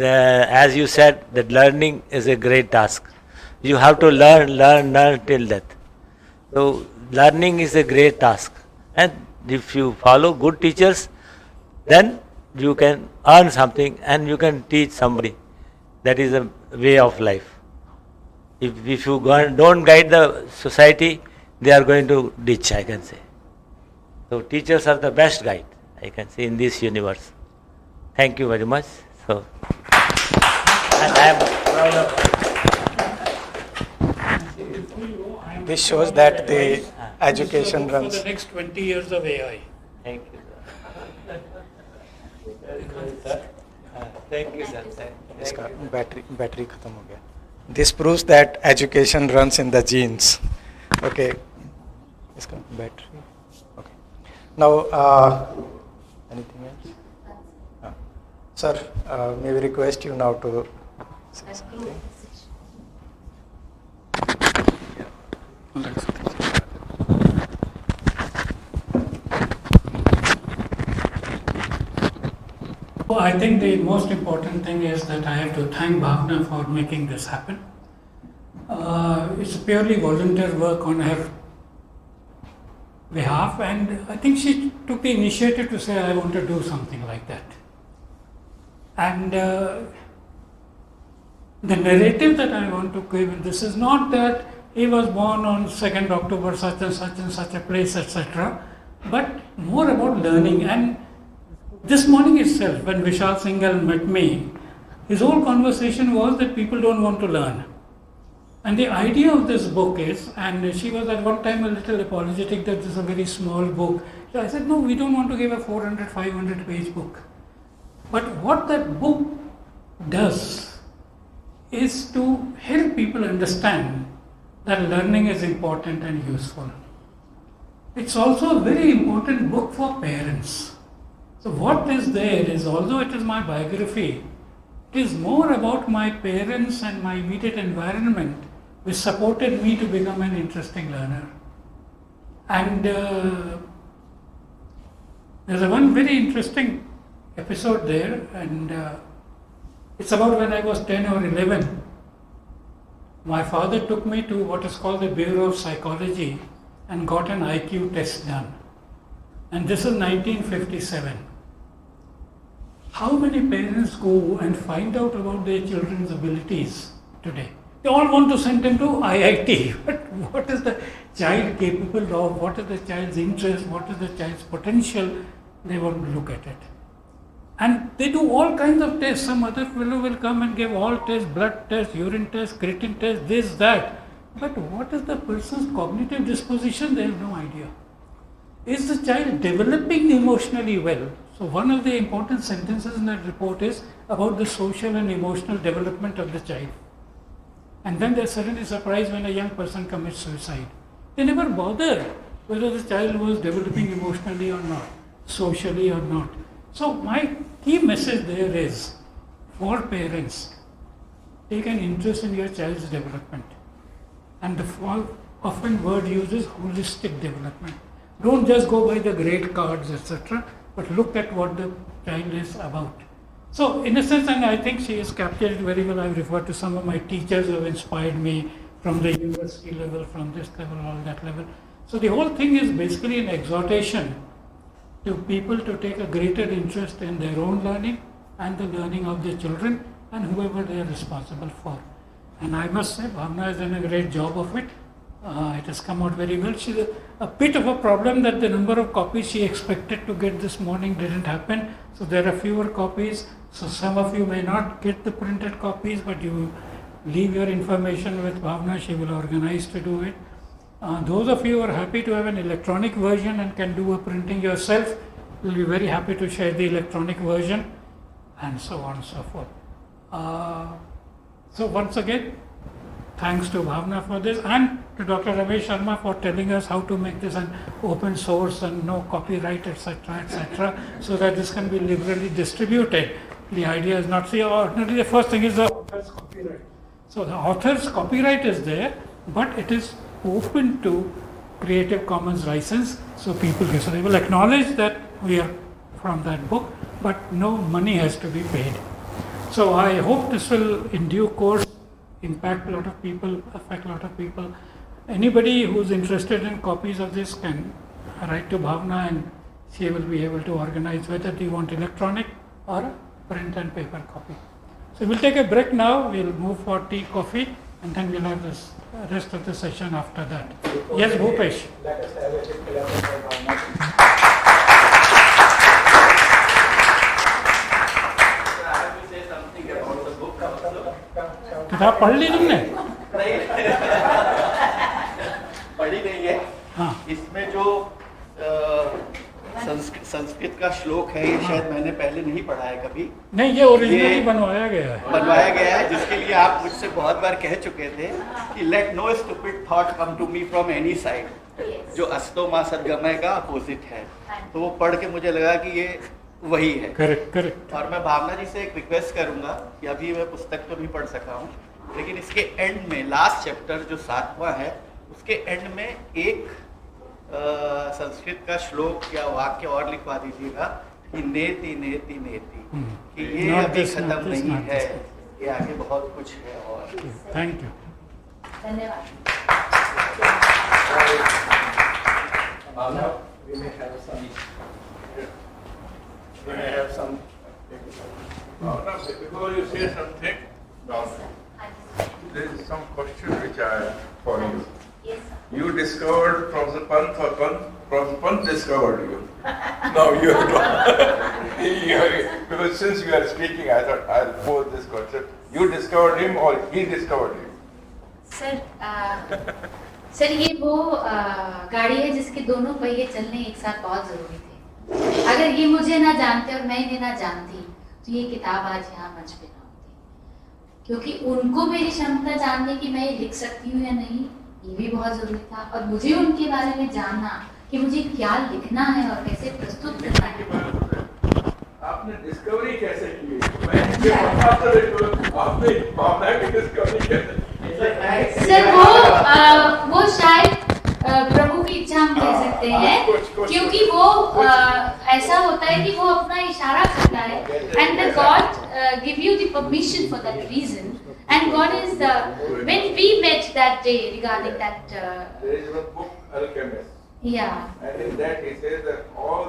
as you said, that learning is a great task. You have to learn till death. So learning is a great task. And if you follow good teachers, then you can earn something and you can teach somebody. That is a way of life. If you don't guide the society, they are going to ditch, I can say. So teachers are the best guide, I can say, in this universe. Thank you very much. So, and I am proud of. This shows that the education runs. For the next 20 years of AI. Thank you, sir. Thank you, sir. इसका battery खत्म हो गया. This proves that education runs in the genes. Okay. इसका battery. Okay. Now, anything else? Sir, may we request you now to say something? Well, I think the most important thing is that I have to thank Bhavna for making this happen. It's purely volunteer work on her behalf, and I think she took the initiative to say, I want to do something like that. And the narrative that I want to give in this is not that he was born on 2nd October such and such a place, etc., but more about learning. And this morning itself, when Vishal Singhal met me, his whole conversation was that people don't want to learn. And the idea of this book is, and she was at one time a little apologetic that this is a very small book. So I said, no, we don't want to give a 400, 500 page book. But what that book does is to help people understand that learning is important and useful. It's also a very important book for parents. So what is there is, although it is my biography, it is more about my parents and my immediate environment which supported me to become an interesting learner. And there's a one very interesting episode there, and it's about when I was 10 or 11. My father took me to what is called the Bureau of Psychology and got an IQ test done. And this is 1957. How many parents go and find out about their children's abilities today? They all want to send them to IIT. But what is the child capable of? What is the child's interest? What is the child's potential? They want to look at it. And they do all kinds of tests. Some other fellow will come and give all tests, blood tests, urine tests, creatine tests, this, that. But what is the person's cognitive disposition? They have no idea. Is the child developing emotionally well? So one of the important sentences in that report is about the social and emotional development of the child. And then they're suddenly surprised when a young person commits suicide. They never bother whether the child was developing emotionally or not, socially or not. So my key message there is, for parents, take an interest in your child's development. And the often word used is holistic development. Don't just go by the grade cards, etc., but look at what the child is about. So in a sense, and I think she has captured it very well, I've referred to some of my teachers who have inspired me from the university level, from this level, all that level. So the whole thing is basically an exhortation to people to take a greater interest in their own learning and the learning of their children and whoever they are responsible for. And I must say, Bhavna has done a great job of it. It has come out very well. She's a bit of a problem that the number of copies she expected to get this morning didn't happen. So there are fewer copies. So some of you may not get the printed copies, but you leave your information with Bhavna. She will organize to do it. Those of you who are happy to have an electronic version and can do a printing yourself, will be very happy to share the electronic version, and so on and so forth. So once again, thanks to Bhavna for this, and to Dr. Ramesh Sharma for telling us how to make this an open source and no copyright, etc., so that this can be liberally distributed. The idea is not, see, ordinarily the first thing is the author's copyright. So the author's copyright is there, but it is open to Creative Commons license, so people can, so they will acknowledge that we are from that book, but no money has to be paid. So I hope this will in due course impact a lot of people, affect a lot of people. Anybody who's interested in copies of this can write to Bhavna and she will be able to organize whether they want electronic or a print and paper copy. So we'll take a break now, we'll move for tea, coffee, and then we'll have this rest of the session after that. Yes, Bhupesh. Let us have a discussion by Bhavna. किताब पढ़ ली तुमने? पढ़ी नहीं है। हाँ। इसमें जो संस्कृत का श्लोक है, ये शायद मैंने पहले नहीं पढ़ा है कभी। नहीं, ये ओरिजिनली बनवाया गया है। बनवाया गया है, जिसके लिए आप मुझसे बहुत बार कह चुके थे कि let no stupid thought come to me from any side, जो अस्तो मा सद्गमय का अपोजिट है। तो वो पढ़ के मुझे लगा कि ये वही है। Correct correct. और मैं भावना जी से एक रिक्वेस्ट करूंगा कि अभी मैं पुस्तक तो नहीं पढ़ सका हूँ, लेकिन इसके एंड में लास्ट चैप्टर जो 7वां है, उसके एंड में एक संस्कृत का श्लोक या वाक्य और लिखवा दीजिएगा कि नेति नेति नेति, कि ये अभी खत्म नहीं है, ये आगे बहुत कुछ है। और थैंक यू, धन्यवाद। We may have some. Before you say something, there is some question which I have for you. Yes, sir. You discovered Professor Pant, or Professor Pant discovered you. Now you have to. Because since you are speaking, I thought I'll pose this question. You discovered him or he discovered you? Sir ये वो गाड़ी है जिसके दोनों पहिए चलने एक साथ बहुत जरूरी थे। अगर ये मुझे ना जानते और मैं इन्हें ना जानती तो ये किताब आज यहाँ मंच पे ना होती, क्योंकि उनको मेरी क्षमता जानने की मैं ये लिख सकती हूँ या नहीं ये भी बहुत जरूरी था, और मुझे उनके बारे में जानना कि मुझे क्या लिखना है और कैसे प्रस्तुत करना है। आपने डिस्कवरी कैसे की? आपने भावना की डिस्कवरी कैसे? सर वो शायद प्रभु की इच्छा हम कह सकते हैं, क्योंकि वो ऐसा होता है कि वो अपना इशारा करता है, and the god give you the permission for that reason, and god is the when we met that day regarding that there is one book, Alchemist. Yeah. And in that he says that all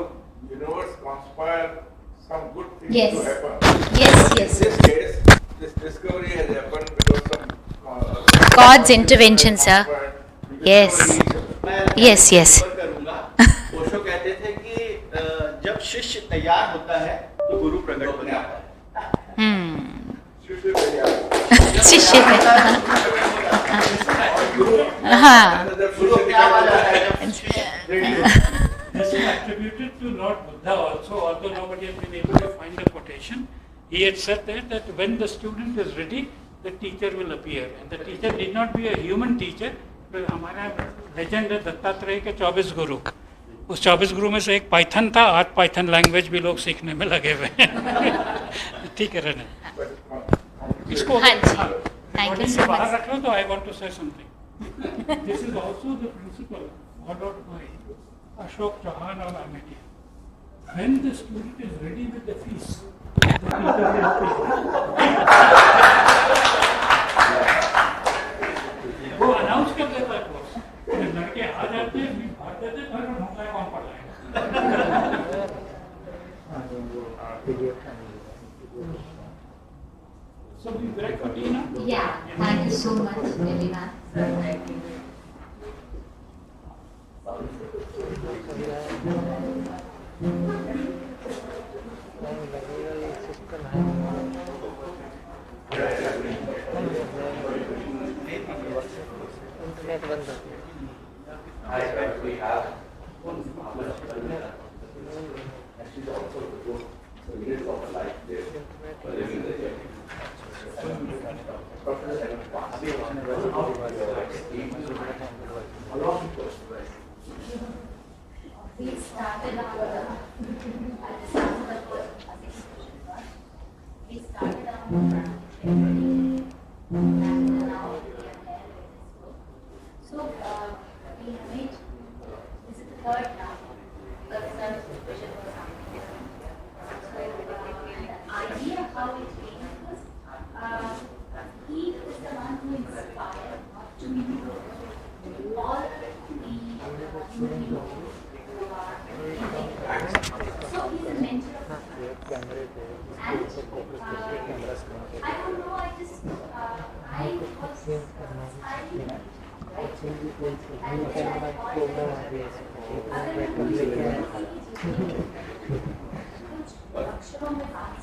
universe conspire some good things Yes. to happen. Yes, In yes. this case, this discovery has happened because some God's intervention, sir. Yes. Yes, yes. करूंगा। ओशो कहते थे कि जब शिष्य तैयार होता है तो गुरु प्रकट हो जाता है। शिष्य हाँ। This is attributed to Lord Buddha also, although nobody has been able to find the quotation. He had said that when the student is ready, the teacher will appear. And the teacher need not be a human teacher. तो हमारा legend है दत्तात्रेय के 24 गुरु। उस 24 गुरु में से एक Python था, आज पाइथन लैंग्वेज भी लोग सीखने में लगे हुए हैं। ठीक है रहने इसको हाँ जी, थैंक यू सो बाहर मच। रख लो तो I want to say something. This is also the principle followed by Ashok Chauhan of Amity. When the student is ready with the fees, the teacher will pay. वो announce कर देता है course, लड़के आ जाते हैं, फीस भर देते हैं, फिर ढूंढता है कौन पढ़ाएगा। So we break for tea now? Yeah, thank you so much, everyone. We started our so we made this is the third round. The service vision was something. So the idea how it came was he is the one who inspired to all the human beings. So he's a mentor of mine. And I don't know, I just, I was inspired. अक्षरों में बात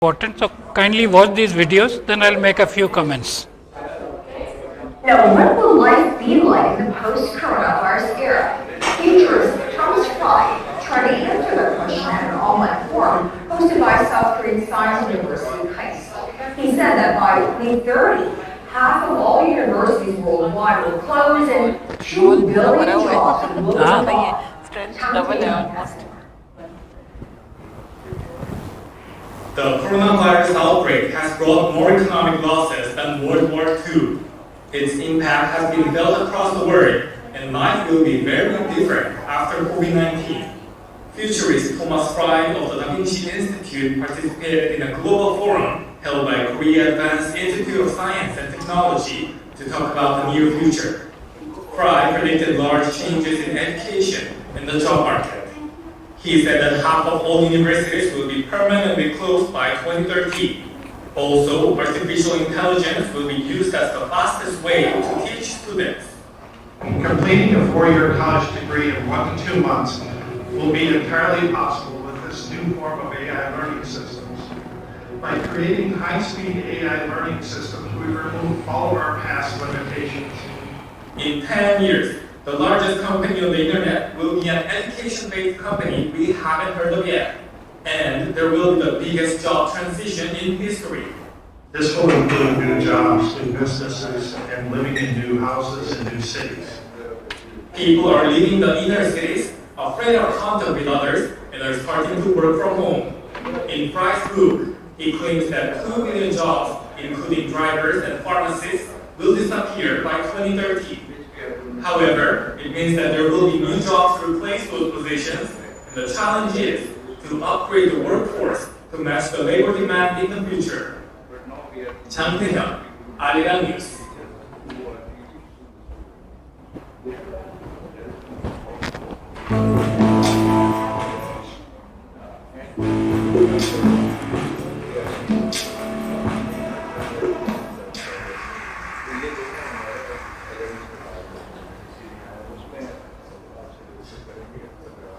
important. So kindly watch these videos, then I'll make a few comments. Now, what will life be like in the post-coronavirus era? Futurist Thomas Fry tried to answer the question at an online forum hosted by South Korean Science University KAIST. He said that by 2030, half of all universities worldwide will close and 2 billion jobs will be lost. The coronavirus outbreak has brought more economic losses than World War II. Its impact has been felt across the world, and life will be very different after COVID-19. Futurist Thomas Fry of the Da Vinci Institute participated in a global forum held by Korea Advanced Institute of Science and Technology to talk about the near future. Fry predicted large changes in education and the job market. He said that half of all universities will be permanently closed by 2030. Also, artificial intelligence will be used as the fastest way to teach students. Completing a 4-year college degree in 1 to 2 months will be entirely possible with this new form of AI learning systems. By creating high-speed AI learning systems, we remove all of our past limitations. In 10 years, the largest company on the internet will be an education-based company we haven't heard of yet. And there will be the biggest job transition in history. This will include new jobs, new businesses, and living in new houses and new cities. People are leaving the inner cities, afraid of contact with others, and are starting to work from home. In Fry's book, he claims that 2 million jobs, including drivers and pharmacists, will disappear by 2030. However, it means that there will be new jobs to replace those positions, and the challenge is to upgrade the workforce to match the labor demand in the future. 장태현, 아리랑 뉴스.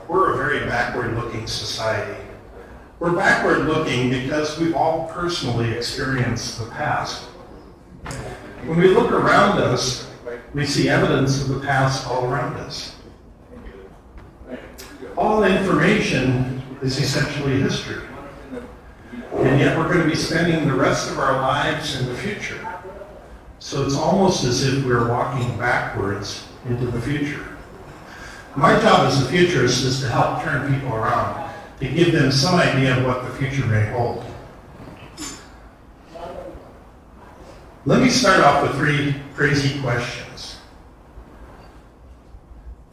We're a very backward-looking society. We're backward-looking because we've all personally experienced the past. When we look around us, we see evidence of the past all around us. All information is essentially history. And yet we're going to be spending the rest of our lives in the future. So it's almost as if we're walking backwards into the future. My job as a futurist is to help turn people around, to give them some idea of what the future may hold. Let me start off with 3 crazy questions.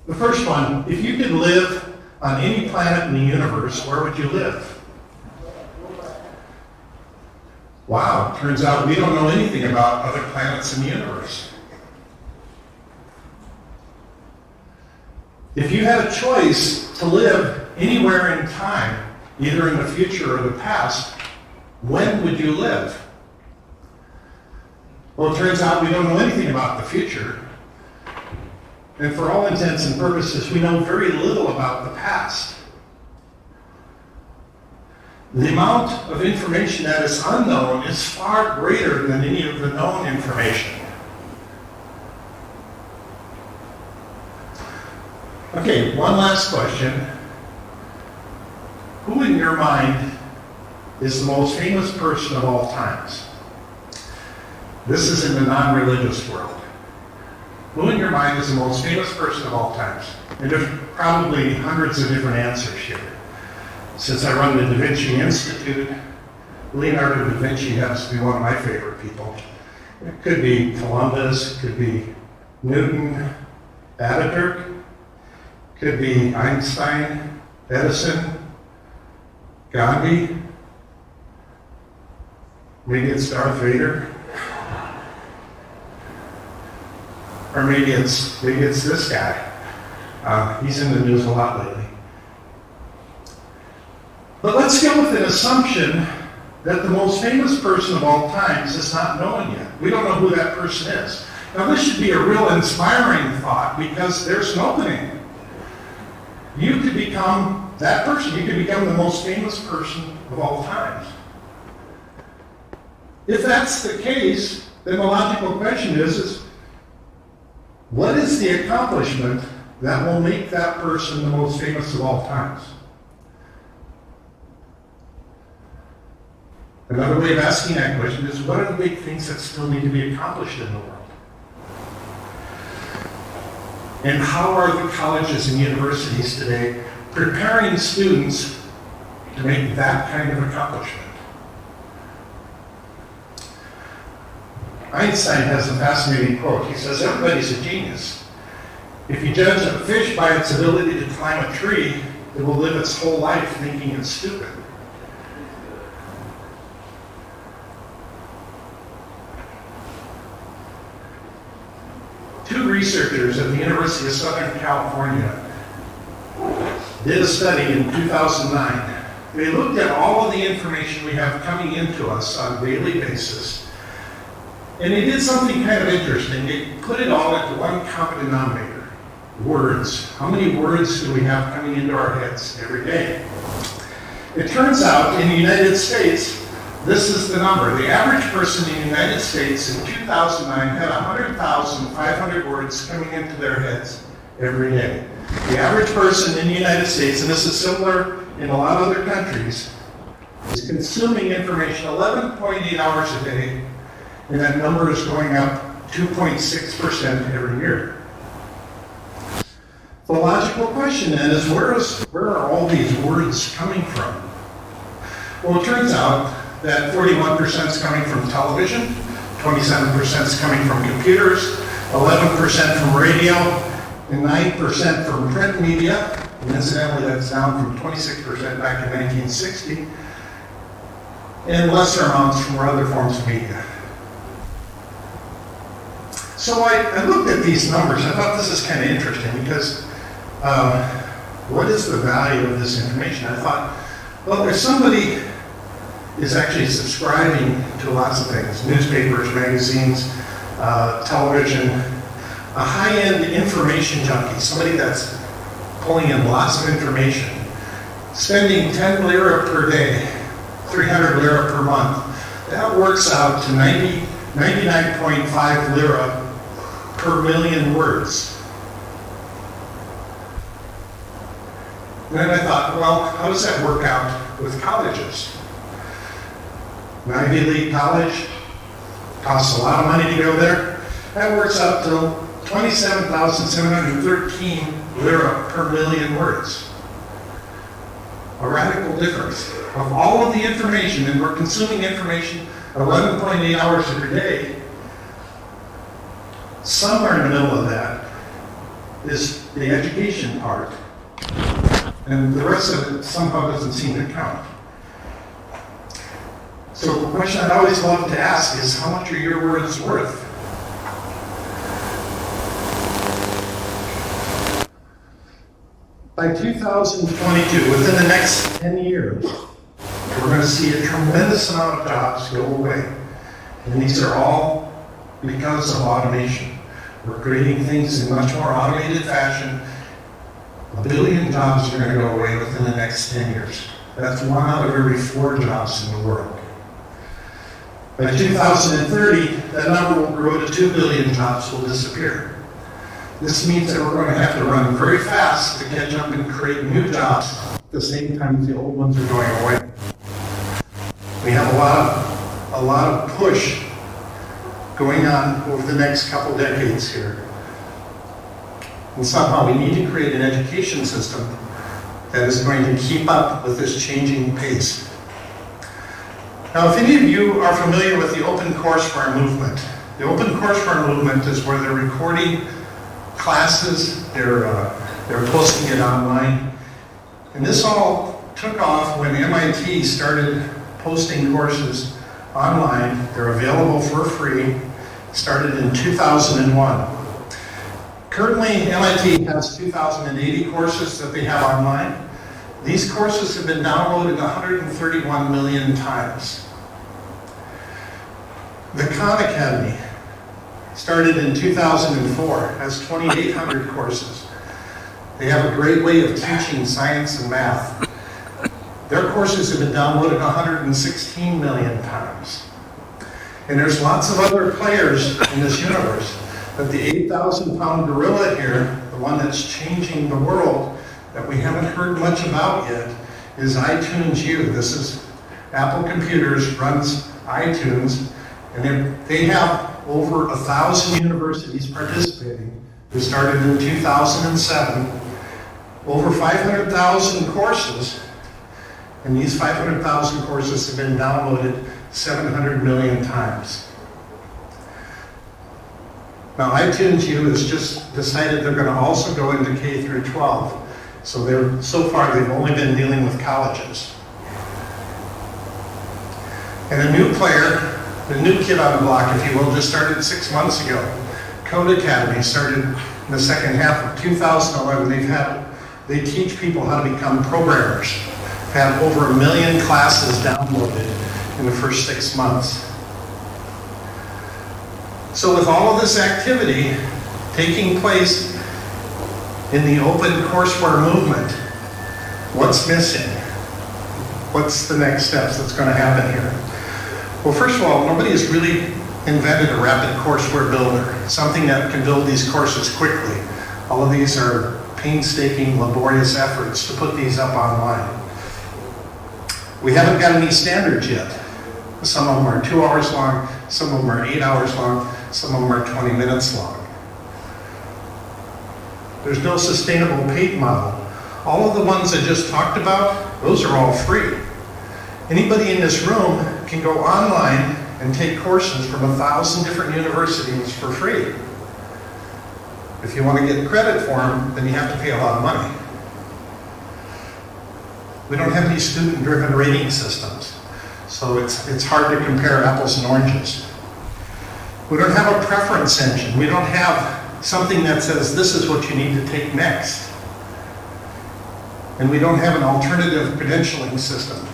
The first one, if you could live on any planet in the universe, where would you live? Wow, turns out we don't know anything about other planets in the universe. If you had a choice to live anywhere in time, either in the future or the past, when would you live? Well, it turns out we don't know anything about the future. And for all intents and purposes, we know very little about the past. The amount of information that is unknown is far greater than any of the known information. Okay, one last question. Who in your mind is the most famous person of all times? This is in the non-religious world. Who in your mind is the most famous person of all times? And there's probably hundreds of different answers here. Since I run the Da Vinci Institute, Leonardo da Vinci happens to be one of my favorite people. It could be Columbus, it could be Newton, Ataturk, could be Einstein, Edison, Gandhi, maybe it's Darth Vader, or maybe it's this guy. He's in the news a lot lately. But let's go with an assumption that the most famous person of all times is not known yet. We don't know who that person is. Now this should be a real inspiring thought because there's an opening. You could become that person. You could become the most famous person of all times. If that's the case, then the logical question is what is the accomplishment that will make that person the most famous of all times? Another way of asking that question is, what are the big things that still need to be accomplished in the world? And how are the colleges and universities today preparing students to make that kind of accomplishment? Einstein has a fascinating quote. He says, everybody's a genius. If you judge a fish by its ability to climb a tree, it will live its whole life thinking it's stupid. Two researchers at the University of Southern California did a study in 2009. They looked at all of the information we have coming into us on a daily basis, and they did something kind of interesting. They put it all into one common denominator: words. How many words do we have coming into our heads every day? It turns out in the United States, this is the number. The average person in the United States in 2009 had 100,500 words coming into their heads every day. The average person in the United States, and this is similar in a lot of other countries, is consuming information 11.8 hours a day, and that number is going up 2.6% every year. The logical question then is, where are all these words coming from? Well, it turns out that 41% is coming from television, 27% is coming from computers, 11% from radio, and 9% from print media. And incidentally, that's down from 26% back in 1960, and lesser amounts from other forms of media. So I looked at these numbers. I thought this is kind of interesting because what is the value of this information? I thought, well, if somebody is actually subscribing to lots of things, newspapers, magazines, television, a high-end information junkie, somebody that's pulling in lots of information, spending 10 lira per day, 300 lira per month, that works out to 99.5 lira per million words. And then I thought, well, how does that work out with colleges? An Ivy League college costs a lot of money to go there. That works out to 27,713 lira per million words. A radical difference. Of all of the information, and we're consuming information 11.8 hours every day, somewhere in the middle of that is the education part, and the rest of it somehow doesn't seem to count. So the question I'd always love to ask is, how much are your words worth? By 2022, within the next 10 years, we're going to see a tremendous amount of jobs go away. And these are all because of automation. We're creating things in much more automated fashion. 1 billion jobs are going to go away within the next 10 years. That's 1 out of every 4 jobs in the world. By 2030, that number will grow to 2 billion jobs will disappear. This means that we're going to have to run very fast to catch up and create new jobs at the same time as the old ones are going away. We have a lot of push going on over the next couple decades here. And somehow we need to create an education system that is going to keep up with this changing pace. Now, if any of you are familiar with the OpenCourseWare movement, the OpenCourseWare movement is where they're recording classes, they're posting it online. And this all took off when MIT started posting courses online. They're available for free. Started in 2001. Currently, MIT has 2,080 courses that they have online. These courses have been downloaded 131 million times. The Khan Academy started in 2004, has 2,800 courses. They have a great way of teaching science and math. Their courses have been downloaded 116 million times. And there's lots of other players in this universe. But the 8,000-pound gorilla here, the one that's changing the world that we haven't heard much about yet, is iTunes U. This is Apple Computers runs iTunes, and they have over 1,000 universities participating. They started in 2007, over 500,000 courses, and these 500,000 courses have been downloaded 700 million times. Now iTunes U has just decided they're going to also go into K through 12. So far they've only been dealing with colleges. And a new player, the new kid on the block, if you will, just started 6 months ago. Code Academy started in the second half of 2011. They teach people how to become programmers. They've had over 1 million classes downloaded in the first 6 months. So with all of this activity taking place in the open courseware movement, what's missing? What's the next steps that's going to happen here? Well, first of all, nobody has really invented a rapid courseware builder, something that can build these courses quickly. All of these are painstaking, laborious efforts to put these up online. We haven't got any standards yet. Some of them are 2 hours long, some of them are 8 hours long, some of them are 20 minutes long. There's no sustainable paid model. All of the ones I just talked about, those are all free. Anybody in this room can go online and take courses from 1,000 different universities for free. If you want to get credit for them, then you have to pay a lot of money. We don't have any student-driven rating systems, so it's hard to compare apples and oranges. We don't have a preference engine. We don't have something that says this is what you need to take next. And we don't have an alternative credentialing system.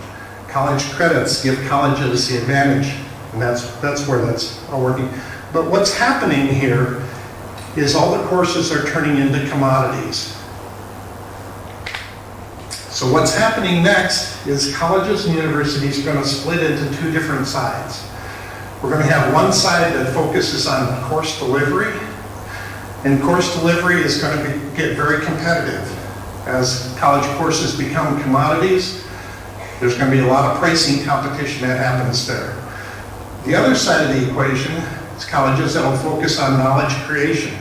College credits give colleges the advantage, and that's where that's all working. But what's happening here is all the courses are turning into commodities. So what's happening next is colleges and universities are going to split into 2 different sides. We're going to have one side that focuses on course delivery, and course delivery is going to get very competitive. As college courses become commodities, there's going to be a lot of pricing competition that happens there. The other side of the equation is colleges that will focus on knowledge creation,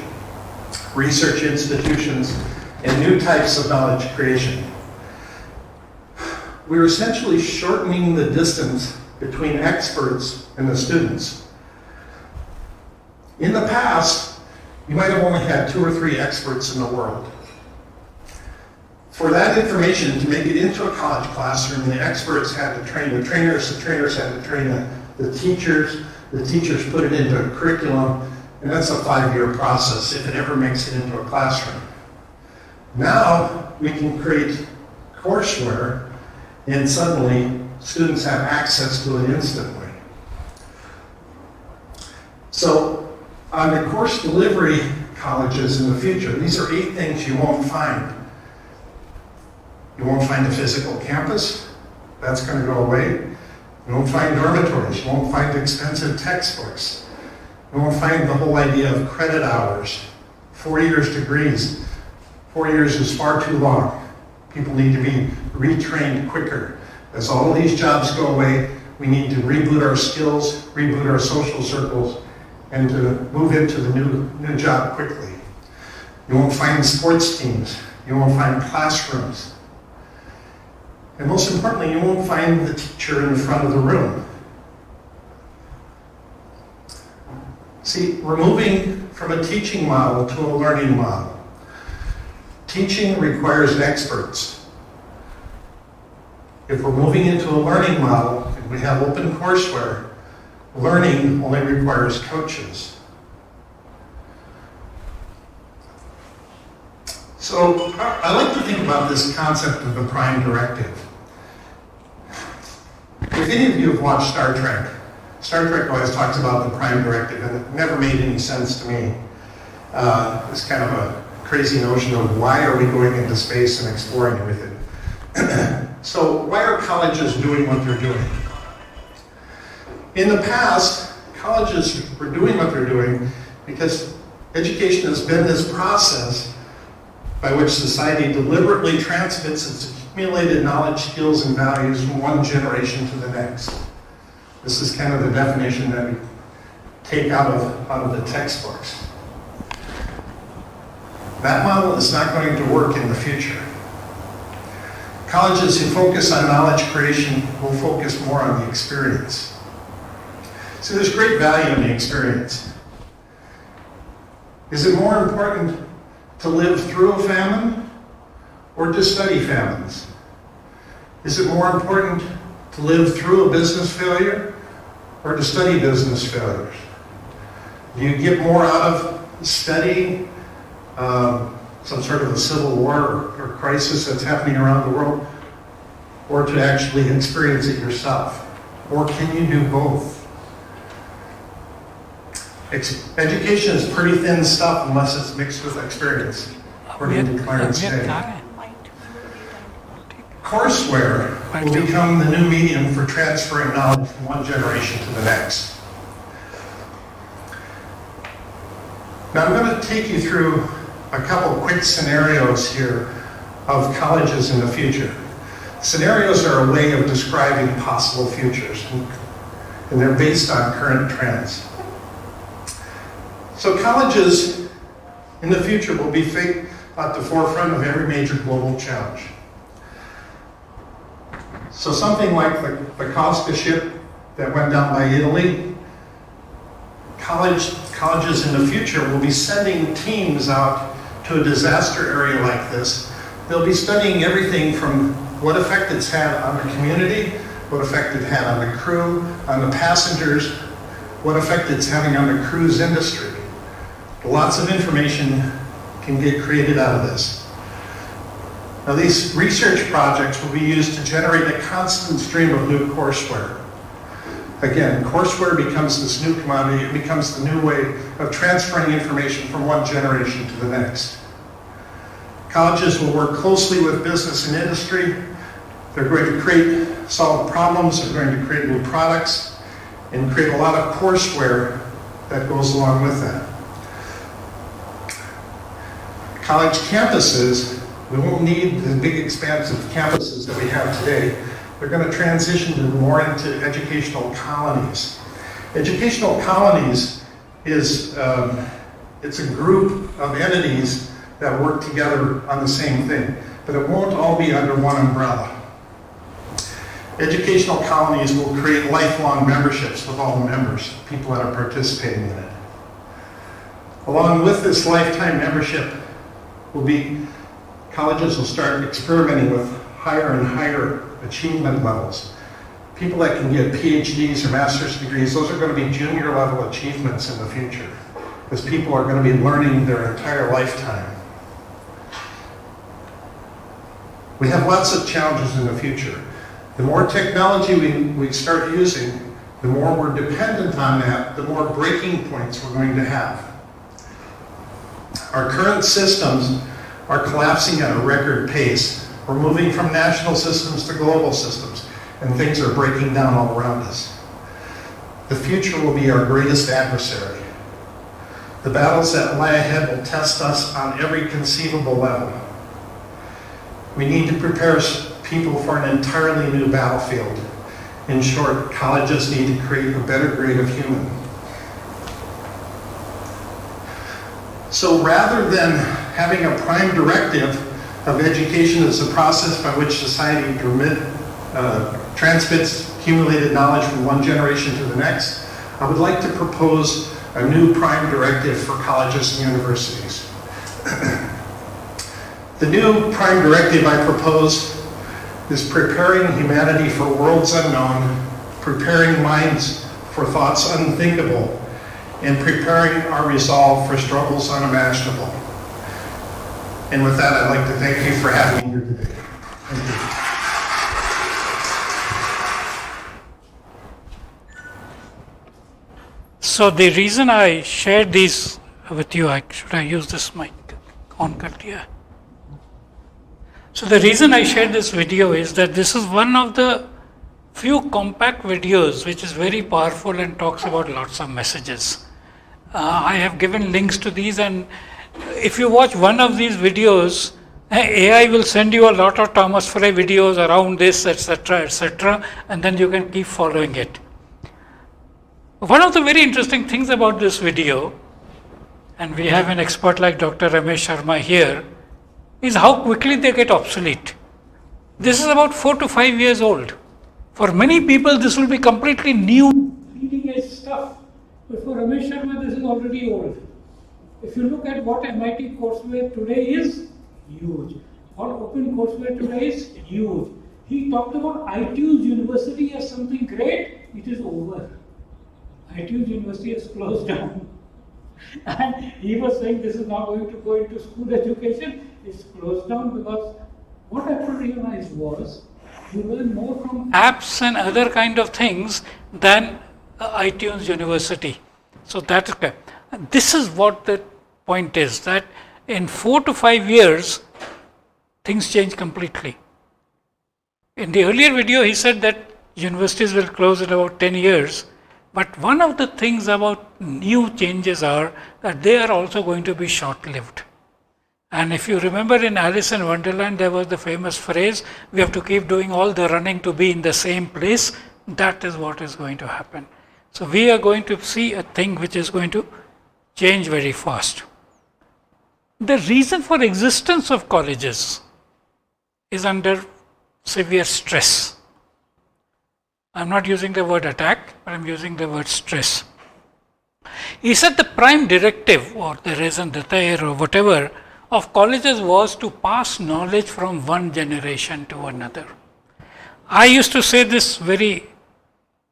research institutions, and new types of knowledge creation. We're essentially shortening the distance between experts and the students. In the past, you might have only had 2 or 3 experts in the world. For that information to make it into a college classroom, the experts had to train the trainers had to train the teachers put it into a curriculum, and that's a 5-year process if it ever makes it into a classroom. Now, we can create courseware, and suddenly, students have access to it instantly. So, on the course delivery colleges in the future, these are 8 things you won't find. You won't find a physical campus. That's going to go away. You won't find dormitories. You won't find expensive textbooks. You won't find the whole idea of credit hours, 4 years degrees. 4 years is far too long. People need to be retrained quicker. As all of these jobs go away, we need to reboot our skills, reboot our social circles, and to move into the new job quickly. You won't find sports teams. You won't find classrooms. And most importantly, you won't find the teacher in the front of the room. See, we're moving from a teaching model to a learning model. Teaching requires experts. If we're moving into a learning model and we have open courseware, learning only requires coaches. So I like to think about this concept of the prime directive. If any of you have watched Star Trek always talks about the prime directive, and it never made any sense to me. It's kind of a crazy notion of why are we going into space and exploring everything. So why are colleges doing what they're doing? In the past, colleges are doing what they're doing because education has been this process by which society deliberately transmits its accumulated knowledge, skills, and values from one generation to the next. This is kind of the definition that we take out of the textbooks. That model is not going to work in the future. Colleges who focus on knowledge creation will focus more on the experience. So there's great value in the experience. Is it more important to live through a famine or to study famines? Is it more important to live through a business failure or to study business failures? Do you get more out of studying some sort of a civil war or crisis that's happening around the world, or to actually experience it yourself? Or can you do both? Education is pretty thin stuff unless it's mixed with experience, according to Clarence Day. Courseware will become the new medium for transferring knowledge from one generation to the next. Now I'm going to take you through a couple quick scenarios here of colleges in the future. Scenarios are a way of describing possible futures, and they're based on current trends. So colleges in the future will be at the forefront of every major global challenge. So something like the Costa ship that went down by Italy, colleges in the future will be sending teams out to a disaster area like this. They'll be studying everything from what effect it's had on the community, what effect it had on the crew, on the passengers, what effect it's having on the cruise industry. Lots of information can get created out of this. Now these research projects will be used to generate a constant stream of new courseware. Again, courseware becomes this new commodity, it becomes the new way of transferring information from one generation to the next. Colleges will work closely with business and industry. They're going to solve problems, they're going to create new products, and create a lot of courseware that goes along with that. College campuses, we won't need the big expansive campuses that we have today. They're going to transition more into educational colonies. Educational colonies is it's a group of entities that work together on the same thing, but it won't all be under one umbrella. Educational colonies will create lifelong memberships with all the members, people that are participating in it. Along with this lifetime membership colleges will start experimenting with higher and higher achievement levels. People that can get PhDs or master's degrees, those are going to be junior level achievements in the future, because people are going to be learning their entire lifetime. We have lots of challenges in the future. The more technology we start using, the more we're dependent on that, the more breaking points we're going to have. Our current systems are collapsing at a record pace. We're moving from national systems to global systems, and things are breaking down all around us. The future will be our greatest adversary. The battles that lie ahead will test us on every conceivable level. We need to prepare people for an entirely new battlefield. In short, colleges need to create a better grade of human. So rather than having a prime directive of education as a process by which society transmits accumulated knowledge from one generation to the next, I would like to propose a new prime directive for colleges and universities. The new prime directive I propose is preparing humanity for worlds unknown, preparing minds for thoughts unthinkable, and preparing our resolve for struggles unimaginable. And with that, I'd like to thank you for having me here today. Thank you. So the reason I shared these with you, should I use this mic? On cut, yeah. So the reason I shared this video is that this is one of the few compact videos which is very powerful and talks about lots of messages. I have given links to these, and if you watch one of these videos, AI will send you a lot of Thomas Frey videos around this, etc., and then you can keep following it. One of the very interesting things about this video, and we have an expert like Dr. Ramesh Sharma here, is how quickly they get obsolete. This is about 4 to 5 years old. For many people, this will be completely new, leading edge stuff. But for Ramesh Sharma, this is already old. If you look at what MIT courseware today is, huge. What Open courseware today is, huge. He talked about iTunes University as something great. It is over. iTunes University has closed down. And he was saying this is not going to go into school education. It's closed down because what Apple realized was you learn more from apps and other kind of things than iTunes University. So that's okay. This is what the point is, that in 4 to 5 years, things change completely. In the earlier video, he said that universities will close in about 10 years. But one of the things about new changes are that they are also going to be short-lived. And if you remember in Alice in Wonderland, there was the famous phrase, we have to keep doing all the running to be in the same place. That is what is going to happen. So we are going to see a thing which is going to change very fast. The reason for existence of colleges is under severe stress. I'm not using the word attack, but I'm using the word stress. He said the prime directive, or the raison d'etre, or whatever, of colleges was to pass knowledge from one generation to another. I used to say this very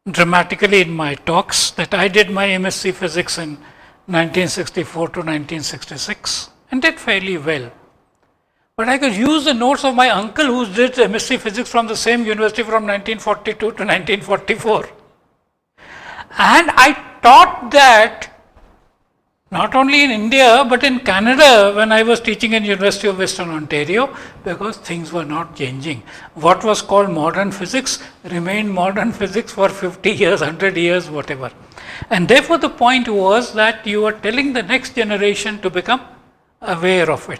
dramatically in my talks, that I did my MSc Physics in 1964 to 1966 and did fairly well. But I could use the notes of my uncle who did MSc Physics from the same university from 1942 to 1944. And I taught that not only in India, but in Canada when I was teaching in University of Western Ontario, because things were not changing. What was called modern physics remained modern physics for 50 years, 100 years, whatever. And therefore the point was that you are telling the next generation to become aware of it.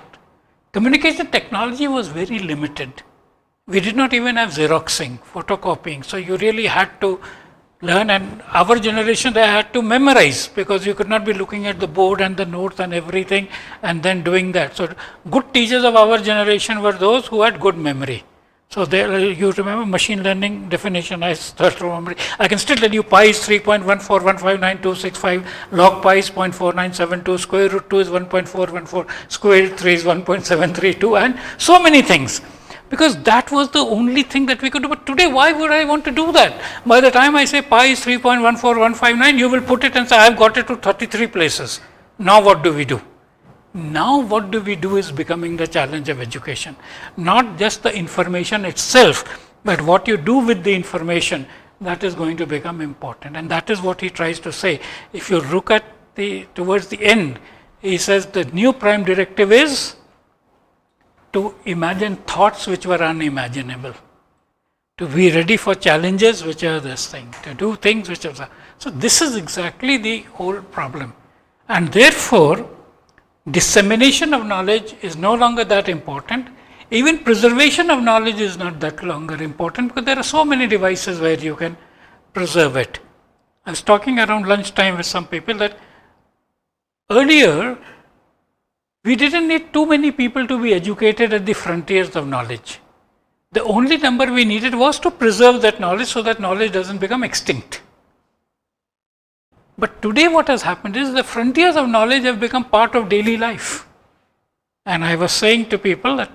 Communication technology was very limited. We did not even have Xeroxing, photocopying, so you really had to learn, and our generation they had to memorize because you could not be looking at the board and the notes and everything and then doing that. So good teachers of our generation were those who had good memory. So there, you remember machine learning definition, I can still tell you pi is 3.14159.265, log pi is 0.4972, square root 2 is 1.414, square root 3 is 1.732, and so many things. Because that was the only thing that we could do. But today, why would I want to do that? By the time I say pi is 3.14159, you will put it and say, I have got it to 33 places. Now what do we do? Now what do we do is becoming the challenge of education. Not just the information itself, but what you do with the information, that is going to become important. And that is what he tries to say. If you look at towards the end, he says the new prime directive is to imagine thoughts which were unimaginable, to be ready for challenges which are this thing, to do things which are. So this is exactly the whole problem. And therefore, dissemination of knowledge is no longer that important. Even preservation of knowledge is not that longer important because there are so many devices where you can preserve it. I was talking around lunchtime with some people that earlier, we didn't need too many people to be educated at the frontiers of knowledge. The only number we needed was to preserve that knowledge so that knowledge doesn't become extinct. But today what has happened is the frontiers of knowledge have become part of daily life. And I was saying to people that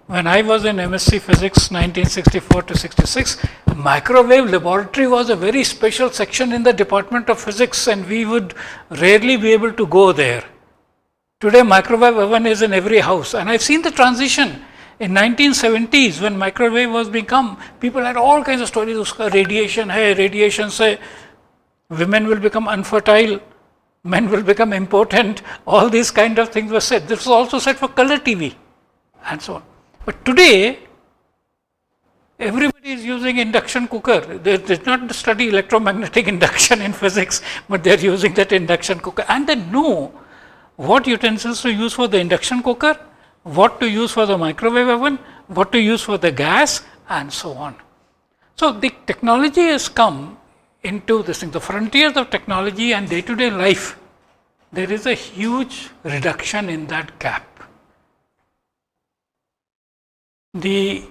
when I was in MSc Physics 1964 to 66, microwave laboratory was a very special section in the Department of Physics and we would rarely be able to go there. Today, microwave oven is in every house, and I've seen the transition. In 1970s, when microwave was become, people had all kinds of stories. Uska radiation hai, radiation se women will become unfertile, men will become impotent. All these kind of things were said. This was also said for color TV, and so on. But today, Everybody is using induction cooker. They did not study electromagnetic induction in physics, but they're using that induction cooker. And they know what utensils to use for the induction cooker, what to use for the microwave oven, what to use for the gas, and so on. So the technology has come into this thing, the frontiers of technology and day-to-day life. There is a huge reduction in that gap. When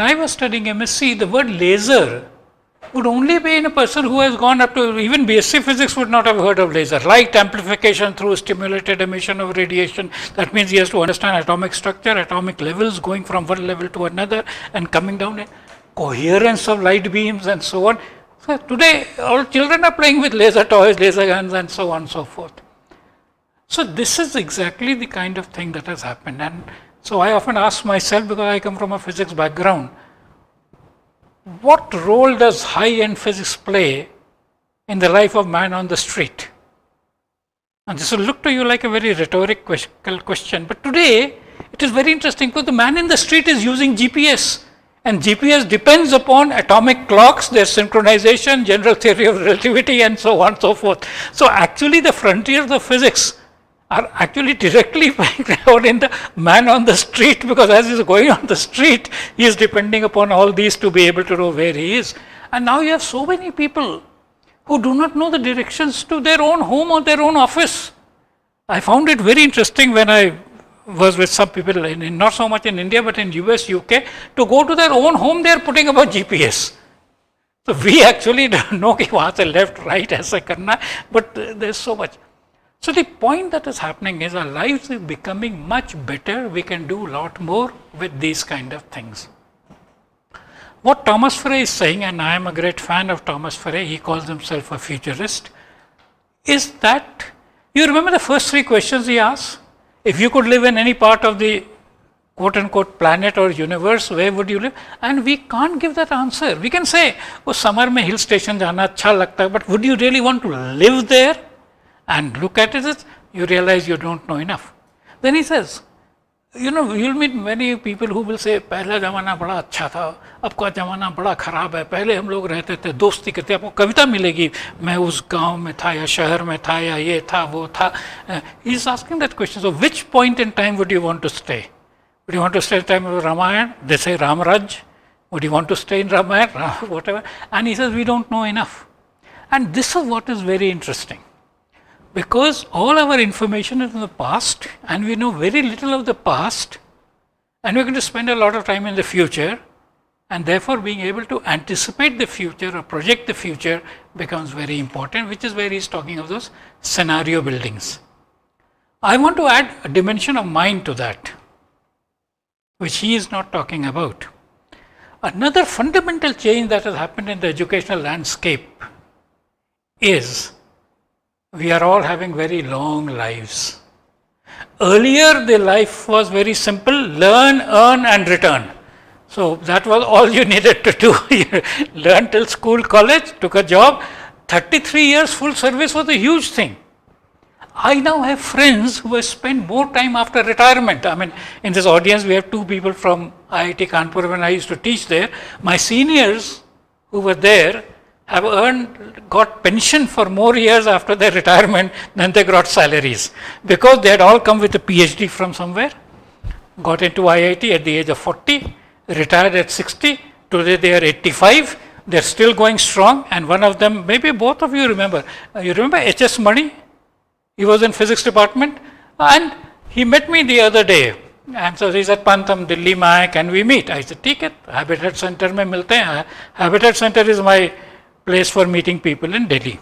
I was studying MSc, the word laser would only be in a person who has gone up to, even BSc physics would not have heard of laser. Light amplification through stimulated emission of radiation. That means he has to understand atomic structure, atomic levels, going from one level to another and coming down, coherence of light beams and so on. So today, all children are playing with laser toys, laser guns and so on and so forth. So this is exactly the kind of thing that has happened. And so I often ask myself, because I come from a physics background, what role does high-end physics play in the life of man on the street? And this will look to you like a very rhetorical question, but today it is very interesting because the man in the street is using GPS, and GPS depends upon atomic clocks, their synchronization, general theory of relativity, and so on and so forth. So actually the frontiers of physics are actually directly playing out in the man on the street, because as he's going on the street, he is depending upon all these to be able to know where he is. And now you have so many people who do not know the directions to their own home or their own office. I found it very interesting when I was with some people, not so much in India, but in US, UK, to go to their own home, they are putting up a GPS. So we actually don't know कि वहाँ से left, right ऐसा करना, but there's so much. So the point that is happening is our lives is becoming much better. We can do a lot more with these kind of things. What Thomas Frey is saying, and I am a great fan of Thomas Frey, he calls himself a futurist, is that, you remember the first three questions he asked? If you could live in any part of the quote unquote planet or universe, where would you live? And we can't give that answer. We can say, oh, summer mein hill station jana अच्छा लगता है, but would you really want to live there? And look at it, you realize you don't know enough. Then he says, you know, you'll meet many people who will say, पहला ज़माना बड़ा अच्छा था, अब का ज़माना बड़ा ख़राब है, पहले हम लोग रहते थे, दोस्ती करते, आपको कविता मिलेगी, मैं उस गांव में था या शहर में था या ये था वो था. He is asking that question. So which point in time would you want to stay? Would you want to stay in time of Ramayana? They say Ramaraj. Would you want to stay in Ramayana? Whatever. And he says, we don't know enough. And this is what is very interesting. Because all our information is in the past, and we know very little of the past, and we're going to spend a lot of time in the future, and therefore being able to anticipate the future or project the future becomes very important, which is where he's talking of those scenario buildings. I want to add a dimension of mind to that, which he is not talking about. Another fundamental change that has happened in the educational landscape is we are all having very long lives. Earlier, the life was very simple, learn, earn and return. So that was all you needed to do. You learned till school, college, took a job. 33 years full service was a huge thing. I now have friends who have spent more time after retirement. I mean, in this audience, we have two people from IIT Kanpur when I used to teach there. My seniors who were there have got pension for more years after their retirement than they got salaries, because they had all come with a PhD from somewhere, got into IIT at the age of 40, retired at 60, today they are 85, they're still going strong, and one of them, maybe both of you remember H.S. Mani? He was in physics department, and he met me the other day. And so he said, Pant, hum Delhi mein aaye, can we meet? I said, ठीक है, Habitat Center mein milte hain. Habitat Center is my place for meeting people in Delhi.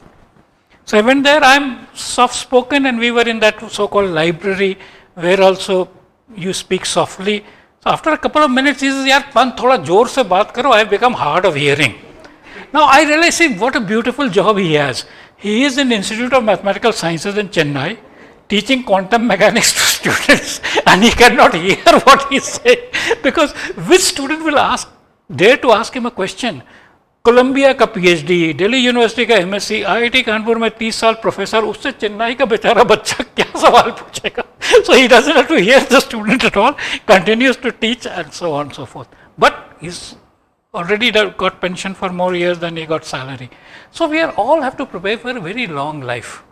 So I went there, I'm soft spoken, and we were in that so-called library where also you speak softly. So after a couple of minutes, he says, yaar, Pant, thoda जोर से बात करो, I've become hard of hearing. Now I realize, see, what a beautiful job he has. He is in Institute of Mathematical Sciences in Chennai, teaching quantum mechanics to students, and he cannot hear what he says, because which student will dare to ask him a question? Columbia का PhD, Delhi university का MSc, IIT Kanpur में 30 साल professor, उससे चेन्नई का बेचारा बच्चा क्या सवाल पूछेगा? So he doesn't have to hear the student at all, continues to teach and so on and so forth. But he's already got pension for more years than he got salary. So we are all have to prepare for a very long life.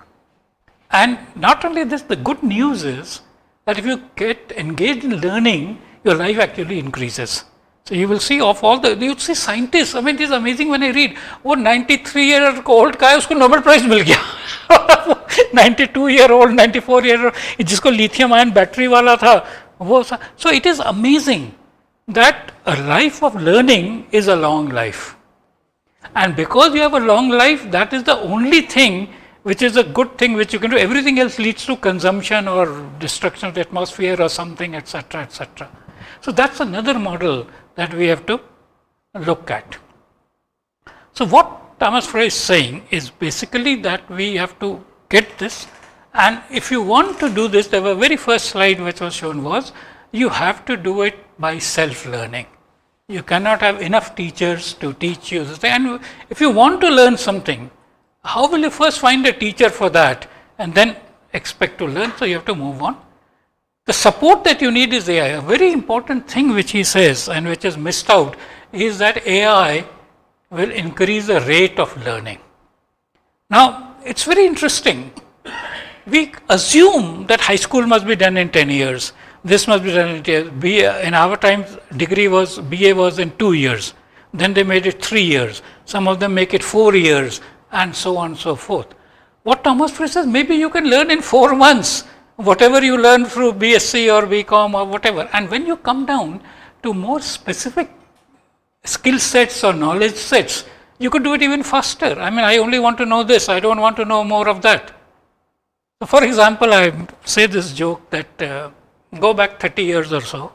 And not only this, the good news is that if you get engaged in learning, your life actually increases. So you will see of all the, you see scientists, I mean it is amazing when I read, वो 93-year-old का है उसको Nobel Prize मिल गया, 92-year-old, 94-year-old, जिसको lithium ion battery वाला था, वो, so it is amazing that a life of learning is a long life. And because you have a long life, that is the only thing which is a good thing which you can do. Everything else leads to consumption or destruction of the atmosphere or something, etc., etc. So that's another model that we have to look at. So what Thomas Frey is saying is basically that we have to get this, and if you want to do this, the very first slide which was shown was, you have to do it by self-learning. You cannot have enough teachers to teach you this thing. And if you want to learn something, how will you first find a teacher for that and then expect to learn? So you have to move on. The support that you need is AI. A very important thing which he says and which is missed out is that AI will increase the rate of learning. Now, it's very interesting. We assume that high school must be done in 10 years. This must be done in 10 years. In our times, BA was in 2 years. Then they made it 3 years. Some of them make it 4 years and so on and so forth. What Thomas Frey says, maybe you can learn in 4 months. Whatever you learn through BSc or BCom or whatever, and when you come down to more specific skill sets or knowledge sets, you could do it even faster. I mean, I only want to know this, I don't want to know more of that. So for example, I say this joke that go back 30 years or so,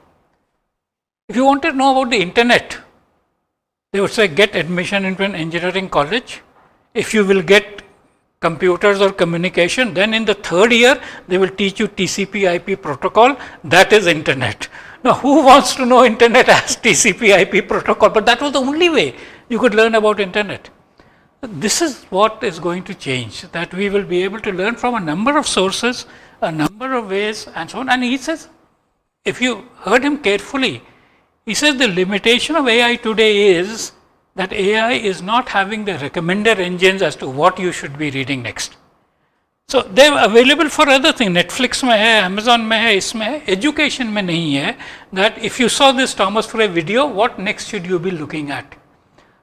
if you want to know about the internet, they would say get admission into an engineering college. If you will get computers or communication, then in the 3rd year they will teach you TCP/IP protocol, that is internet. Now who wants to know internet as TCP/IP protocol? But that was the only way you could learn about internet. This is what is going to change, that we will be able to learn from a number of sources, a number of ways and so on. And he says, if you heard him carefully, he says the limitation of AI today is that AI is not having the recommender engines as to what you should be reading next. So they are available for other things. Netflix में है, Amazon में है, इसमें है, education में नहीं है. That if you saw this Thomas Frey video, what next should you be looking at?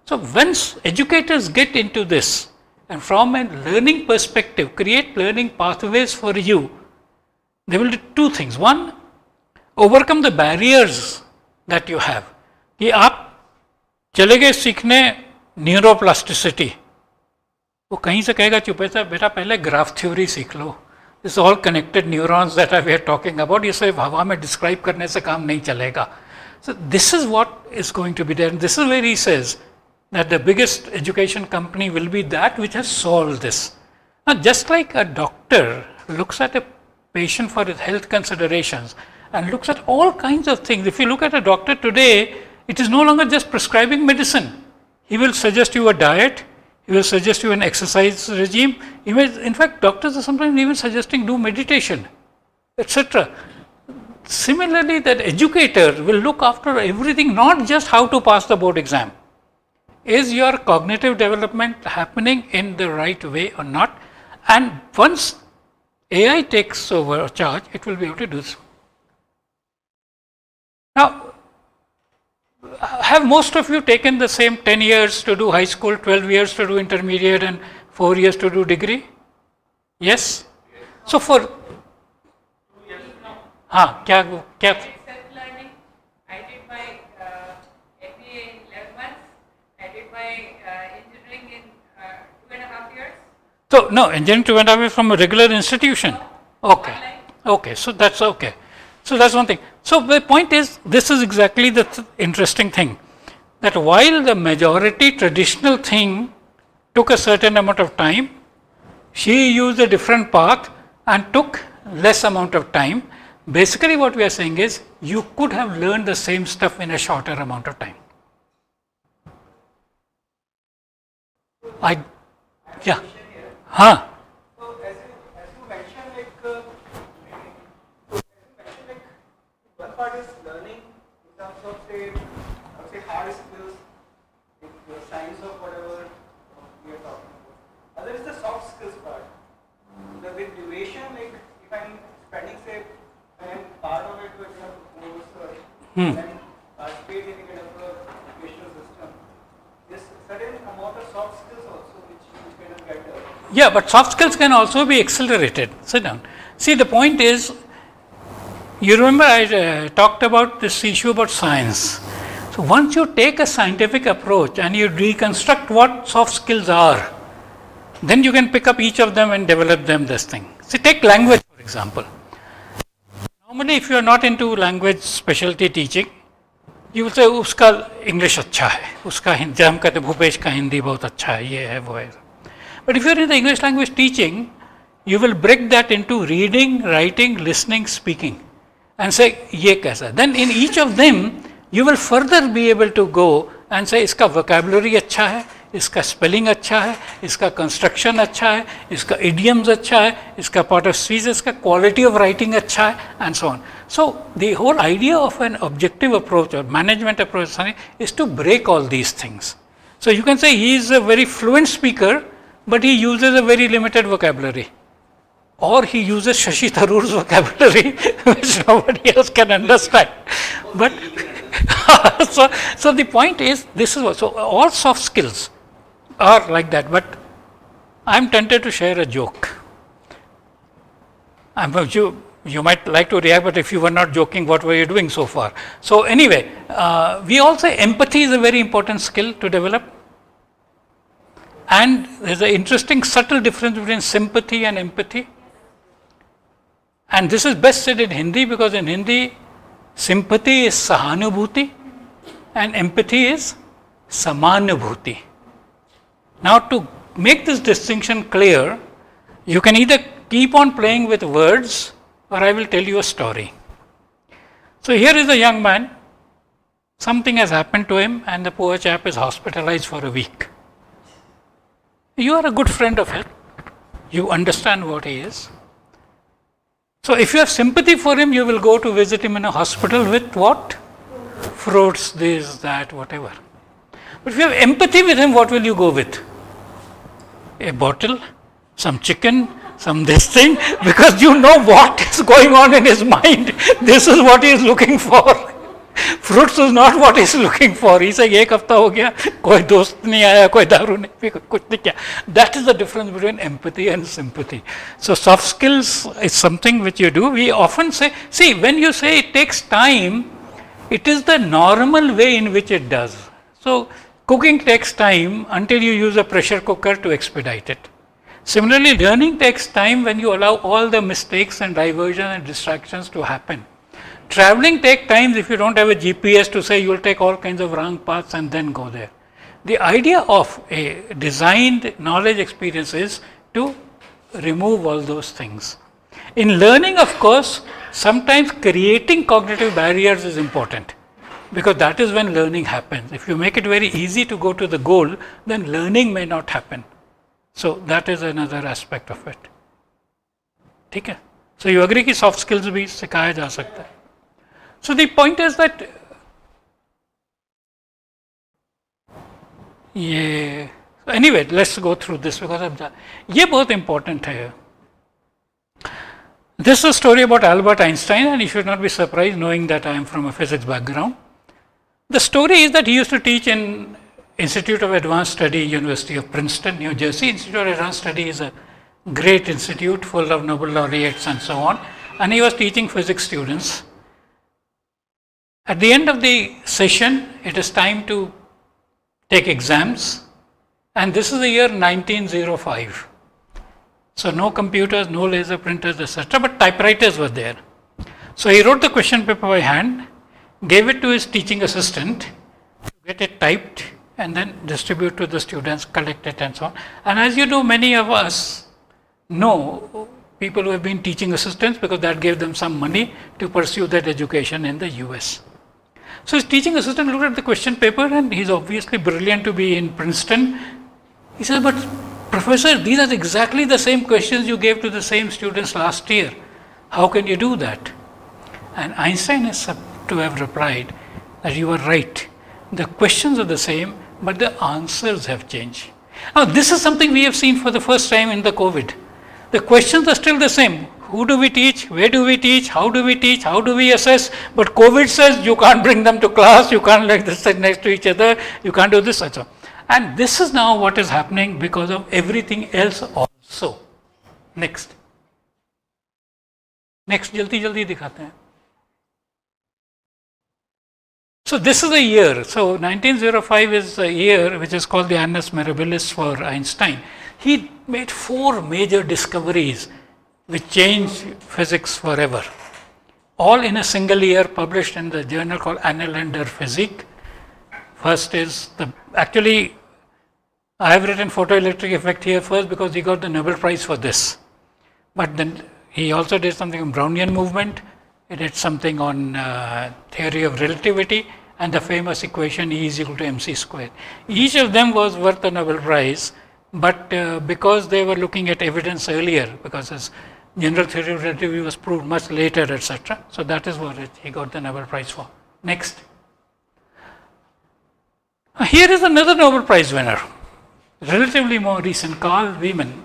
So once educators get into this, and from a learning perspective, create learning pathways for you, they will do 2 things. One, overcome the barriers that you have. कि आप चले गए सीखने neuroplasticity, वो कहीं से कहेगा चुपे से बेटा पहले ग्राफ थ्योरी सीख लो, this all connected neurons that we are talking about, ये सिर्फ हवा में डिस्क्राइब करने से काम नहीं चलेगा. So this is what is going to be there. This is where he says that the biggest education company will be that which has solved this. Now, just like a doctor looks at a patient for his health considerations and looks at all kinds of things, if you look at a doctor today, it is no longer just prescribing medicine. He will suggest you a diet, he will suggest you an exercise regime. He may, in fact, doctors are sometimes even suggesting do meditation, etc. Similarly, that educator will look after everything, not just how to pass the board exam. Is your cognitive development happening in the right way or not? And once AI takes over charge, it will be able to do so. Now, have most of you taken the same 10 years to do high school, 12 years to do intermediate and 4 years to do degree? Yes? So for... हाँ, क्या So, no, engineering 2.5 years from a regular institution. Okay. Okay, so that's okay. So that's one thing. So the point is, this is exactly the interesting thing, that while the majority traditional thing took a certain amount of time, she used a different path and took less amount of time. Basically what we are saying is, you could have learned the same stuff in a shorter amount of time. Yeah. Huh. So as you mentioned, one part is learning in terms of say hard skills, the science of whatever we are talking about. Other is the soft skills part. With duration, if I'm spending say, I am part of it with course and participate in kind of educational system. There's certain amount of soft skills also which kind of get Yeah, but soft skills can also be accelerated. Sit down. See, the point is, you remember I talked about this issue about science. So once you take a scientific approach and you reconstruct what soft skills are, then you can pick up each of them and develop them this thing. See, take language for example. Normally if you are not into language specialty teaching, you will say uska English अच्छा है, उसका हिंदी हम कहते भूपेश का हिंदी बहुत अच्छा है, ये है वो है. But if you are in the English language teaching, you will break that into reading, writing, listening, speaking and say ये कैसा. Then in each of them you will further be able to go and say इसका vocabulary अच्छा है, इसका spelling अच्छा है, इसका construction अच्छा है, इसका idioms अच्छा है, इसका part of speech, इसका quality of writing अच्छा है and so on. So the whole idea of an objective approach or management approach is to break all these things. So you can say he is a very fluent speaker, but he uses a very limited vocabulary. Or he uses Shashi Tharoor's vocabulary, which nobody else can understand. But so the point is, this is what, so all soft skills are like that. But I am tempted to share a joke. You might like to react, but if you were not joking, what were you doing so far? So anyway, we all say empathy is a very important skill to develop. And there's an interesting subtle difference between sympathy and empathy. And this is best said in Hindi, because in Hindi, sympathy is sahanubhuti and empathy is samanubhuti. Now to make this distinction clear, you can either keep on playing with words or I will tell you a story. So here is a young man, something has happened to him and the poor chap is hospitalized for a week. You are a good friend of his, you understand what he is. So if you have sympathy for him, you will go to visit him in a hospital with what? Fruits, this, that, whatever. But if you have empathy with him, what will you go with? A bottle, some chicken, some this thing, because you know what is going on in his mind. This is what he is looking for. Fruits is not what he is looking for. He said, एक हफ्ता हो गया, कोई दोस्त नहीं आया, कोई दारू नहीं पी, कुछ नहीं किया. That is the difference between empathy and sympathy. So soft skills is something which you do. We often say, see, when you say it takes time, it is the normal way in which it does. So cooking takes time until you use a pressure cooker to expedite it. Similarly, learning takes time when you allow all the mistakes and diversion and distractions to happen. Traveling takes time if you don't have a GPS to say you will take all kinds of wrong paths and then go there. The idea of a designed knowledge experience is to remove all those things. In learning, of course, sometimes creating cognitive barriers is important, because that is when learning happens. If you make it very easy to go to the goal, then learning may not happen. So that is another aspect of it. ठीक है? So you agree कि soft skills भी सिखाया जा सकता है. So the point is that anyway, let's go through this because ये बहुत important है. This is a story about Albert Einstein, and you should not be surprised knowing that I am from a physics background. The story is that he used to teach in Institute of Advanced Study, University of Princeton, New Jersey. Institute of Advanced Study is a great institute full of Nobel laureates and so on, and he was teaching physics students. At the end of the session, it is time to take exams, and this is the year 1905. So no computers, no laser printers, etc., but typewriters were there. So he wrote the question paper by hand, gave it to his teaching assistant to get it typed and then distribute to the students, collect it and so on. And as you know, many of us know people who have been teaching assistants because that gave them some money to pursue that education in the US. So his teaching assistant looked at the question paper, and he's obviously brilliant to be in Princeton, He said, but Professor, these are exactly the same questions you gave to the same students last year. How can you do that? And Einstein is said to have replied that you are right. The questions are the same, but the answers have changed. Now, this is something we have seen for the first time in the COVID. The questions are still the same. Who do we teach? Where do we teach? How do we teach? How do we assess? But COVID says you can't bring them to class, you can't let them sit next to each other, you can't do this and so on. And this is now what is happening because of everything else also. Next. Next, jaldi jaldi dikhate hain. So this is a year. So 1905 is a year which is called the Annus Mirabilis for Einstein. He made 4 major discoveries which changed physics forever. All in a single year, published in the journal called Annalen der Physik. First is actually I have written photoelectric effect here first because he got the Nobel Prize for this. But then he also did something on Brownian movement. He did something on theory of relativity and the famous equation E is equal to mc squared. Each of them was worth a Nobel Prize, but because they were looking at evidence earlier, because his general theory of relativity was proved much later, etc. So that is what he got the Nobel Prize for. Next. Here is another Nobel Prize winner, relatively more recent, Carl Wieman.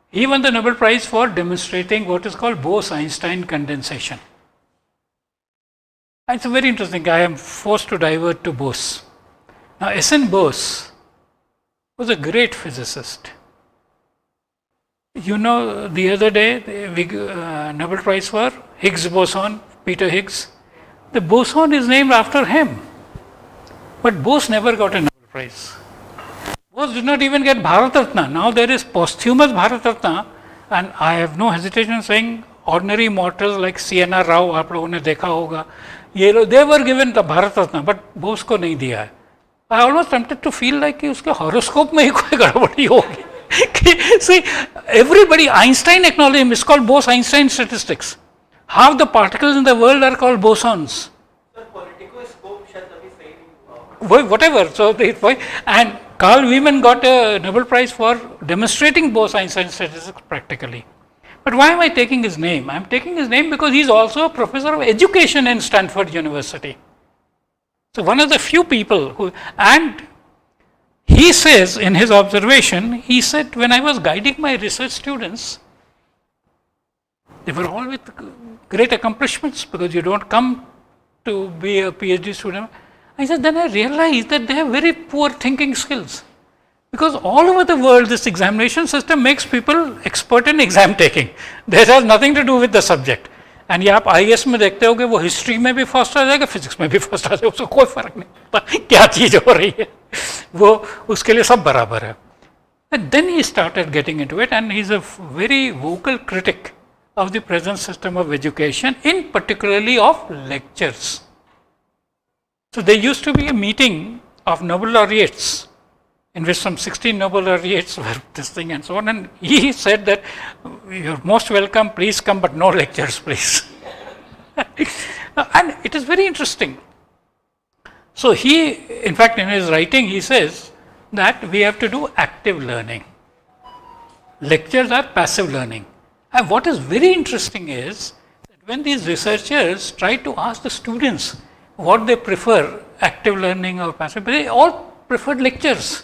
He won the Nobel Prize for demonstrating what is called Bose-Einstein condensation. It's very interesting. I am forced to divert to Bose. Now, S.N. Bose was a great physicist. You know, the other day, the Nobel Prize for Higgs boson, Peter Higgs. The boson is named after him. But Bose never got a Nobel Prize. Bose did not even get Bharat Ratna. Now there is posthumous Bharat Ratna, and I have no hesitation in saying ordinary mortals like C.N.R. Rao, आप लोगों ने देखा होगा, ये लोग, they were given the Bharat Ratna, but Bose को नहीं दिया है. I almost tempted to feel like कि उसके horoscope में ही कोई गड़बड़ी होगी. See, everybody, Einstein acknowledged him. It's called Bose-Einstein statistics. Half the particles in the world are called bosons. Whatever. So and Carl Wieman got a Nobel Prize for demonstrating Bose-Einstein statistics practically. But why am I taking his name? I am taking his name because he is also a professor of education in Stanford University. So one of the few people who, and he says in his observation, he said, when I was guiding my research students, they were all with great accomplishments because you don't come to be a PhD student. I said, then I realized that they have very poor thinking skills. Because all over the world, this examination system makes people expert in exam taking. This has nothing to do with the subject. And ये आप IAS में देखते होगे वो history में भी first आ जाएगा, physics में भी फर्स्ट आ जाएगा, उसको कोई फर्क नहीं पड़ता क्या चीज़ हो रही है, वो उसके लिए सब बराबर है. And then he started getting into it, and he's a very vocal critic of the present system of education, in particularly of lectures. So there used to be a meeting of Nobel laureates in which some 16 Nobel laureates were this thing and so on, and he said that you're most welcome, please come, but no lectures, please. And it is very interesting. So he, in fact, in his writing, he says that we have to do active learning. Lectures are passive learning. And what is very interesting is that when these researchers try to ask the students what they prefer, active learning or passive, they all preferred lectures.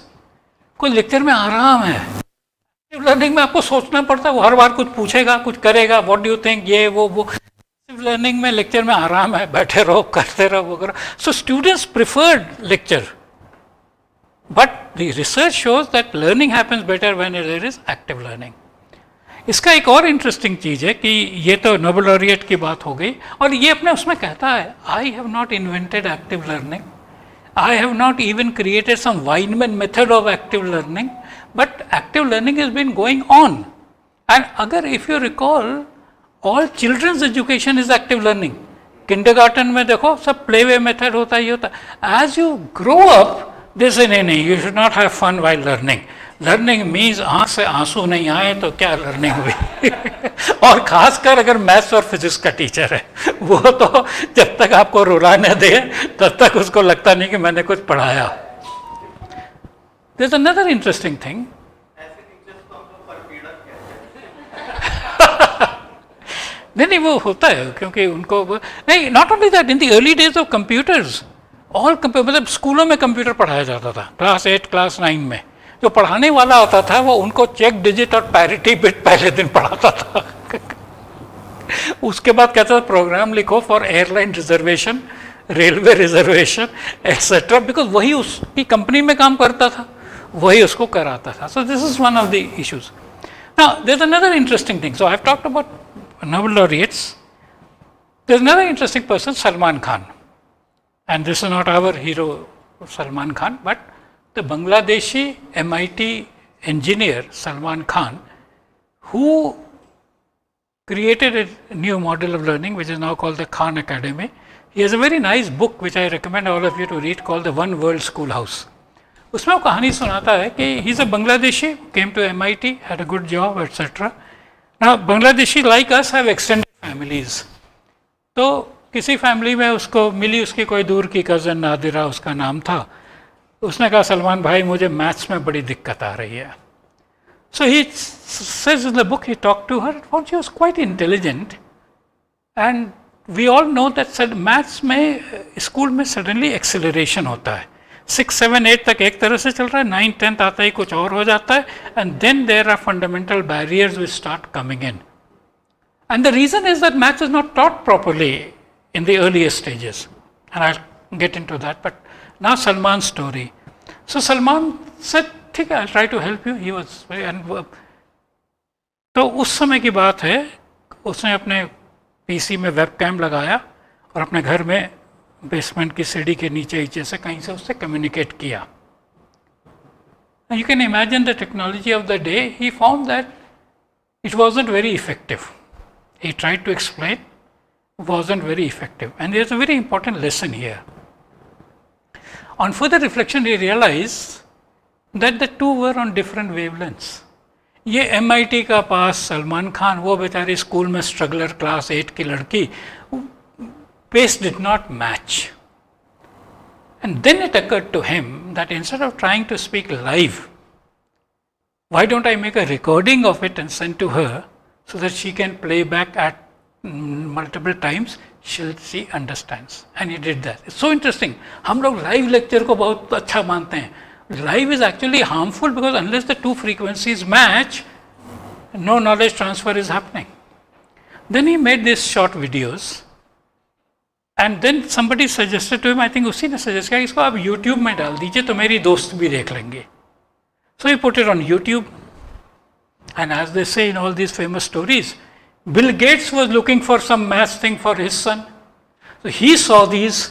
कोई lecture में आराम है, active learning में आपको सोचना पड़ता है, वो हर बार कुछ पूछेगा, कुछ करेगा, व्हाट डू यू थिंक, ये वो एक्टिव लर्निंग में लेक्चर में आराम है, बैठे रहो, करते रहो, वो करो. So students preferred lecture, but the research shows that learning happens better when there is active learning. इसका एक और इंटरेस्टिंग चीज़ है कि ये तो नोबेल लॉरिएट की बात हो गई, और ये अपने उसमें कहता है, I have not invented active learning, I have not even created some Weinman method of active learning, but active learning has been going on. And if you recall, all children's education is active learning. Kindergarten में देखो सब playway method होता ही होता. As you grow up, they say नहीं, you should not have fun while learning. Learning means आँख से आंसू नहीं आए तो क्या learning हुई. और खासकर अगर मैथ्स और फिजिक्स का टीचर है, वो तो जब तक आपको रुलाने दे तब तक उसको लगता नहीं कि मैंने कुछ पढ़ाया. There's another interesting thing. नहीं वो होता है क्योंकि उनको नहीं not only that in the early days of computers all मतलब स्कूलों में कंप्यूटर पढ़ाया जाता था क्लास 8 क्लास 9 में जो पढ़ाने वाला होता था वो उनको चेक डिजिट और पैरिटी बिट पहले दिन पढ़ाता था उसके बाद कहता था प्रोग्राम लिखो for airline reservation railway reservation etcetera because वही उसकी कंपनी में काम करता था वही उसको कराता था so this is one of the issues now there is another interesting thing so I have talked about Nobel laureates. There's another interesting person, Salman Khan. And this is not our hero, Salman Khan, but the Bangladeshi MIT engineer, Salman Khan, who created a new model of learning, which is now called the Khan Academy. He has a very nice book, which I recommend all of you to read, called The One World Schoolhouse. उसमें वो कहानी सुनाता है कि he is a Bangladeshi, came to MIT, had a good job, etc. Now, Bangladeshi like us have extended families. तो किसी family में उसको मिली उसकी कोई दूर की कज़न नादिरा उसका नाम था उसने कहा सलमान भाई मुझे मैथ्स में बड़ी दिक्कत आ रही है so he says in the book he talk to her for she was quite intelligent and we all know that maths में स्कूल में सडनली एक्सेलरेशन होता है 6, 7, 8 तक एक तरह से चल रहा है 9, 10 आता ही कुछ और हो जाता है and then there are fundamental barriers which start coming in and the reason is that maths is not taught properly in the earliest stages and I get into that but now Salman story so Salman said ठीक है I try to help you he was and तो उस समय की बात है उसने अपने पीसी में वेबकैम लगाया और अपने घर में बेसमेंट की सीढ़ी के नीचे से कहीं से उससे कम्युनिकेट किया you can imagine the technology of the day he found that it wasn't very effective he tried to explain wasn't very effective and there is a very important lesson here on further reflection he realise that the two were on different wavelengths ये MIT का पास सलमान खान वो बेचारी school में struggler class 8 की लड़की pace did not match. And then it occurred to him that instead of trying to speak live, why don't I make a recording of it and send to her so that she can play back at multiple times, she understands. And he did that. It's so interesting. हम लोग live lecture को बहुत अच्छा मानते हैं. Live is actually harmful because unless the two frequencies match, no knowledge transfer is happening. Then he made these short videos. And then somebody suggested to him, I think उसी ने suggest किया इसको आप यूट्यूब में डाल दीजिए तो मेरी दोस्त भी देख लेंगे so he put it on YouTube and as they say in all these famous stories Bill Gates was looking for some maths thing for his son so he saw these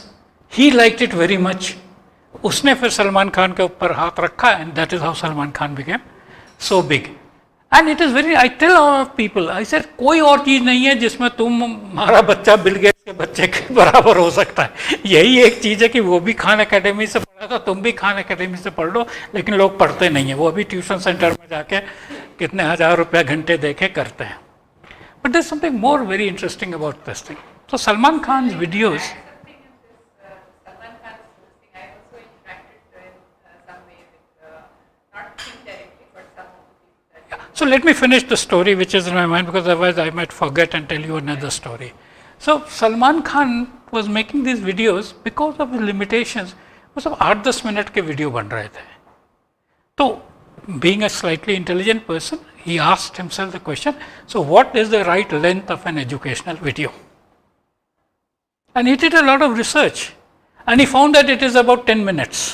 he liked it very much उसने फिर सलमान खान के ऊपर हाथ रखा and that is how Salman Khan became so big and it is very I tell of people I said कोई और चीज़ नहीं है जिसमें तुम्हारा बच्चा बिल गेट्स के बच्चे के बराबर हो सकता है यही एक चीज़ है कि वो भी खान एकेडमी से पढ़ा था तुम भी खान एकेडमी से पढ़ लो लेकिन लोग पढ़ते नहीं हैं वो अभी ट्यूशन सेंटर में जाके कितने हज़ार रुपया घंटे देके करते हैं but there is something more very interesting about this thing so Salman Khan videos So let me finish the story which is in my mind because otherwise I might forget and tell you another story. So Salman Khan was making these videos because of his limitations. वो सब 8-10 minute के video बन रहे थे तो being a slightly intelligent person he asked himself the question so what is the right length of an educational video and he did a lot of research and he found that it is about 10 minutes.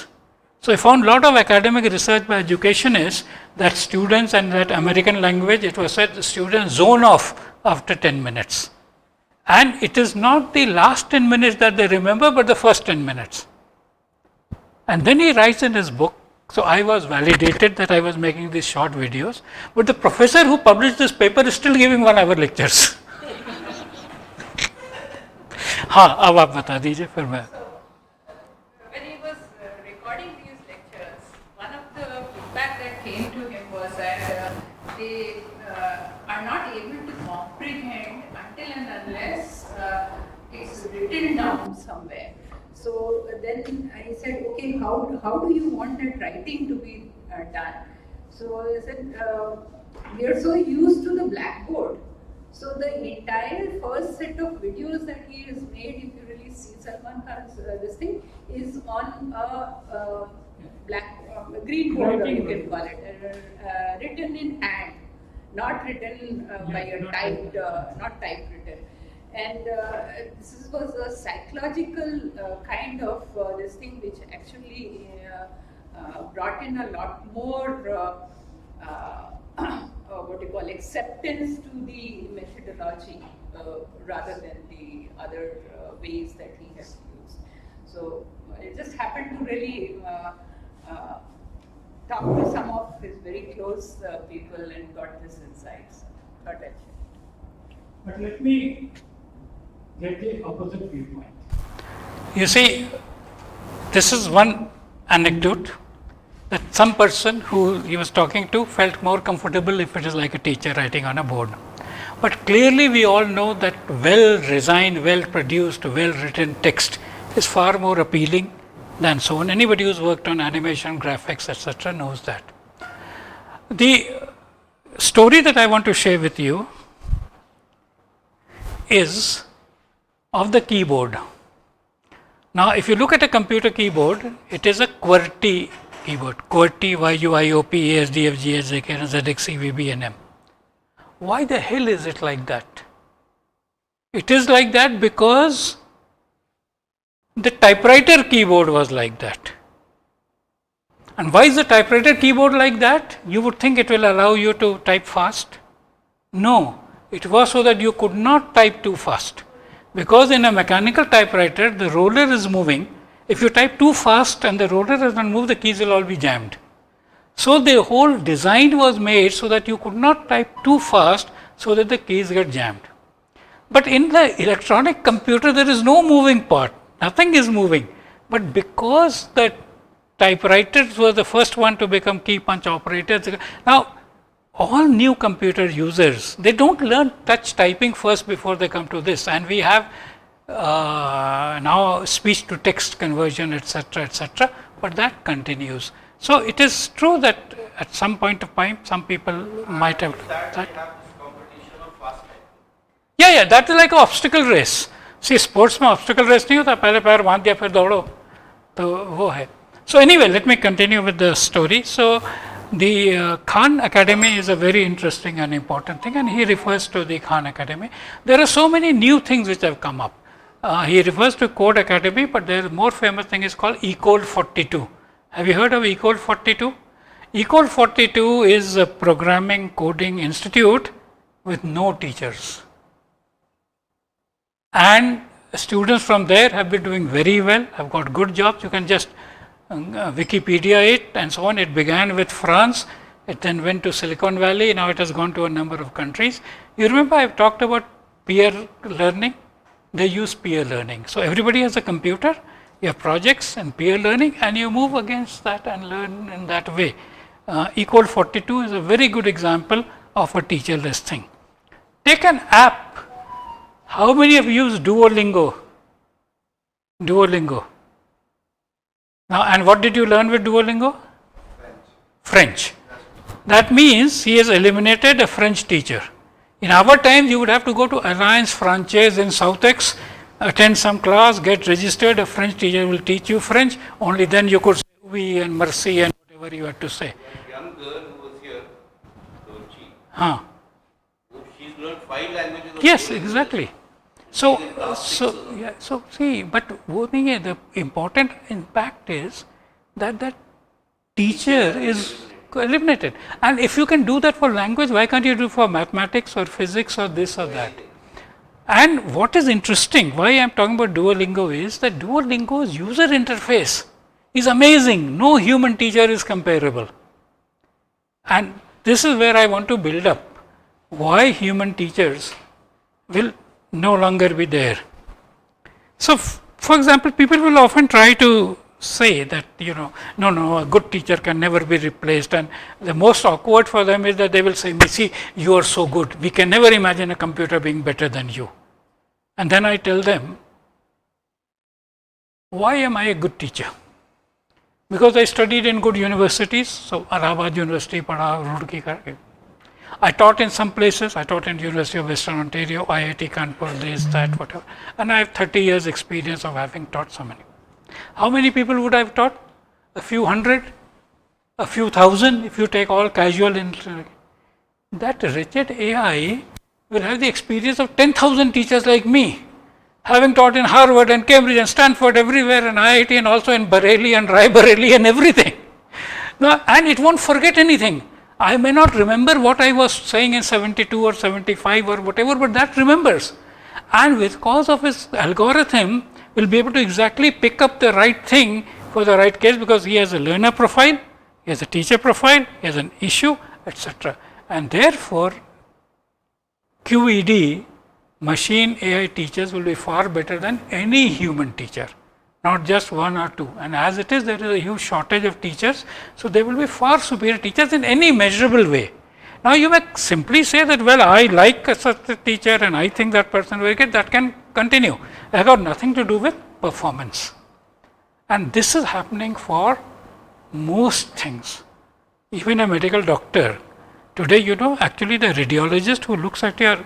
So I found a lot of academic research by educationists that students and that American language, it was said the students zone off after 10 minutes. And it is not the last 10 minutes that they remember, but the first 10 minutes. And then he writes in his book, so I was validated that I was making these short videos, but the professor who published this paper is still giving 1 hour lectures. हाँ अब आप बता दीजिए फिर मैं written down somewhere. So then I said, okay, how do you want that writing to be done. So he said, we are so used to the blackboard. So the entire first set of videos that he has made, if you really see Salman Khan's this thing, is on a green board, you can call it, written in hand, not written by a typed, not typewritten. And this was a psychological kind of this thing which actually brought in a lot more what you call acceptance to the methodology rather than the other ways that he has used. So it just happened to really talk to some of his very close people and got this insights. But let me get the opposite viewpoint. You see, this is one anecdote that some person who he was talking to felt more comfortable if it is like a teacher writing on a board. But clearly we all know that well-designed, well-produced, well-written text is far more appealing than so on. Anybody who's worked on animation, graphics, etc. knows that. The story that I want to share with you is of the keyboard. Now, if you look at a computer keyboard, it is a QWERTY keyboard. QWERTY, YUIOP, ASDF, GSJK, ZX, CVB, and M. Why the hell is it like that? It is like that because the typewriter keyboard was like that. And why is the typewriter keyboard like that? You would think it will allow you to type fast. No, it was so that you could not type too fast. Because in a mechanical typewriter, the roller is moving. If you type too fast and the roller does not move, the keys will all be jammed. So the whole design was made so that you could not type too fast so that the keys get jammed. But in the electronic computer, there is no moving part. Nothing is moving. But because the typewriters were the first one to become key punch operators, now all new computer users, they don't learn touch typing first before they come to this. And we have now speech to text conversion, etc., but that continues. So it is true that at some point of time, some people might have that. Yeah, that is like an obstacle race. See, sports में obstacle race नहीं होता, पहले पैर बांध दिया फिर दौड़ो, तो वो है. So anyway, let me continue with the story. So the Khan Academy is a very interesting and important thing, and he refers to the Khan Academy. There are so many new things which have come up. He refers to Code Academy, but the more famous thing is called eCode 42. Have you heard of eCode 42? eCode 42 is a programming coding institute with no teachers. And students from there have been doing very well, have got good jobs. You can just Wikipedia it and so on. It began with France, it then went to Silicon Valley, now it has gone to a number of countries. You remember I have talked about peer learning? They use peer learning. So everybody has a computer, you have projects and peer learning, and you move against that and learn in that way. eCode 42 is a very good example of a teacherless thing. Take an app. How many have used Duolingo? Duolingo. Now, and what did you learn with Duolingo? French. That means he has eliminated a French teacher. In our times, you would have to go to Alliance Francaise in Southex, attend some class, get registered, a French teacher will teach you French, only then you could say oui and merci and whatever you had to say. That young girl who was here, Huh. she's learned 5 languages. Yes, exactly. So see, but the important impact is that teacher is eliminated. And if you can do that for language, why can't you do for mathematics or physics or this or that? And what is interesting, why I am talking about Duolingo is that Duolingo's user interface is amazing. No human teacher is comparable. And this is where I want to build up why human teachers will no longer be there. So, for example, people will often try to say that, no, a good teacher can never be replaced, and the most awkward for them is that they will say, Missy, you are so good, we can never imagine a computer being better than you. And then I tell them, why am I a good teacher? because I studied in good universities, so Allahabad University, Padha, Roorkee karke. I taught in some places, I taught in University of Western Ontario, IIT Kanpur, this, that, whatever, and I have 30 years experience of having taught so many. How many people would I have taught? A few hundred, a few thousand, if you take all casual. That wretched AI will have the experience of 10,000 teachers like me, having taught in Harvard and Cambridge and Stanford, everywhere, and IIT, and also in Bareilly and Raebareli and everything. Now, and it won't forget anything. I may not remember what I was saying in 72 or 75 or whatever, but that remembers. And because of his algorithm, will be able to exactly pick up the right thing for the right case, because he has a learner profile, he has a teacher profile, he has an issue, etc. And therefore, QED, machine AI teachers will be far better than any human teacher, not just one or two. And as it is, there is a huge shortage of teachers, so they will be far superior teachers in any measurable way. Now, you may simply say that, well, I like such a teacher and I think that person will get, that can continue. It has got nothing to do with performance. And this is happening for most things. Even a medical doctor, today, you know, actually the radiologist who looks at your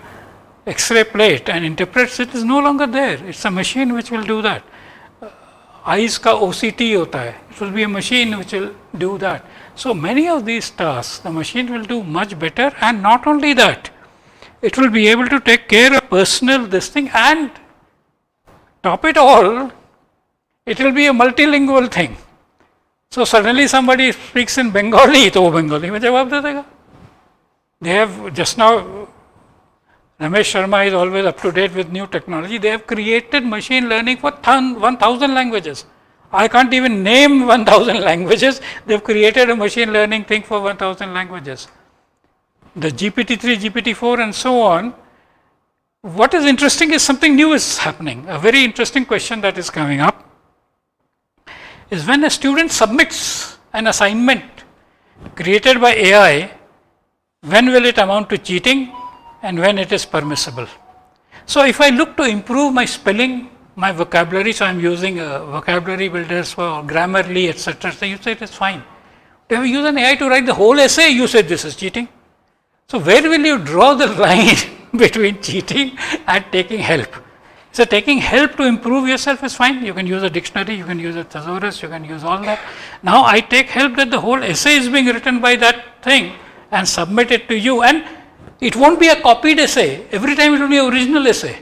X-ray plate and interprets it is no longer there. It's a machine which will do that. Eyes ka OCT hota hai. It will be a machine which will do that. So many of these tasks, the machine will do much better, and not only that, it will be able to take care of personal this thing, and top it all, it will be a multilingual thing. So suddenly somebody speaks in Bengali, to Bengali mein jawab de dega. They have just now, Ramesh Sharma is always up to date with new technology. They have created machine learning for 1,000 languages. I can't even name 1,000 languages. They have created a machine learning thing for 1,000 languages. The GPT-3, GPT-4 and so on. What is interesting is something new is happening. A very interesting question that is coming up is when a student submits an assignment created by AI, when will it amount to cheating and when it is permissible? So if I look to improve my spelling, my vocabulary, so I am using vocabulary builders for Grammarly, etc. So you say it is fine. If you use an AI to write the whole essay, you say this is cheating. So where will you draw the line between cheating and taking help? So taking help to improve yourself is fine. You can use a dictionary, you can use a thesaurus, you can use all that. Now I take help that the whole essay is being written by that thing and submit it to you, and it won't be a copied essay. Every time it will be an original essay.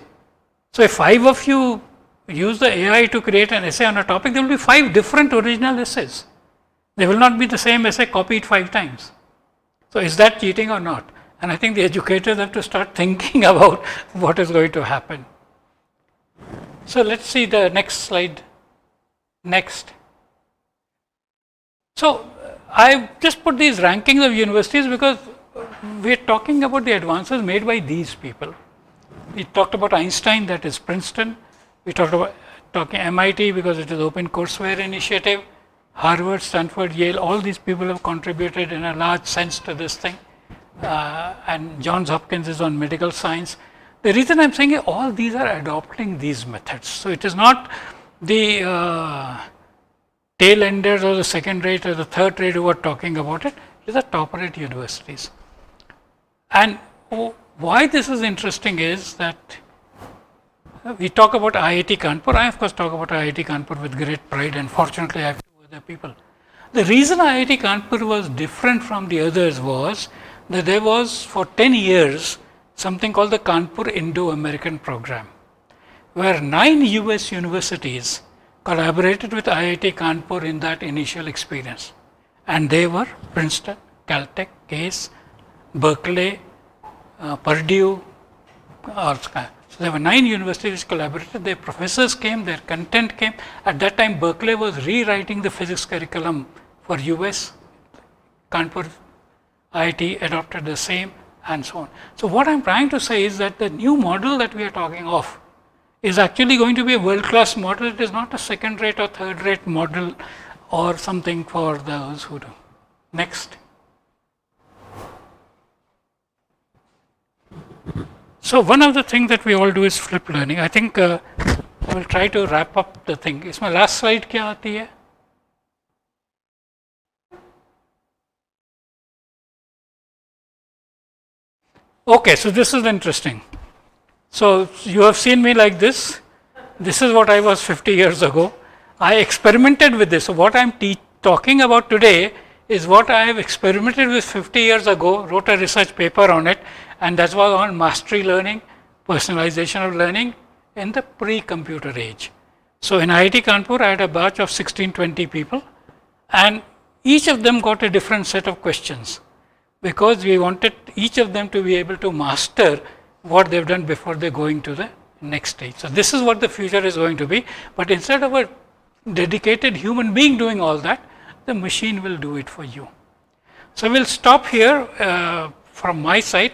So if 5 of you use the AI to create an essay on a topic, there will be 5 different original essays. They will not be the same essay copied 5 times. So is that cheating or not? And I think the educators have to start thinking about what is going to happen. So let's see the next slide. Next. So I just put these rankings of universities because we are talking about the advances made by these people. We talked about Einstein, that is Princeton. We talked about MIT because it is Open Courseware Initiative. Harvard, Stanford, Yale, all these people have contributed in a large sense to this thing. And Johns Hopkins is on medical science. The reason I am saying is all these are adopting these methods. So it is not the tail enders or the second rate or the third rate who are talking about it. It is the top rate universities. And why this is interesting is that we talk about IIT Kanpur. I of course talk about IIT Kanpur with great pride, and fortunately I have 2 other people. The reason IIT Kanpur was different from the others was that there was for 10 years something called the Kanpur Indo-American program, where 9 US universities collaborated with IIT Kanpur in that initial experience. And they were Princeton, Caltech, Case, Berkeley, Purdue. So there were 9 universities which collaborated. Their professors came, their content came. At that time, Berkeley was rewriting the physics curriculum for US. Kanpur IIT adopted the same, and so on. So what I am trying to say is that the new model that we are talking of is actually going to be a world-class model. It is not a second-rate or third-rate model or something for those who do. Next. So one of the things that we all do is flip learning. I think I will try to wrap up the thing. Is my last slide क्या आती है? Okay, so this is interesting. So you have seen me like this. This is what I was 50 years ago. I experimented with this. So what I'm talking about today is what I have experimented with 50 years ago, wrote a research paper on it, and that was on mastery learning, personalization of learning in the pre-computer age. So in IIT Kanpur, I had a batch of 16-20 people, and each of them got a different set of questions, because we wanted each of them to be able to master what they've done before they're going to the next stage. So this is what the future is going to be, but instead of a dedicated human being doing all that, the machine will do it for you. So we'll stop here from my side.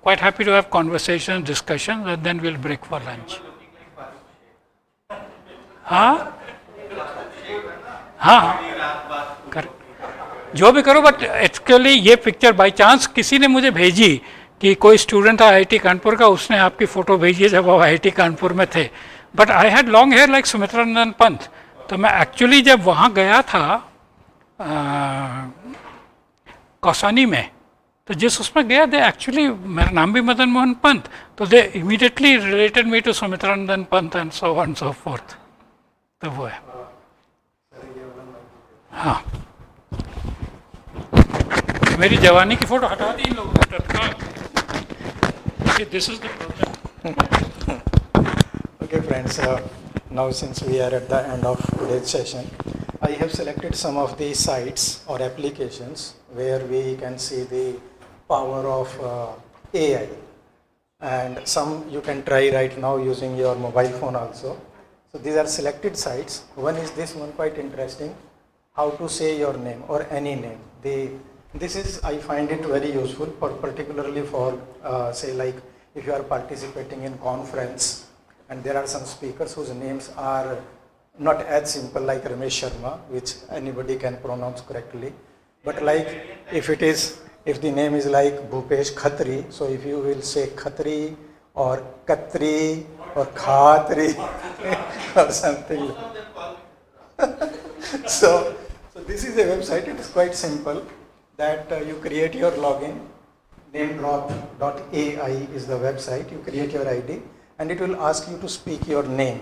Quite happy to have conversations, discussions, and then we'll break for lunch. हाँ हाँ correct जो भी करो, but actually ये picture by chance किसी ने मुझे भेजी कि कोई स्टूडेंट था आईआईटी कानपुर का, उसने आपकी फ़ोटो भेजी है जब वो आईआईटी कानपुर में थे. But I had long hair like Sumitranandan Pant. तो मैं एक्चुअली जब वहाँ गया था कौसानी में, तो जिस उसमें गया दे एक्चुअली, मेरा नाम भी मदन मोहन पंत, तो they immediately related me to Sumitranandan Pant and so on so forth. तो वो है. हाँ, मेरी जवानी की फोटो हटा दी इन लोगों ने तत्काल. This is the problem. Okay, friends. Now, since we are at the end of today's session, I have selected some of the sites or applications where we can see the power of AI, and some you can try right now using your mobile phone also. So these are selected sites. One is this one, quite interesting, how to say your name or any name. This is, I find it very useful for particularly for say like if you are participating in conference and there are some speakers whose names are not as simple like Ramesh Sharma, which anybody can pronounce correctly, but like if the name is like Bhupesh Khatri, so if you will say Khatri or Katri or Khatri or something. So this is a website, it is quite simple, that you create your login, namedrop.ai is the website, you create your ID and it will ask you to speak your name,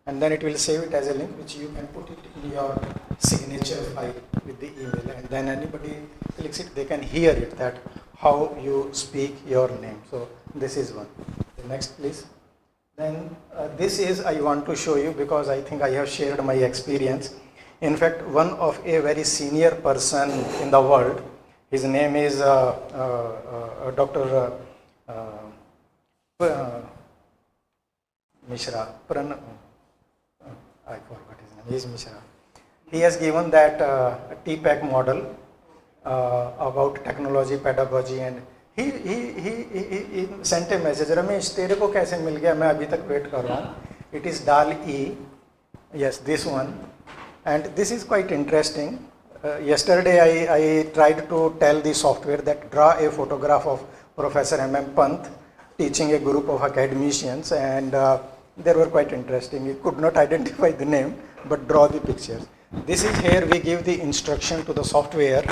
and then it will save it as a link which you can put it in your signature file with the email, and then anybody clicks it, they can hear it, that how you speak your name. So this is one. The next please. Then this is, I want to show you because I think I have shared my experience. In fact, one of a very senior person in the world, his name is Dr. Mishra. I forgot his name. He is Mishra. He has given that TPAC model about technology, pedagogy, and he sent a message, Ramesh, तेरे को कैसे मिल गया? मैं अभी तक wait कर रहा हूँ. It is DAL-E. Yes, this one. And this is quite interesting. Yesterday I tried to tell the software that draw a photograph of Professor M.M. Pant teaching a group of academicians, and they were quite interesting. It could not identify the name, but draw the pictures. This is here we give the instruction to the software,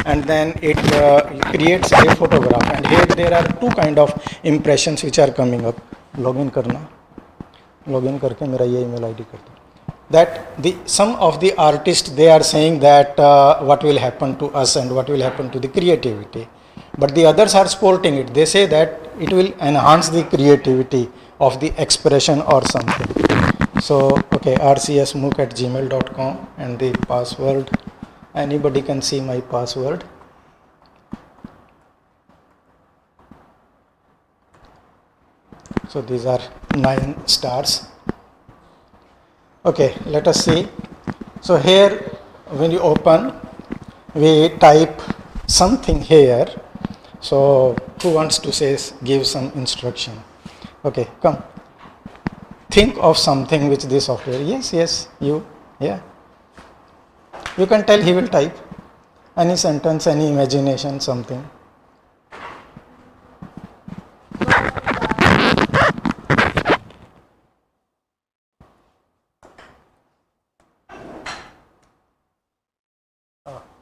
and then it creates a photograph. And here there are two kind of impressions which are coming up. Login करना, login करके मेरा ये email ID कर दो. That some of the artists, they are saying that what will happen to us and what will happen to the creativity, but the others are supporting it. They say that it will enhance the creativity of the expression or something. So okay, rcsmook@gmail.com, and the password, anybody can see my password. So these are 9 stars. Okay, let us see. So here when you open, we type something here. So who wants to say, give some instruction? Okay, come. Think of something which this software. Yes, you. Yeah. You can tell, he will type any sentence, any imagination, something.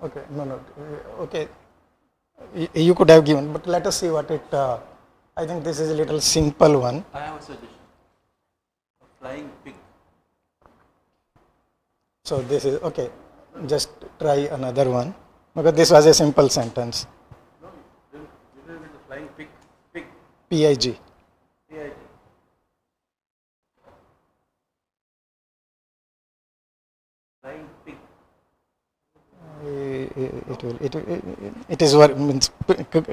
Okay, no, okay. You could have given, but let us see what it I think this is a little simple one. I have a suggestion. A flying pig. So this is okay. Just try another one because this was a simple sentence. No, you did with the flying pig. Pig. PIG. PIG. Flying pig. It is what means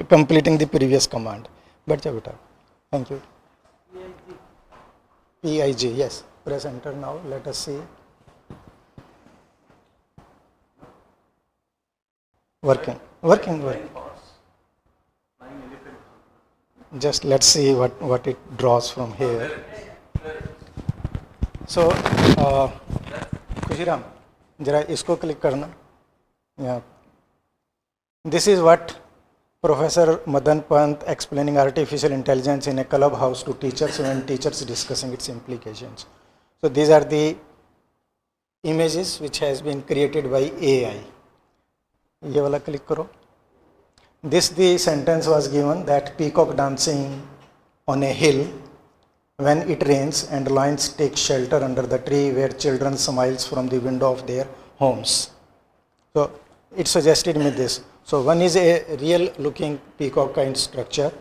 completing the previous command. But thank you. PIG, yes. Press enter now. Let us see. Working. Just let's see what it draws from here. So, Khushiram, जरा इसको click करना. Yeah. This is what Professor Madan Pant explaining artificial intelligence in a clubhouse to teachers when teachers discussing its implications. So these are the images which has been created by AI. ये वाला click करो. This the sentence was given that peacock dancing on a hill when it rains and lions take shelter under the tree where children smiles from the window of their homes. So it suggested me this. So one is a real looking peacock kind structure,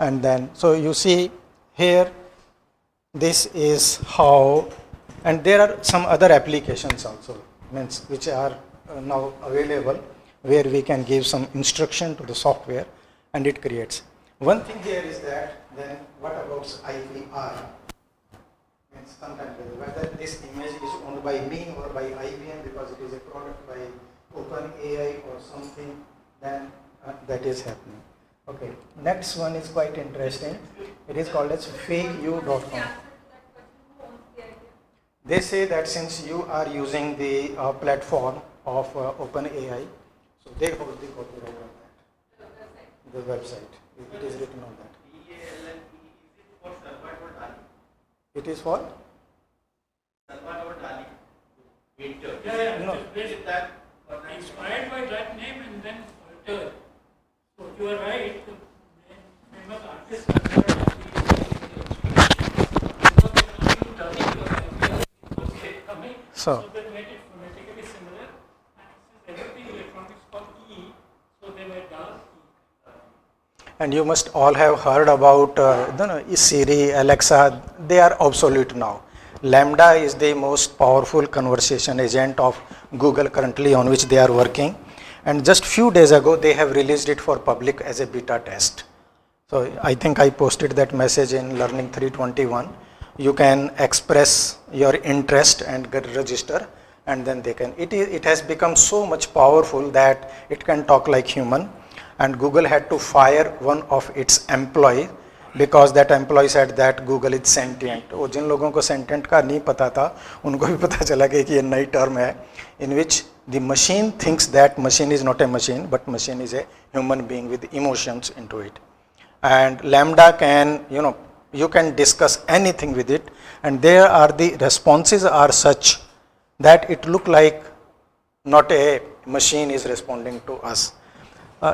and then so you see here this is how, and there are some other applications also means which are now available where we can give some instruction to the software and it creates. One thing here is that then what about IVR? Means sometimes whether this image is owned by me or by IBM because it is a product by OpenAI or something, then that is happening. Okay, next one is quite interesting. It is called as fakeyou.com. They say that since you are using the platform of OpenAI, so they hold the copyright on that. The website. It is written on that. It is for? No. Inspired by that name and then altered. So you are right. The famous artist so they made it phonetically similar. And since everything electronics called E, so they were dark E. And you must all have heard about Siri, Alexa. They are obsolete now. Lambda is the most powerful conversation agent of Google currently on which they are working, and just few days ago they have released it for public as a beta test. So I think I posted that message in Learning 321. You can express your interest and get register, and then they can. It has become so much powerful that it can talk like human, and Google had to fire one of its employees because that employee said that Google is sentient. वो जिन लोगों को sentient का नहीं पता था उनको भी पता चला कि ये नई term है in which the machine thinks that machine is not a machine but machine is a human being with emotions into it. And Lambda can, you can discuss anything with it, and there are the responses are such that it look like not a machine is responding to us.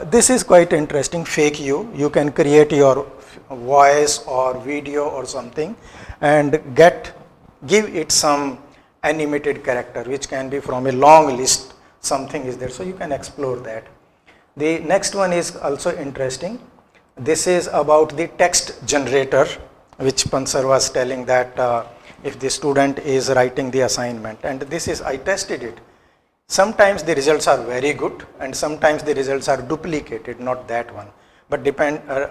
This is quite interesting. Fake you can create your voice or video or something and give it some animated character which can be from a long list, something is there, so you can explore that. The next one is also interesting. This is about the text generator, which Pansar was telling that if the student is writing the assignment, and this is, I tested it. Sometimes the results are very good and sometimes the results are duplicated, not that one. But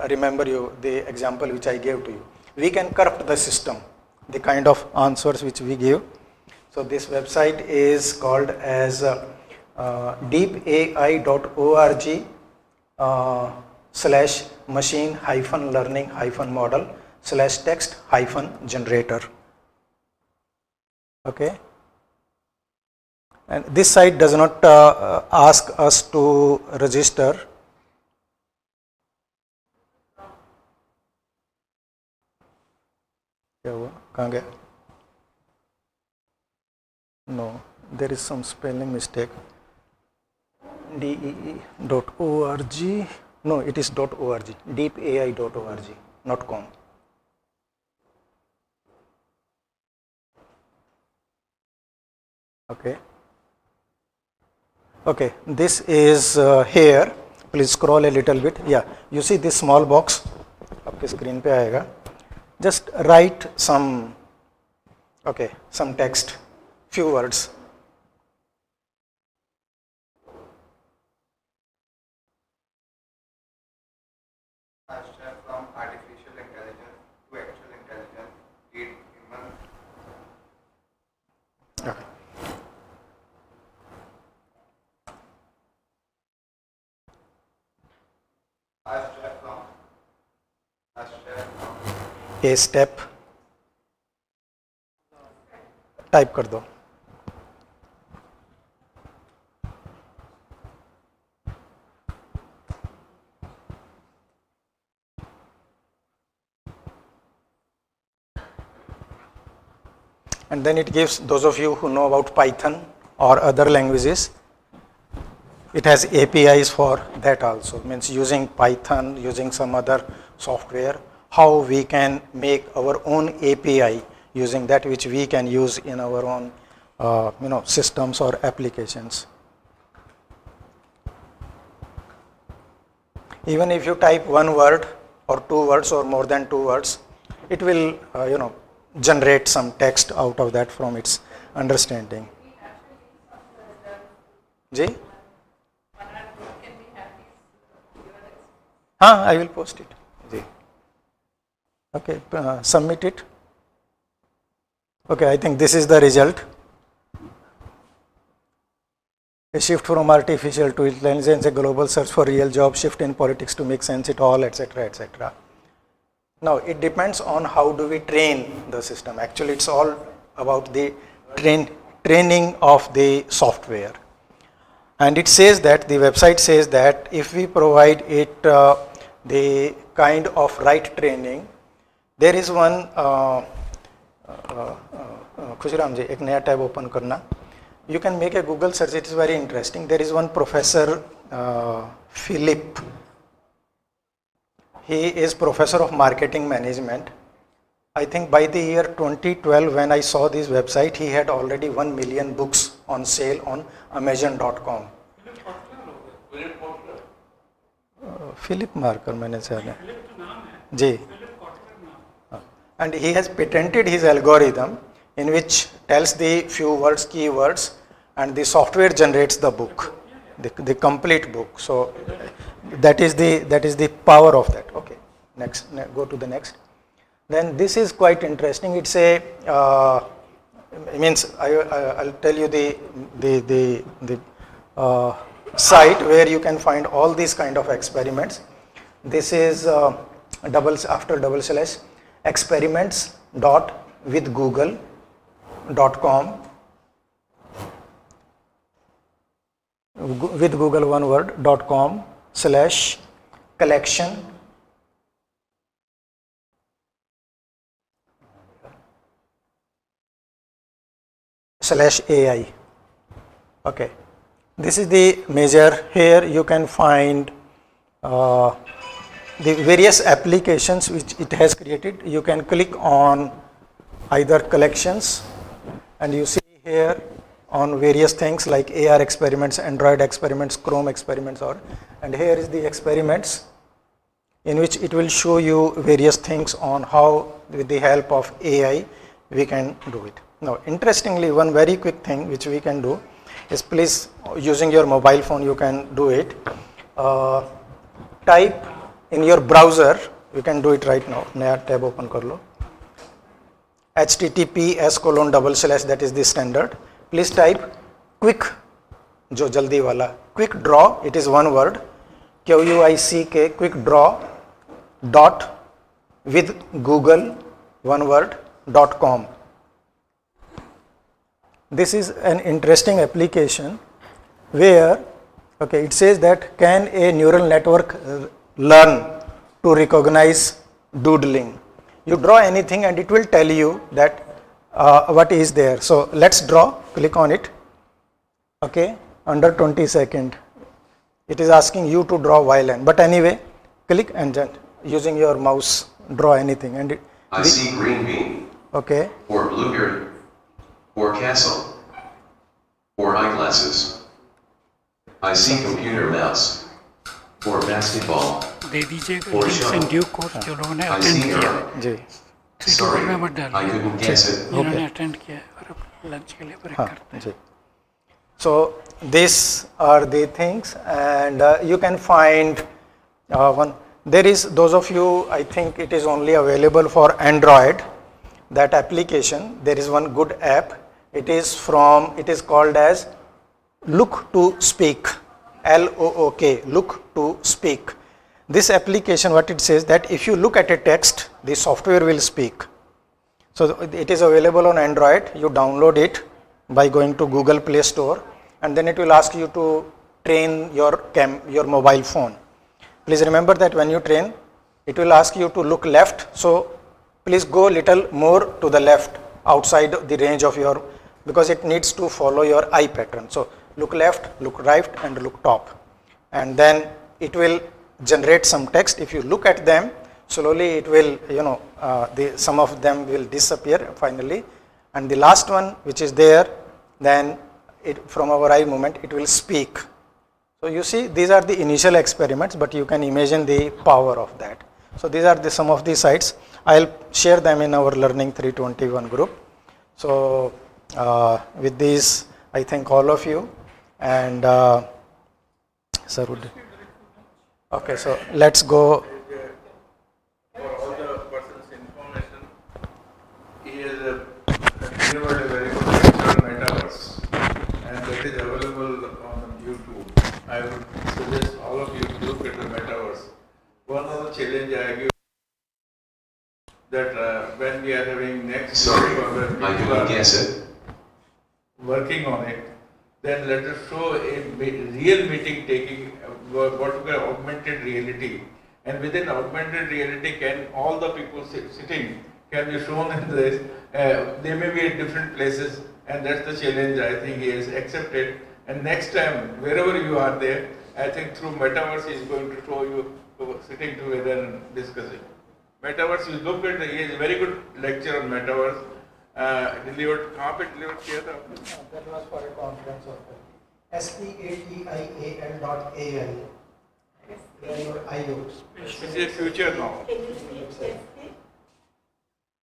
remember the example which I gave to you. We can corrupt the system, the kind of answers which we give. So this website is called as deepai.org /machine-learning-model/text-generator. Okay. And this site does not ask us to register. No, there is some spelling mistake. DEE.org. No, it is .org. Deepai.org. not com. Okay. Okay, this is here. Please scroll a little bit. Yeah, you see this small box. आपके screen पे आएगा. Just write some. Okay, some text, few words. From artificial intelligence to actual intelligence, it human. Okay. A step. Type कर दो. And then it gives those of you who know about Python or other languages, it has APIs for that also. Means using Python, using some other software, how we can make our own API using that which we can use in our own systems or applications. Even if you type one word or two words or more than two words, it will generate some text out of that from its understanding. Ji? I will post it. Ji. Okay, submit it. Okay, I think this is the result. A shift from artificial to intelligence, a global search for real job, shift in politics to make sense it all, etc., etc. Now, it depends on how do we train the system. Actually, it's all about the training of the software. And it says that, the website says that if we provide it the kind of right training, there is one, Khushiram ji, ek naya tab open karna. You can make a Google search, it is very interesting. There is one Professor Philip. He is Professor of Marketing Management. I think by the year 2012, when I saw this website, he had already 1 million books on sale on Amazon.com. Philip Marker, मैंने सुना है. जी. And he has patented his algorithm in which tells the few words, keywords, and the software generates the book, the complete book. So that is the power of that. Okay, next, go to the next. Then this is quite interesting. It's a I'll tell you the site where you can find all these kind of experiments. This is / experiments.withgoogle.com, with Google one word .com / collection /AI. Okay, this is the measure. Here you can find the various applications which it has created. You can click on either collections, and you see here on various things like AR experiments, Android experiments, Chrome experiments, and here is the experiments in which it will show you various things on how with the help of AI we can do it. Now, interestingly, one very quick thing which we can do is, please, using your mobile phone you can do it. Type in your browser, you can do it right now. Naya tab open kar lo. https:// that is the standard. Please type quick, jo jaldi wala, quick draw, it is one word, QUICK, quick draw with Google one word .com. This is an interesting application where, okay, it says that can a neural network learn to recognize doodling. You draw anything and it will tell you that what is there. So let's draw, click on it. Okay, under 20 seconds. It is asking you to draw violin, but anyway, click and using your mouse draw anything. And I see green bean. Okay. Or blueberry. Or castle. Or eyeglasses. I see computer mouse. Or basketball. दे दीजिएगा Or links in shuttle. due course जो लोगों ने I attend see किया her. जी. Sorry, में मत डालिए। I couldn't guess it. जिन्होंने attend किया है और अब lunch के लिए break करते हैं। जी. So these are the things, and you can find one. There is, those of you, I think it is only available for Android, that application. There is one good app. It is called as Look to Speak, LOOK, Look to Speak. This application, what it says, that if you look at a text, the software will speak. So it is available on Android. You download it by going to Google Play Store, and then it will ask you to train your mobile phone. Please remember that when you train, it will ask you to look left. So please go little more to the left, outside the range of your, because it needs to follow your eye pattern. So look left, look right, and look top. And then it will generate some text. If you look at them, slowly it will, some of them will disappear finally. And the last one, which is there, then from our eye movement, it will speak. So you see, these are the initial experiments, but you can imagine the power of that. So these are some of the sites. I'll share them in our Learning 321 group. So with these, I thank all of you. And sir, okay, so let's go. For all the person's information, he has delivered a very good lecture on metaverse, and that is available on YouTube. I would suggest all of you to look at the metaverse. One of the challenge I give that when we are having next, Sorry, when I couldn't guess it. working on it, then let us show a real meeting taking what we call augmented reality. And within augmented reality, can all the people sitting can be shown in this. They may be at different places, and that's the challenge I think he has accepted. And next time, wherever you are there, I think through metaverse he is going to show you sitting together and discussing. Metaverse, you look at, he has a very good lecture on metaverse. Delivered, कहाँ पे delivered किया था? That was for a conference of SPATIAL.AL. This is future now.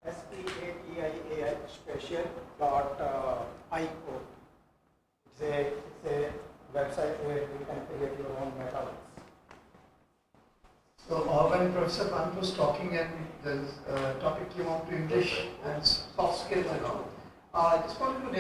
SPATIAL special.IO. It's a website where you can create your own metaverse. So when Professor Pant was talking and the topic came on to English and soft skills and all, I just wanted to